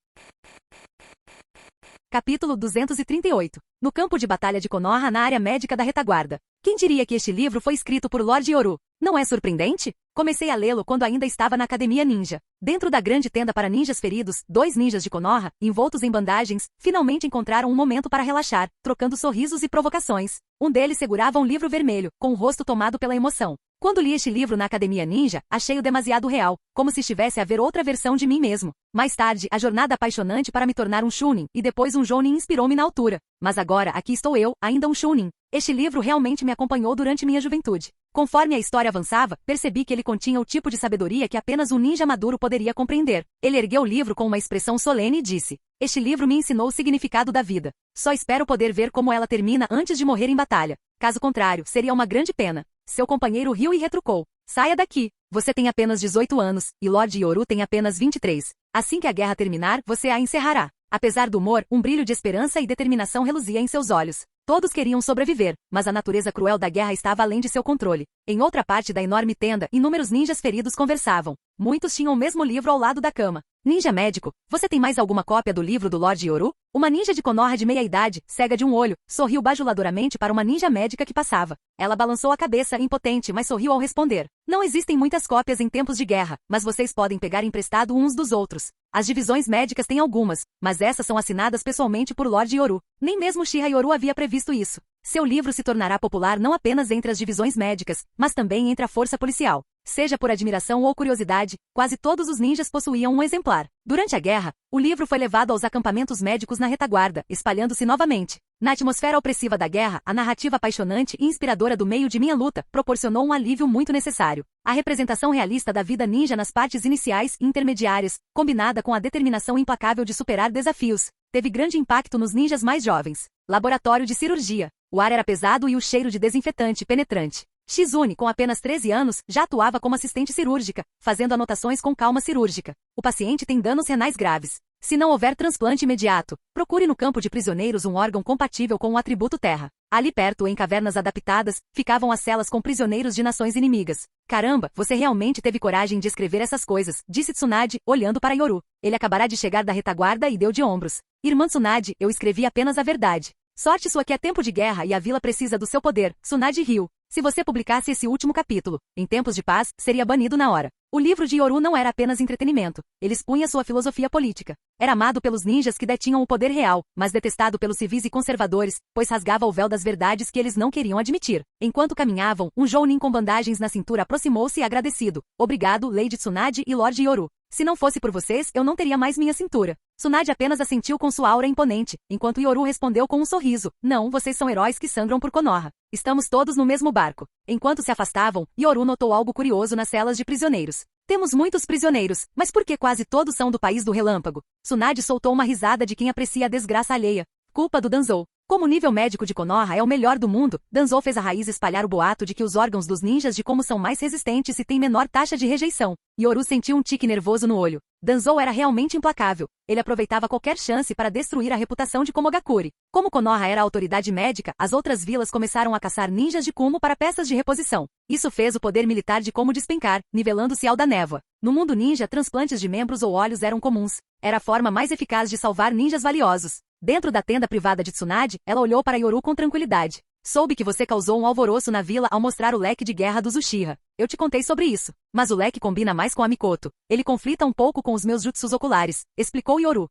Capítulo 238. No campo de batalha de Konoha na área médica da retaguarda. Quem diria que este livro foi escrito por Lord Yoru? Não é surpreendente? Comecei a lê-lo quando ainda estava na Academia Ninja. Dentro da grande tenda para ninjas feridos, 2 ninjas de Konoha, envoltos em bandagens, finalmente encontraram um momento para relaxar, trocando sorrisos e provocações. Um deles segurava um livro vermelho, com o rosto tomado pela emoção. Quando li este livro na Academia Ninja, achei-o demasiado real, como se estivesse a ver outra versão de mim mesmo. Mais tarde, a jornada apaixonante para me tornar um Chunin, e depois um Jounin inspirou-me na altura. Mas agora, aqui estou eu, ainda um Chunin. Este livro realmente me acompanhou durante minha juventude. Conforme a história avançava, percebi que ele continha o tipo de sabedoria que apenas um ninja maduro poderia compreender. Ele ergueu o livro com uma expressão solene e disse: Este livro me ensinou o significado da vida. Só espero poder ver como ela termina antes de morrer em batalha. Caso contrário, seria uma grande pena. Seu companheiro riu e retrucou: Saia daqui. Você tem apenas 18 anos, e Lord Yoru tem apenas 23. Assim que a guerra terminar, você a encerrará. Apesar do humor, um brilho de esperança e determinação reluzia em seus olhos. Todos queriam sobreviver, mas a natureza cruel da guerra estava além de seu controle. Em outra parte da enorme tenda, inúmeros ninjas feridos conversavam. Muitos tinham o mesmo livro ao lado da cama. Ninja médico, você tem mais alguma cópia do livro do Lord Yoru? Uma ninja de Konoha de meia-idade, cega de um olho, sorriu bajuladoramente para uma ninja médica que passava. Ela balançou a cabeça, impotente, mas sorriu ao responder. Não existem muitas cópias em tempos de guerra, mas vocês podem pegar emprestado uns dos outros. As divisões médicas têm algumas, mas essas são assinadas pessoalmente por Lord Yoru. Nem mesmo Shira Yoru havia previsto isso. Seu livro se tornará popular não apenas entre as divisões médicas, mas também entre a força policial. Seja por admiração ou curiosidade, quase todos os ninjas possuíam um exemplar. Durante a guerra, o livro foi levado aos acampamentos médicos na retaguarda, espalhando-se novamente. Na atmosfera opressiva da guerra, a narrativa apaixonante e inspiradora do meio de Minha Luta proporcionou um alívio muito necessário. A representação realista da vida ninja nas partes iniciais e intermediárias, combinada com a determinação implacável de superar desafios, teve grande impacto nos ninjas mais jovens. Laboratório de cirurgia. O ar era pesado e o cheiro de desinfetante penetrante. Shizune, com apenas 13 anos, já atuava como assistente cirúrgica, fazendo anotações com calma cirúrgica. O paciente tem danos renais graves. Se não houver transplante imediato, procure no campo de prisioneiros um órgão compatível com o atributo terra. Ali perto, em cavernas adaptadas, ficavam as celas com prisioneiros de nações inimigas. Caramba, você realmente teve coragem de escrever essas coisas, disse Tsunade, olhando para Yoru. Ele acabará de chegar da retaguarda e deu de ombros. Irmã Tsunade, eu escrevi apenas a verdade. Sorte sua que é tempo de guerra e a vila precisa do seu poder. Tsunade riu. Se você publicasse esse último capítulo, em tempos de paz, seria banido na hora. O livro de Yoru não era apenas entretenimento. Ele expunha sua filosofia política. Era amado pelos ninjas que detinham o poder real, mas detestado pelos civis e conservadores, pois rasgava o véu das verdades que eles não queriam admitir. Enquanto caminhavam, um jounin com bandagens na cintura aproximou-se agradecido. Obrigado, Lady Tsunade e Lord Yoru. Se não fosse por vocês, eu não teria mais minha cintura. Tsunade apenas assentiu com sua aura imponente, enquanto Yoru respondeu com um sorriso. Não, vocês são heróis que sangram por Konoha. Estamos todos no mesmo barco. Enquanto se afastavam, Yoru notou algo curioso nas celas de prisioneiros. Temos muitos prisioneiros, mas por que quase todos são do país do relâmpago? Tsunade soltou uma risada de quem aprecia a desgraça alheia. Culpa do Danzou. Como o nível médico de Konoha é o melhor do mundo, Danzou fez a raiz espalhar o boato de que os órgãos dos ninjas de como são mais resistentes e têm menor taxa de rejeição. Yoru sentiu um tique nervoso no olho. Danzou era realmente implacável. Ele aproveitava qualquer chance para destruir a reputação de Komogakure. Como Konoha era a autoridade médica, as outras vilas começaram a caçar ninjas de Kumo para peças de reposição. Isso fez o poder militar de Komo despencar, nivelando-se ao da névoa. No mundo ninja, transplantes de membros ou olhos eram comuns. Era a forma mais eficaz de salvar ninjas valiosos. Dentro da tenda privada de Tsunade, ela olhou para Yoru com tranquilidade. Soube que você causou um alvoroço na vila ao mostrar o leque de guerra dos Uchiha. Eu te contei sobre isso. Mas o leque combina mais com a Mikoto. Ele conflita um pouco com os meus jutsus oculares, explicou Yoru.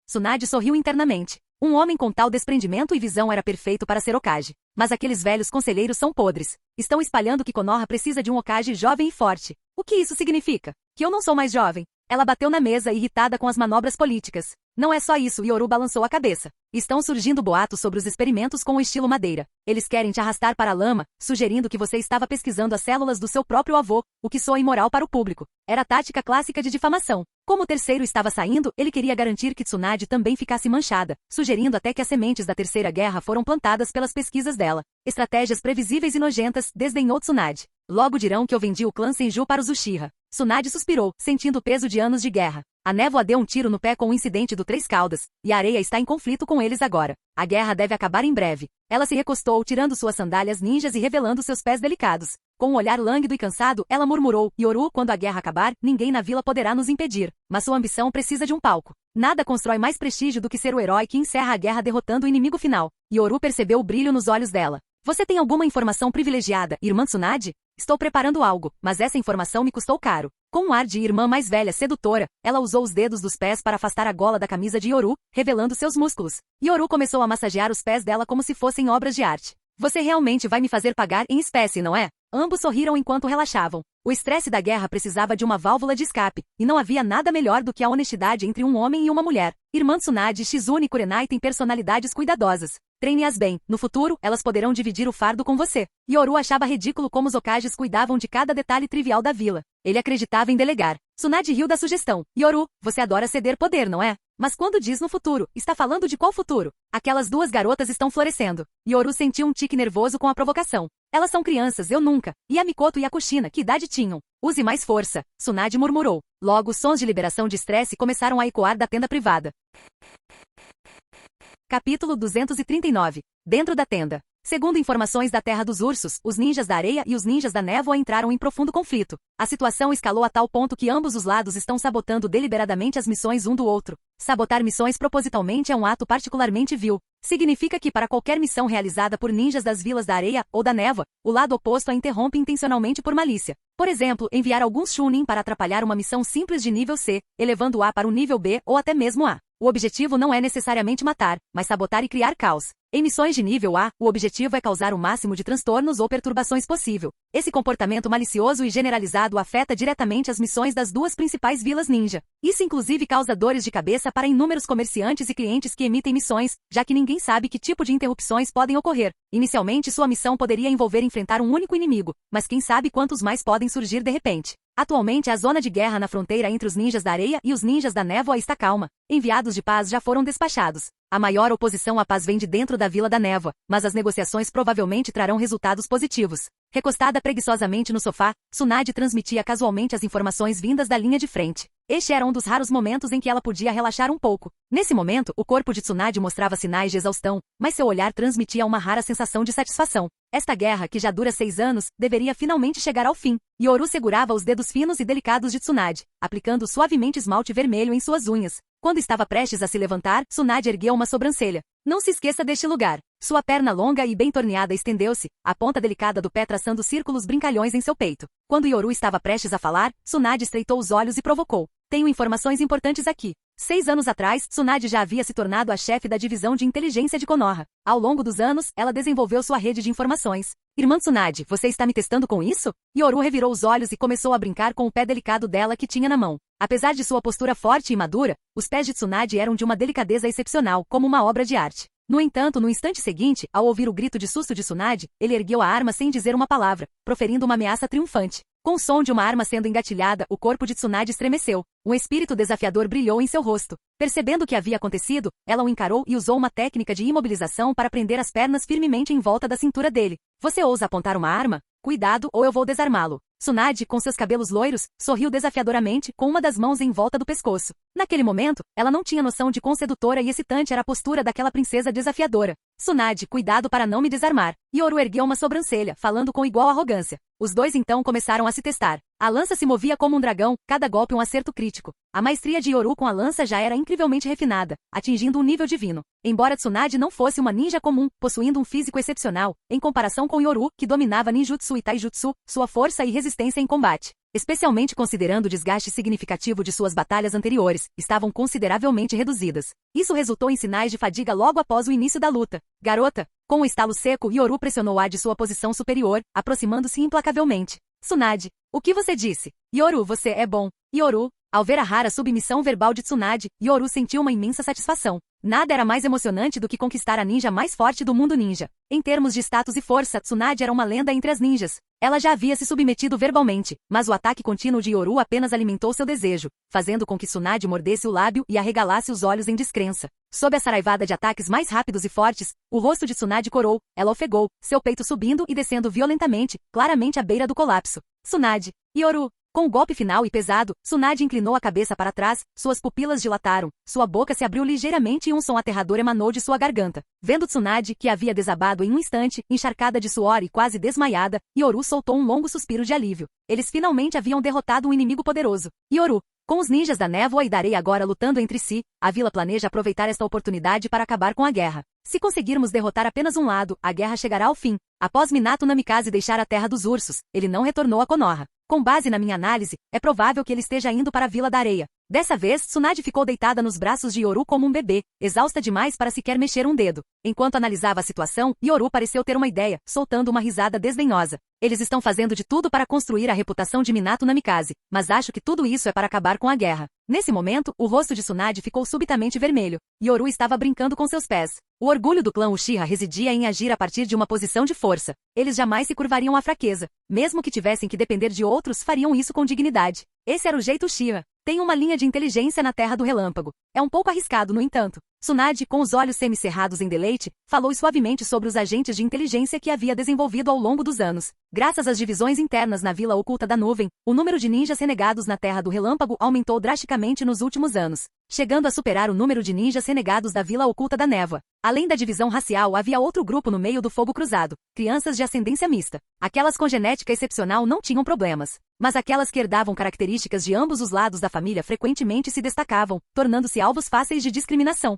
Tsunade sorriu internamente. Um homem com tal desprendimento e visão era perfeito para ser Hokage. Mas aqueles velhos conselheiros são podres. Estão espalhando que Konoha precisa de um Hokage jovem e forte. O que isso significa? Que eu não sou mais jovem. Ela bateu na mesa, irritada com as manobras políticas. Não é só isso, Yoru balançou a cabeça. Estão surgindo boatos sobre os experimentos com o estilo madeira. Eles querem te arrastar para a lama, sugerindo que você estava pesquisando as células do seu próprio avô, o que soa imoral para o público. Era a tática clássica de difamação. Como o terceiro estava saindo, ele queria garantir que Tsunade também ficasse manchada, sugerindo até que as sementes da Terceira Guerra foram plantadas pelas pesquisas dela. Estratégias previsíveis e nojentas, desdenhou Tsunade. Logo dirão que eu vendi o clã Senju para os Uchiha. Tsunade suspirou, sentindo o peso de anos de guerra. A névoa deu um tiro no pé com o incidente do Três Caudas, e a areia está em conflito com eles agora. A guerra deve acabar em breve. Ela se recostou, tirando suas sandálias ninjas e revelando seus pés delicados. Com um olhar lânguido e cansado, ela murmurou, Yoru, quando a guerra acabar, ninguém na vila poderá nos impedir. Mas sua ambição precisa de um palco. Nada constrói mais prestígio do que ser o herói que encerra a guerra derrotando o inimigo final. Yoru percebeu o brilho nos olhos dela. Você tem alguma informação privilegiada, irmã Tsunade? Estou preparando algo, mas essa informação me custou caro. Com um ar de irmã mais velha sedutora, ela usou os dedos dos pés para afastar a gola da camisa de Yoru, revelando seus músculos. Yoru começou a massagear os pés dela como se fossem obras de arte. Você realmente vai me fazer pagar em espécie, não é? Ambos sorriram enquanto relaxavam. O estresse da guerra precisava de uma válvula de escape, e não havia nada melhor do que a honestidade entre um homem e uma mulher. Irmã Tsunade, Shizune e Kurenai têm personalidades cuidadosas. Treine-as bem. No futuro, elas poderão dividir o fardo com você. Yoru achava ridículo como os Hokages cuidavam de cada detalhe trivial da vila. Ele acreditava em delegar. Tsunade riu da sugestão. Yoru, você adora ceder poder, não é? Mas quando diz no futuro, está falando de qual futuro? Aquelas duas garotas estão florescendo. Yoru sentiu um tique nervoso com a provocação. Elas são crianças, eu nunca. E a Mikoto e a Kushina, que idade tinham? Use mais força. Tsunade murmurou. Logo, sons de liberação de estresse começaram a ecoar da tenda privada. Capítulo 239. Dentro da tenda. Segundo informações da Terra dos Ursos, os ninjas da areia e os ninjas da névoa entraram em profundo conflito. A situação escalou a tal ponto que ambos os lados estão sabotando deliberadamente as missões um do outro. Sabotar missões propositalmente é um ato particularmente vil. Significa que para qualquer missão realizada por ninjas das vilas da areia ou da névoa, o lado oposto a interrompe intencionalmente por malícia. Por exemplo, enviar alguns Chunin para atrapalhar uma missão simples de nível C, elevando-a para o nível B ou até mesmo A. O objetivo não é necessariamente matar, mas sabotar e criar caos. Em missões de nível A, o objetivo é causar o máximo de transtornos ou perturbações possível. Esse comportamento malicioso e generalizado afeta diretamente as missões das duas principais vilas ninja. Isso inclusive causa dores de cabeça para inúmeros comerciantes e clientes que emitem missões, já que ninguém sabe que tipo de interrupções podem ocorrer. Inicialmente, sua missão poderia envolver enfrentar um único inimigo, mas quem sabe quantos mais podem surgir de repente. Atualmente, a zona de guerra na fronteira entre os ninjas da areia e os ninjas da névoa está calma. Enviados de paz já foram despachados. A maior oposição à paz vem de dentro da Vila da Névoa, mas as negociações provavelmente trarão resultados positivos. Recostada preguiçosamente no sofá, Tsunade transmitia casualmente as informações vindas da linha de frente. Este era um dos raros momentos em que ela podia relaxar um pouco. Nesse momento, o corpo de Tsunade mostrava sinais de exaustão, mas seu olhar transmitia uma rara sensação de satisfação. Esta guerra, que já dura 6 anos, deveria finalmente chegar ao fim. Yoru segurava os dedos finos e delicados de Tsunade, aplicando suavemente esmalte vermelho em suas unhas. Quando estava prestes a se levantar, Tsunade ergueu uma sobrancelha. Não se esqueça deste lugar. Sua perna longa e bem torneada estendeu-se, a ponta delicada do pé traçando círculos brincalhões em seu peito. Quando Yoru estava prestes a falar, Tsunade estreitou os olhos e provocou. Tenho informações importantes aqui. 6 anos atrás, Tsunade já havia se tornado a chefe da divisão de inteligência de Konoha. Ao longo dos anos, ela desenvolveu sua rede de informações. Irmã Tsunade, você está me testando com isso? Yoru revirou os olhos e começou a brincar com o pé delicado dela que tinha na mão. Apesar de sua postura forte e madura, os pés de Tsunade eram de uma delicadeza excepcional, como uma obra de arte. No entanto, no instante seguinte, ao ouvir o grito de susto de Tsunade, ele ergueu a arma sem dizer uma palavra, proferindo uma ameaça triunfante. Com o som de uma arma sendo engatilhada, o corpo de Tsunade estremeceu. Um espírito desafiador brilhou em seu rosto. Percebendo o que havia acontecido, ela o encarou e usou uma técnica de imobilização para prender as pernas firmemente em volta da cintura dele. Você ousa apontar uma arma? Cuidado ou eu vou desarmá-lo. Tsunade, com seus cabelos loiros, sorriu desafiadoramente, com uma das mãos em volta do pescoço. Naquele momento, ela não tinha noção de quão sedutora e excitante era a postura daquela princesa desafiadora. Tsunade, cuidado para não me desarmar. Yoru ergueu uma sobrancelha, falando com igual arrogância. Os dois então começaram a se testar. A lança se movia como um dragão, cada golpe um acerto crítico. A maestria de Yoru com a lança já era incrivelmente refinada, atingindo um nível divino. Embora Tsunade não fosse uma ninja comum, possuindo um físico excepcional, em comparação com Yoru, que dominava ninjutsu e taijutsu, sua força e resistência em combate, especialmente considerando o desgaste significativo de suas batalhas anteriores, estavam consideravelmente reduzidas. Isso resultou em sinais de fadiga logo após o início da luta. Garota! Com um estalo seco, Yoru pressionou-a de sua posição superior, aproximando-se implacavelmente. Tsunade, o que você disse? Yoru, você é bom. Yoru, ao ver a rara submissão verbal de Tsunade, Yoru sentiu uma imensa satisfação. Nada era mais emocionante do que conquistar a ninja mais forte do mundo ninja. Em termos de status e força, Tsunade era uma lenda entre as ninjas. Ela já havia se submetido verbalmente, mas o ataque contínuo de Yoru apenas alimentou seu desejo, fazendo com que Tsunade mordesse o lábio e arregalasse os olhos em descrença. Sob a saraivada de ataques mais rápidos e fortes, o rosto de Tsunade corou, ela ofegou, seu peito subindo e descendo violentamente, claramente à beira do colapso. Tsunade, Yoru. Com o golpe final e pesado, Tsunade inclinou a cabeça para trás, suas pupilas dilataram, sua boca se abriu ligeiramente e um som aterrador emanou de sua garganta. Vendo Tsunade, que havia desabado em um instante, encharcada de suor e quase desmaiada, Yoru soltou um longo suspiro de alívio. Eles finalmente haviam derrotado um inimigo poderoso. Yoru. Com os ninjas da névoa e da areia agora lutando entre si, a vila planeja aproveitar esta oportunidade para acabar com a guerra. Se conseguirmos derrotar apenas um lado, a guerra chegará ao fim. Após Minato Namikaze deixar a Terra dos Ursos, ele não retornou a Konoha. Com base na minha análise, é provável que ele esteja indo para a Vila da Areia. Dessa vez, Tsunade ficou deitada nos braços de Yoru como um bebê, exausta demais para sequer mexer um dedo. Enquanto analisava a situação, Yoru pareceu ter uma ideia, soltando uma risada desdenhosa. Eles estão fazendo de tudo para construir a reputação de Minato Namikaze, mas acho que tudo isso é para acabar com a guerra. Nesse momento, o rosto de Tsunade ficou subitamente vermelho. Yoru estava brincando com seus pés. O orgulho do clã Uchiha residia em agir a partir de uma posição de força. Eles jamais se curvariam à fraqueza. Mesmo que tivessem que depender de outros, fariam isso com dignidade. Esse era o jeito Uchiha. Tem uma linha de inteligência na Terra do Relâmpago. É um pouco arriscado, no entanto. Tsunade, com os olhos semicerrados em deleite, falou suavemente sobre os agentes de inteligência que havia desenvolvido ao longo dos anos. Graças às divisões internas na Vila Oculta da Nuvem, o número de ninjas renegados na Terra do Relâmpago aumentou drasticamente nos últimos anos, chegando a superar o número de ninjas renegados da Vila Oculta da Névoa. Além da divisão racial, havia outro grupo no meio do fogo cruzado, crianças de ascendência mista. Aquelas com genética excepcional não tinham problemas, mas aquelas que herdavam características de ambos os lados da família frequentemente se destacavam, tornando-se alvos fáceis de discriminação.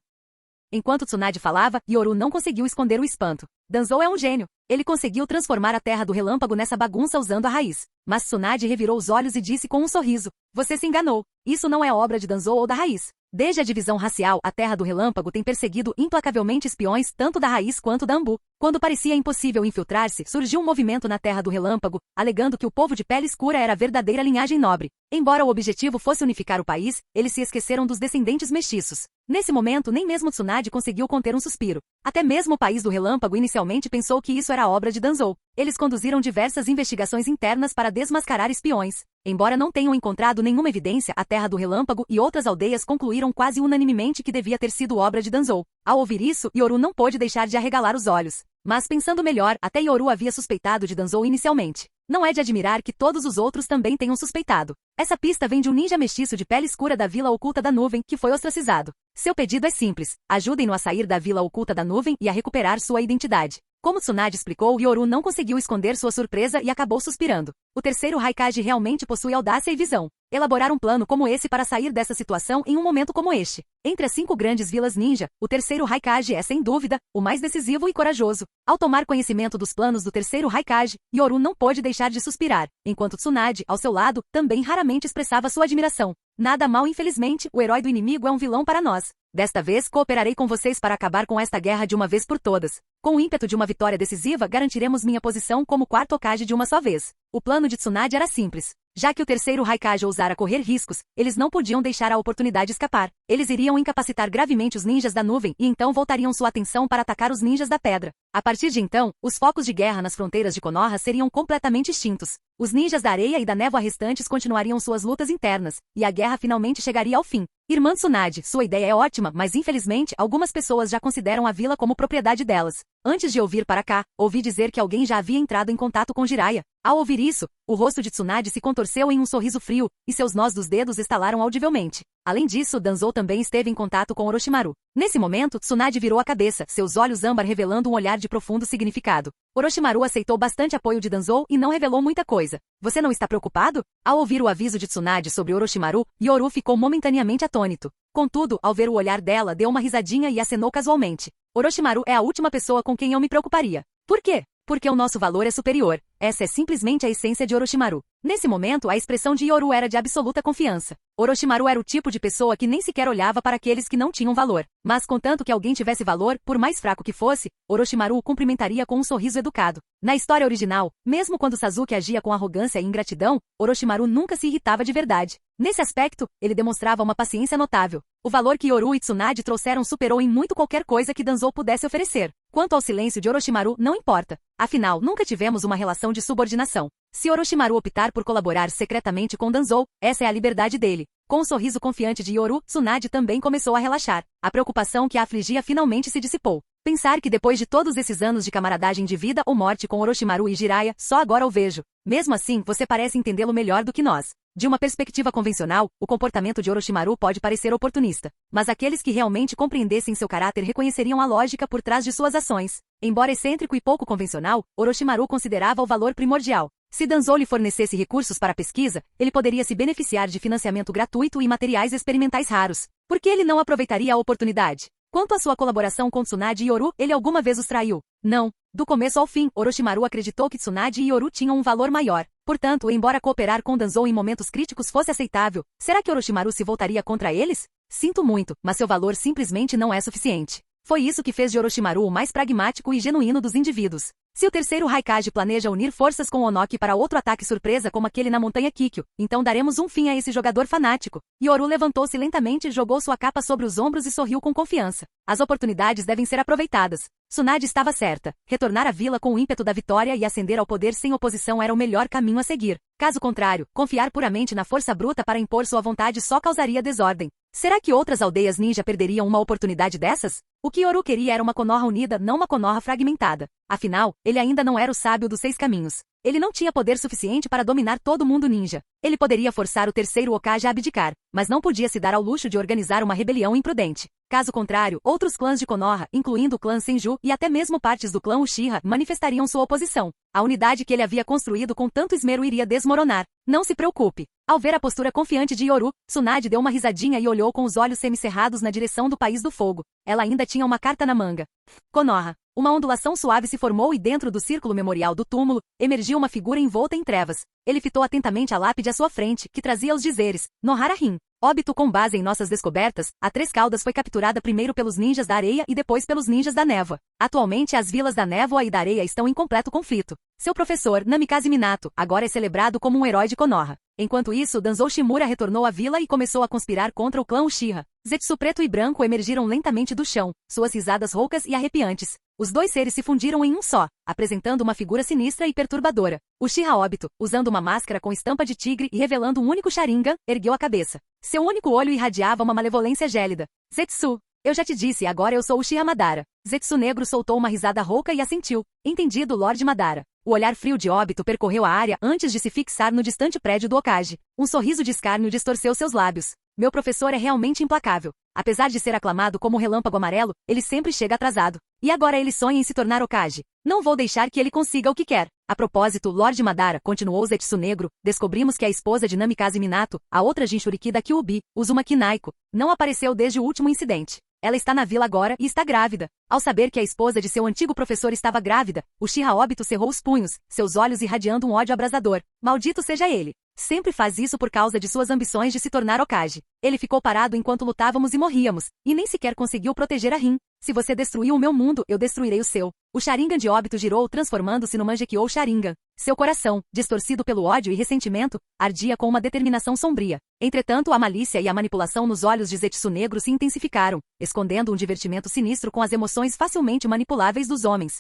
Enquanto Tsunade falava, Yoru não conseguiu esconder o espanto. Danzou é um gênio. Ele conseguiu transformar a Terra do Relâmpago nessa bagunça usando a raiz. Mas Tsunade revirou os olhos e disse com um sorriso: Você se enganou. Isso não é obra de Danzou ou da raiz. Desde a divisão racial, a Terra do Relâmpago tem perseguido implacavelmente espiões tanto da Raiz quanto da Ambu. Quando parecia impossível infiltrar-se, surgiu um movimento na Terra do Relâmpago, alegando que o povo de pele escura era a verdadeira linhagem nobre. Embora o objetivo fosse unificar o país, eles se esqueceram dos descendentes mestiços. Nesse momento, nem mesmo Tsunade conseguiu conter um suspiro. Até mesmo o país do Relâmpago inicialmente pensou que isso era obra de Danzou. Eles conduziram diversas investigações internas para desmascarar espiões. Embora não tenham encontrado nenhuma evidência, a Terra do Relâmpago e outras aldeias concluíram quase unanimemente que devia ter sido obra de Danzou. Ao ouvir isso, Yoru não pôde deixar de arregalar os olhos. Mas pensando melhor, até Yoru havia suspeitado de Danzou inicialmente. Não é de admirar que todos os outros também tenham suspeitado. Essa pista vem de um ninja mestiço de pele escura da Vila Oculta da Nuvem, que foi ostracizado. Seu pedido é simples: ajudem-no a sair da Vila Oculta da Nuvem e a recuperar sua identidade. Como Tsunade explicou, Yoru não conseguiu esconder sua surpresa e acabou suspirando. O terceiro Raikage realmente possui audácia e visão. Elaborar um plano como esse para sair dessa situação em um momento como este. Entre as 5 grandes vilas ninja, o terceiro Raikage é, sem dúvida, o mais decisivo e corajoso. Ao tomar conhecimento dos planos do terceiro Raikage, Yoru não pôde deixar de suspirar, enquanto Tsunade, ao seu lado, também raramente expressava sua admiração. Nada mal, infelizmente, o herói do inimigo é um vilão para nós. Desta vez, cooperarei com vocês para acabar com esta guerra de uma vez por todas. Com o ímpeto de uma vitória decisiva, garantiremos minha posição como quarto Hokage de uma só vez. O plano de Tsunade era simples. Já que o terceiro Raikage ousara correr riscos, eles não podiam deixar a oportunidade escapar. Eles iriam incapacitar gravemente os ninjas da nuvem e então voltariam sua atenção para atacar os ninjas da pedra. A partir de então, os focos de guerra nas fronteiras de Konoha seriam completamente extintos. Os ninjas da areia e da névoa restantes continuariam suas lutas internas, e a guerra finalmente chegaria ao fim. Irmã Tsunade, sua ideia é ótima, mas infelizmente algumas pessoas já consideram a vila como propriedade delas. Antes de ouvir para cá, ouvi dizer que alguém já havia entrado em contato com Jiraiya. Ao ouvir isso, o rosto de Tsunade se contorceu em um sorriso frio, e seus nós dos dedos estalaram audivelmente. Além disso, Danzou também esteve em contato com Orochimaru. Nesse momento, Tsunade virou a cabeça, seus olhos âmbar revelando um olhar de profundo significado. Orochimaru aceitou bastante apoio de Danzou e não revelou muita coisa. Você não está preocupado? Ao ouvir o aviso de Tsunade sobre Orochimaru, Yoru ficou momentaneamente atônito. Contudo, ao ver o olhar dela, deu uma risadinha e acenou casualmente. Orochimaru é a última pessoa com quem eu me preocuparia. Por quê? Porque o nosso valor é superior. Essa é simplesmente a essência de Orochimaru. Nesse momento, a expressão de Yoru era de absoluta confiança. Orochimaru era o tipo de pessoa que nem sequer olhava para aqueles que não tinham valor. Mas contanto que alguém tivesse valor, por mais fraco que fosse, Orochimaru o cumprimentaria com um sorriso educado. Na história original, mesmo quando Sasuke agia com arrogância e ingratidão, Orochimaru nunca se irritava de verdade. Nesse aspecto, ele demonstrava uma paciência notável. O valor que Yoru e Tsunade trouxeram superou em muito qualquer coisa que Danzou pudesse oferecer. Quanto ao silêncio de Orochimaru, não importa. Afinal, nunca tivemos uma relação de subordinação. Se Orochimaru optar por colaborar secretamente com Danzou, essa é a liberdade dele. Com o sorriso confiante de Yoru, Tsunade também começou a relaxar. A preocupação que a afligia finalmente se dissipou. Pensar que depois de todos esses anos de camaradagem de vida ou morte com Orochimaru e Jiraiya, só agora o vejo. Mesmo assim, você parece entendê-lo melhor do que nós. De uma perspectiva convencional, o comportamento de Orochimaru pode parecer oportunista, mas aqueles que realmente compreendessem seu caráter reconheceriam a lógica por trás de suas ações. Embora excêntrico e pouco convencional, Orochimaru considerava o valor primordial. Se Danzou lhe fornecesse recursos para a pesquisa, ele poderia se beneficiar de financiamento gratuito e materiais experimentais raros. Por que ele não aproveitaria a oportunidade? Quanto à sua colaboração com Tsunade e Yoru, ele alguma vez os traiu? Não. Do começo ao fim, Orochimaru acreditou que Tsunade e Yoru tinham um valor maior. Portanto, embora cooperar com Danzou em momentos críticos fosse aceitável, será que Orochimaru se voltaria contra eles? Sinto muito, mas seu valor simplesmente não é suficiente. Foi isso que fez de Orochimaru o mais pragmático e genuíno dos indivíduos. Se o terceiro Raikage planeja unir forças com Onoki para outro ataque surpresa como aquele na montanha Kikyo, então daremos um fim a esse jogador fanático. Yoru levantou-se lentamente, jogou sua capa sobre os ombros e sorriu com confiança. As oportunidades devem ser aproveitadas. Tsunade estava certa. Retornar à vila com o ímpeto da vitória e ascender ao poder sem oposição era o melhor caminho a seguir. Caso contrário, confiar puramente na força bruta para impor sua vontade só causaria desordem. Será que outras aldeias ninja perderiam uma oportunidade dessas? O que Yoru queria era uma Konoha unida, não uma Konoha fragmentada. Afinal, ele ainda não era o sábio dos 6 caminhos. Ele não tinha poder suficiente para dominar todo mundo ninja. Ele poderia forçar o terceiro Hokage a abdicar, mas não podia se dar ao luxo de organizar uma rebelião imprudente. Caso contrário, outros clãs de Konoha, incluindo o clã Senju e até mesmo partes do clã Uchiha, manifestariam sua oposição. A unidade que ele havia construído com tanto esmero iria desmoronar. Não se preocupe. Ao ver a postura confiante de Yoru, Tsunade deu uma risadinha e olhou com os olhos semicerrados na direção do País do Fogo. Ela ainda tinha uma carta na manga. Konoha. Uma ondulação suave se formou e dentro do círculo memorial do túmulo, emergiu uma figura envolta em trevas. Ele fitou atentamente a lápide à sua frente, que trazia os dizeres, Nohara Rin. Óbito com base em nossas descobertas, a Três Caudas foi capturada primeiro pelos ninjas da areia e depois pelos ninjas da névoa. Atualmente as vilas da névoa e da areia estão em completo conflito. Seu professor, Namikaze Minato, agora é celebrado como um herói de Konoha. Enquanto isso, Danzou Shimura retornou à vila e começou a conspirar contra o clã Uchiha. Zetsu preto e branco emergiram lentamente do chão, suas risadas roucas e arrepiantes. Os dois seres se fundiram em um só, apresentando uma figura sinistra e perturbadora. Uchiha Obito, usando uma máscara com estampa de tigre e revelando um único Sharingan, ergueu a cabeça. Seu único olho irradiava uma malevolência gélida. Zetsu, eu já te disse, agora eu sou Uchiha Madara. Zetsu negro soltou uma risada rouca e assentiu. Entendido, Lord Madara. O olhar frio de Obito percorreu a área antes de se fixar no distante prédio do Hokage. Um sorriso de escárnio distorceu seus lábios. Meu professor é realmente implacável. Apesar de ser aclamado como o Relâmpago Amarelo, ele sempre chega atrasado. E agora ele sonha em se tornar Hokage. Não vou deixar que ele consiga o que quer. A propósito, Lord Madara, continuou Zetsu Negro, descobrimos que a esposa de Namikaze Minato, a outra Jinchuriki da Kyuubi, Uzumaki Naiko, não apareceu desde o último incidente. Ela está na vila agora e está grávida. Ao saber que a esposa de seu antigo professor estava grávida, Uchiha Obito cerrou os punhos, seus olhos irradiando um ódio abrasador. Maldito seja ele. Sempre faz isso por causa de suas ambições de se tornar Hokage. Ele ficou parado enquanto lutávamos e morríamos, e nem sequer conseguiu proteger a Rin. Se você destruiu o meu mundo, eu destruirei o seu. O Sharingan de Obito girou, transformando-se no Mangekyou Sharingan. Seu coração, distorcido pelo ódio e ressentimento, ardia com uma determinação sombria. Entretanto, a malícia e a manipulação nos olhos de Zetsu Negro se intensificaram, escondendo um divertimento sinistro com as emoções facilmente manipuláveis dos homens.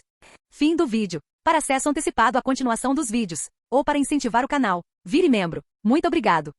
Fim do vídeo. Para acesso antecipado à continuação dos vídeos, ou para incentivar o canal, vire membro. Muito obrigado.